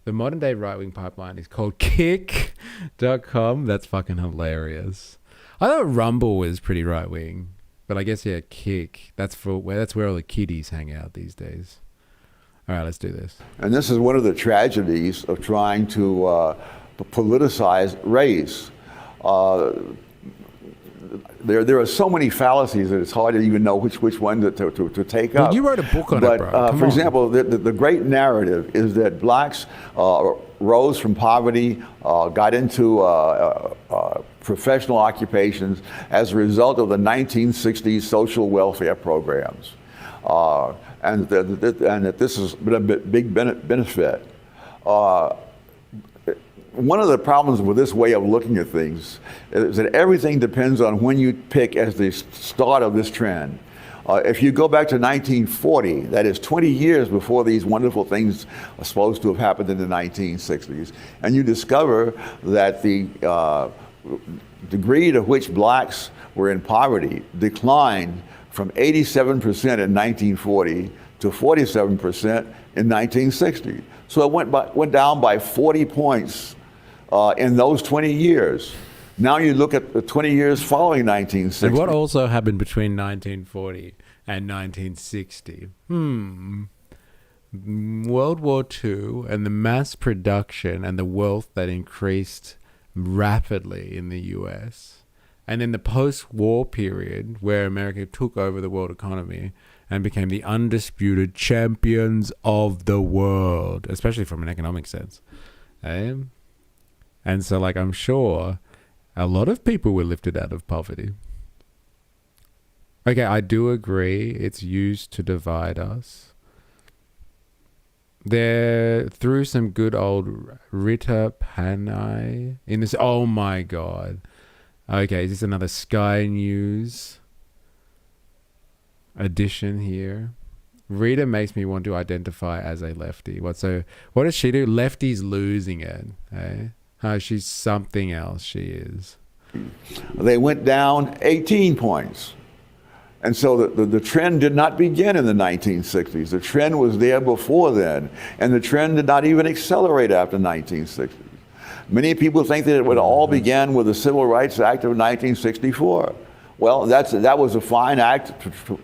Speaker 1: The modern day right-wing pipeline is called Kick.com. That's fucking hilarious. I thought Rumble was pretty right-wing, but I guess, yeah, Kick. That's where all the kiddies hang out these days. All right, let's do this.
Speaker 18: And this is one of the tragedies of trying to politicize race. There are so many fallacies that it's hard to even know which one to take up.
Speaker 1: Well, you wrote a book on it, bro.
Speaker 18: For example, the great narrative is that blacks rose from poverty, got into professional occupations as a result of the 1960s social welfare programs, and that this has been a big benefit. One of the problems with this way of looking at things is that everything depends on when you pick as the start of this trend. If you go back to 1940, that is 20 years before these wonderful things are supposed to have happened in the 1960s, and you discover that the degree to which blacks were in poverty declined from 87% in 1940 to 47% in 1960. So it went down by 40 points in those 20 years. Now you look at the 20 years following 1960.
Speaker 1: And what also happened between 1940 and 1960? World War II and the mass production and the wealth that increased rapidly in the US. And then the post-war period where America took over the world economy and became the undisputed champions of the world, especially from an economic sense. And so, like, I'm sure a lot of people were lifted out of poverty. Okay, I do agree it's used to divide us. There, through some good old Rita Panay in this. Oh my God. Okay, is this another Sky News edition here? Rita makes me want to identify as a lefty. What does she do? Lefty's losing it. Eh? She's something else, she is.
Speaker 18: They went down 18 points. And so the trend did not begin in the 1960s. The trend was there before then. And the trend did not even accelerate after 1960. Many people think that it would all began with the Civil Rights Act of 1964. Well, that was a fine act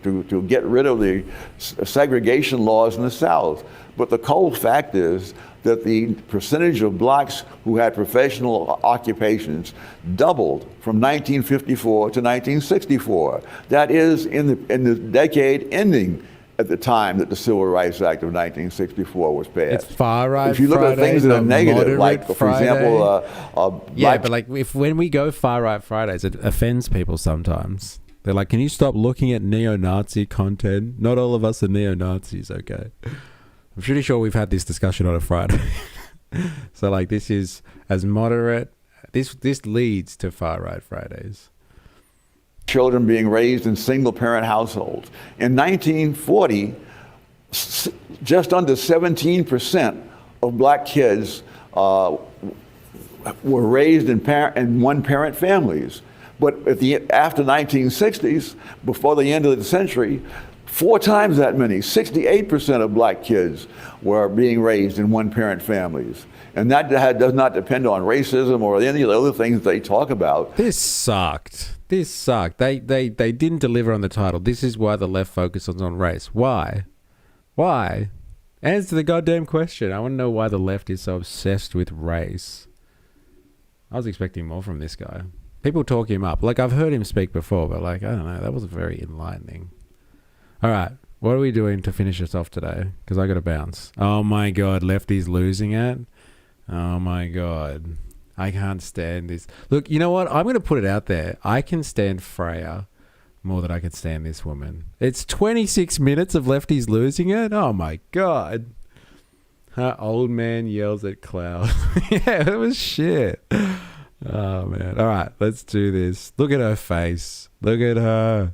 Speaker 18: to get rid of the segregation laws in the South. But the cold fact is that the percentage of blacks who had professional occupations doubled from 1954 to 1964. That is in the decade ending at the time that the Civil Rights Act of 1964 was passed.
Speaker 1: It's far right.
Speaker 18: If you look
Speaker 1: Friday,
Speaker 18: at things that are negative, like for example,
Speaker 1: yeah, but like when we go far right Fridays, it offends people sometimes. They're like, "Can you stop looking at neo-Nazi content? Not all of us are neo-Nazis, okay?" I'm pretty sure we've had this discussion on a Friday. So like, this is as moderate. This leads to far right Fridays.
Speaker 18: Children being raised in single-parent households. In 1940, just under 17% of black kids were raised in one-parent families. But after 1960s, before the end of the century, 4 times that many, 68% of black kids were being raised in one-parent families. And that does not depend on racism or any of the other things they talk about.
Speaker 1: This sucked. They didn't deliver on the title. This is why the left focuses on race. Why? Answer the goddamn question. I want to know why the left is so obsessed with race. I was expecting more from this guy. People talk him up. Like, I've heard him speak before, but like, I don't know. That was very enlightening. All right. What are we doing to finish us off today? Because I got to bounce. Oh my God. Lefty's losing it. Oh my God. I can't stand this. Look, you know what? I'm going to put it out there. I can stand Freya more than I can stand this woman. It's 26 minutes of Lefty's losing it. Oh my God. Her old man yells at cloud. Yeah, it was shit. Oh, man. All right, let's do this. Look at her face. Look at her.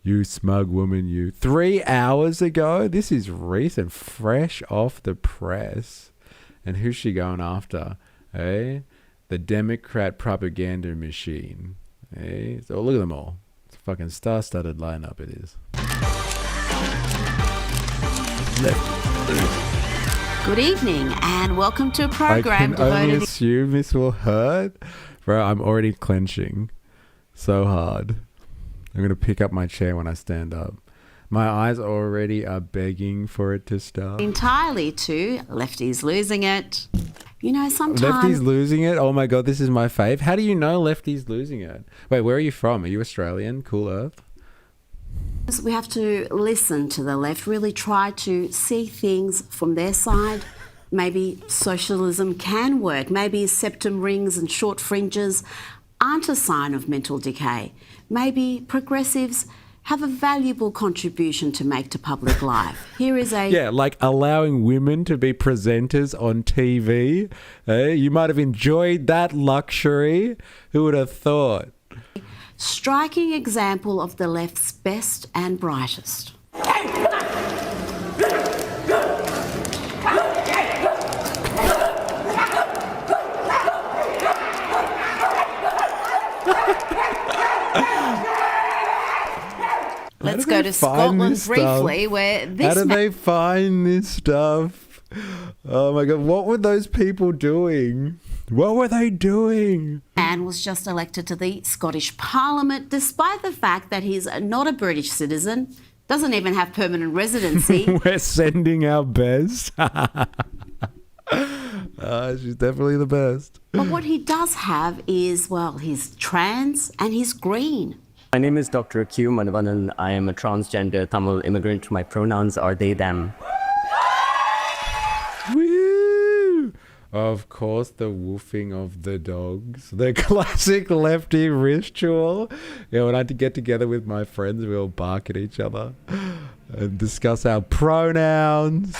Speaker 1: You smug woman, you. 3 hours ago? This is recent, fresh off the press. And who's she going after? Eh? The Democrat propaganda machine. Eh? So look at them all. It's a fucking star-studded lineup it is.
Speaker 19: Good evening and welcome to a program
Speaker 1: I can only
Speaker 19: devoted...
Speaker 1: assume this will hurt. Bro, I'm already clenching so hard. I'm going to pick up my chair when I stand up. My eyes already are begging for it to start.
Speaker 19: entirely to Lefty's Losing It. You know, sometimes...
Speaker 1: Lefty's Losing It? Oh my God, this is my fave. How do you know Lefty's Losing It? Wait, where are you from? Are you Australian? Cool Earth?
Speaker 19: We have to listen to the left, really try to see things from their side. Maybe socialism can work. Maybe septum rings and short fringes aren't a sign of mental decay. Maybe progressives have a valuable contribution to make to public life. Here is a...
Speaker 1: Yeah, like allowing women to be presenters on TV. You might have enjoyed that luxury. Who would have thought?
Speaker 19: striking example of the left's best and brightest. Let's go to Scotland briefly, where this...
Speaker 1: How do they find this stuff? Oh my God, what were those people doing? What were they doing?
Speaker 19: Man was just elected to the Scottish Parliament, despite the fact that he's not a British citizen, doesn't even have permanent residency.
Speaker 1: We're sending our best. She's definitely the best.
Speaker 19: But what he does have is, well, he's trans and he's green.
Speaker 20: My name is Dr. Q Manavanan. I am a transgender Tamil immigrant. My pronouns are they, them.
Speaker 1: Woo! Of course, the woofing of the dogs. The classic lefty ritual. Yeah, when I had to get together with my friends, we all bark at each other and discuss our pronouns.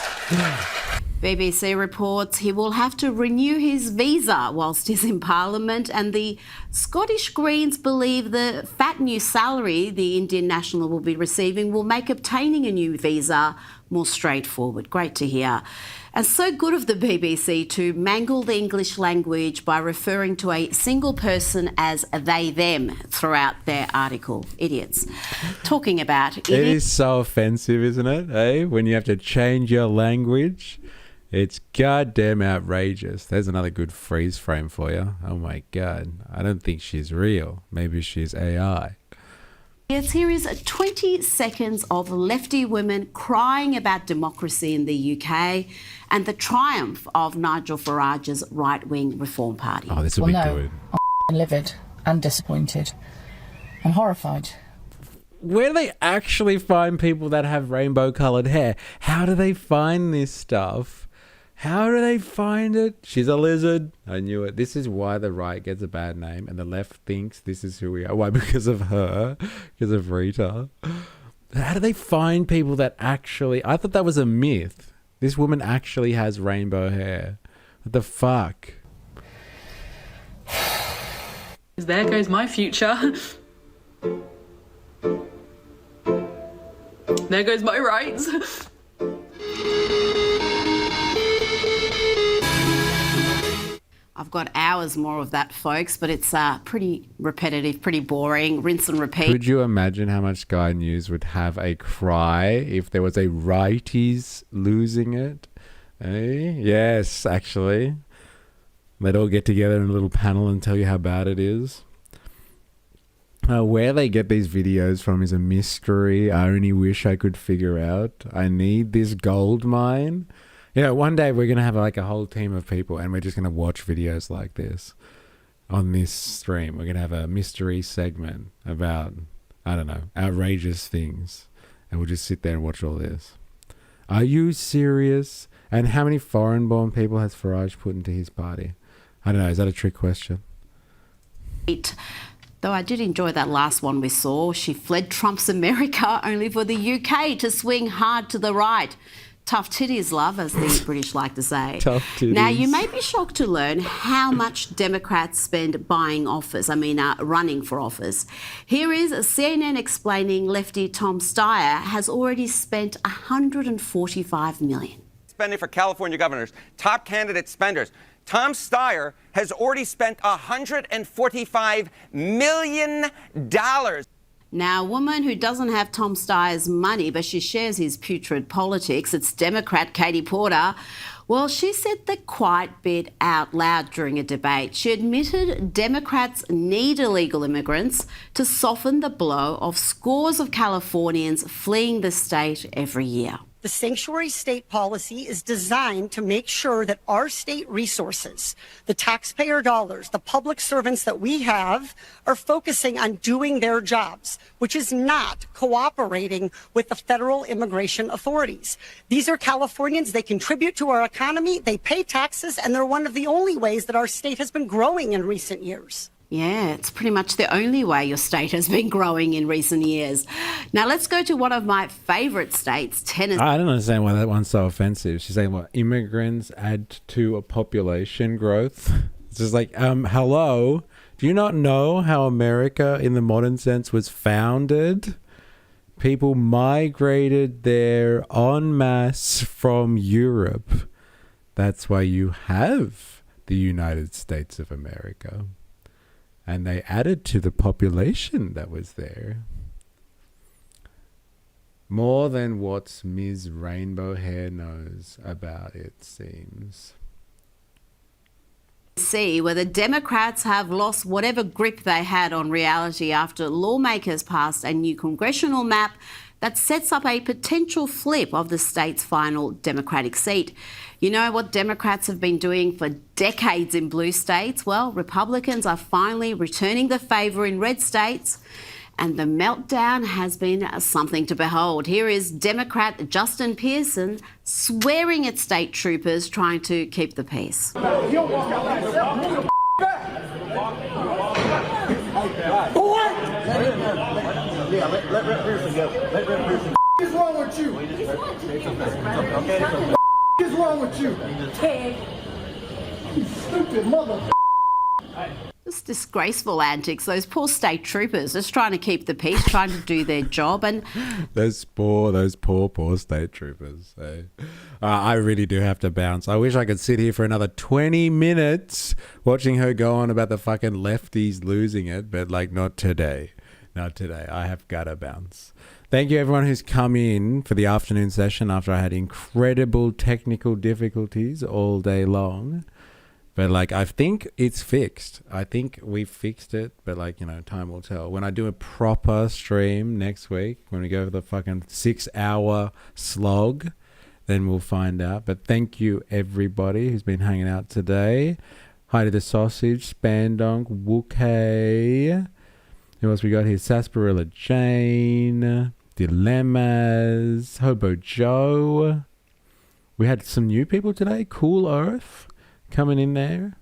Speaker 19: BBC reports he will have to renew his visa whilst he's in Parliament, and the Scottish Greens believe the fat new salary the Indian national will be receiving will make obtaining a new visa more straightforward. Great to hear. And so good of the BBC to mangle the English language by referring to a single person as they, them throughout their article. Idiots. Talking about...
Speaker 1: It is so offensive, isn't it? Eh? When you have to change your language. It's goddamn outrageous. There's another good freeze frame for you. Oh my God. I don't think she's real. Maybe she's AI.
Speaker 19: Yes, here is 20 seconds of lefty women crying about democracy in the UK and the triumph of Nigel Farage's right-wing Reform Party.
Speaker 1: Oh, this will be good.
Speaker 21: I'm livid and disappointed. I'm horrified.
Speaker 1: Where do they actually find people that have rainbow-coloured hair? How do they find this stuff? How do they find it? She's a lizard. I knew it. This is why the right gets a bad name and the left thinks this is who we are. Why? Because of her. Because of Rita. How do they find people that actually... I thought that was a myth. This woman actually has rainbow hair. What the fuck?
Speaker 22: There goes my future. There goes my rights.
Speaker 19: I've got hours more of that, folks, but it's pretty repetitive, pretty boring. Rinse and repeat.
Speaker 1: Could you imagine how much Sky News would have a cry if there was a righties losing it? Eh? Yes, actually. They'd all get together in a little panel and tell you how bad it is. Where they get these videos from is a mystery. I only wish I could figure out. I need this gold mine. You know, one day we're going to have like a whole team of people and we're just going to watch videos like this on this stream. We're going to have a mystery segment about, I don't know, outrageous things. And we'll just sit there and watch all this. Are you serious? And how many foreign-born people has Farage put into his party? I don't know. Is that a trick question?
Speaker 19: Though I did enjoy that last one we saw. She fled Trump's America only for the UK to swing hard to the right. tough titties, love, as the British like to say.
Speaker 1: Tough titties.
Speaker 19: Now, you may be shocked to learn how much Democrats spend buying office, running for office. Here is CNN explaining lefty Tom Steyer has already spent $145 million.
Speaker 3: Spending for California governors, top candidate spenders. Tom Steyer has already spent $145 million.
Speaker 19: Now, a woman who doesn't have Tom Steyer's money, but she shares his putrid politics, it's Democrat Katie Porter. Well, she said the quiet bit out loud during a debate. She admitted Democrats need illegal immigrants to soften the blow of scores of Californians fleeing the state every year.
Speaker 5: The sanctuary state policy is designed to make sure that our state resources, the taxpayer dollars, the public servants that we have, are focusing on doing their jobs, which is not cooperating with the federal immigration authorities. These are Californians. They contribute to our economy, they pay taxes, and they're one of the only ways that our state has been growing in recent years.
Speaker 19: Yeah, it's pretty much the only way your state has been growing in recent years. Now, let's go to one of my favourite states, Tennessee.
Speaker 1: I don't understand why that one's so offensive. She's saying, what, immigrants add to a population growth? It's just like, hello? Do you not know how America, in the modern sense, was founded? People migrated there en masse from Europe. That's why you have the United States of America. And they added to the population that was there. More than what Ms. Rainbow Hair knows about, it seems.
Speaker 19: See, where the Democrats have lost whatever grip they had on reality after lawmakers passed a new congressional map that sets up a potential flip of the state's final Democratic seat. You know what Democrats have been doing for decades in blue states? Well, Republicans are finally returning the favour in red states, and the meltdown has been something to behold. Here is Democrat Justin Pearson swearing at state troopers trying to keep the peace.
Speaker 23: Let Pearson go. Let Pearson go. What is wrong with you? What is wrong with you? You stupid mother.
Speaker 19: Just disgraceful antics. Those poor state troopers just trying to keep the peace, trying to do their job. And
Speaker 1: those poor state troopers. I really do have to bounce. I wish I could sit here for another 20 minutes watching her go on about the fucking lefties losing it, but like not today. Not today. I have got to bounce. Thank you everyone who's come in for the afternoon session after I had incredible technical difficulties all day long. But like, I think it's fixed. I think we've fixed it, but like, time will tell. When I do a proper stream next week, when we go for the fucking 6-hour slog, then we'll find out. But thank you everybody who's been hanging out today. Hi to the Sausage, Spandonk, Wookay. Who else we got here? Sarsaparilla Jane, Dilemmas, Hobo Joe. We had some new people today. Cool Earth coming in there.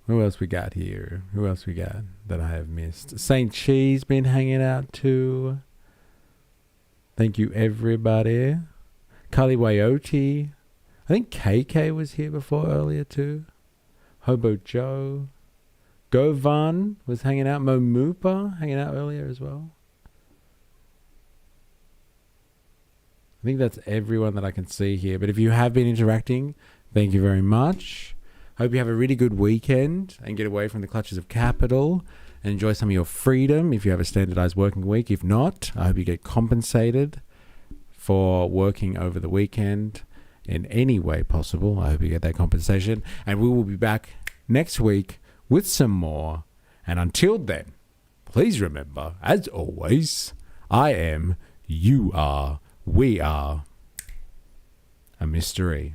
Speaker 1: Who else we got here? Who else we got that I have missed? St. Cheese been hanging out too. Thank you everybody. Kali Wayoti. I think KK was here before earlier too. Hobo Joe. Govan was hanging out. Momupa hanging out earlier as well. I think that's everyone that I can see here. But if you have been interacting, thank you very much. Hope you have a really good weekend and get away from the clutches of capital and enjoy some of your freedom if you have a standardized working week. If not, I hope you get compensated for working over the weekend in any way possible. I hope you get that compensation. And we will be back next week with some more. And until then, please remember, as always, I am, you are, we are a mystery.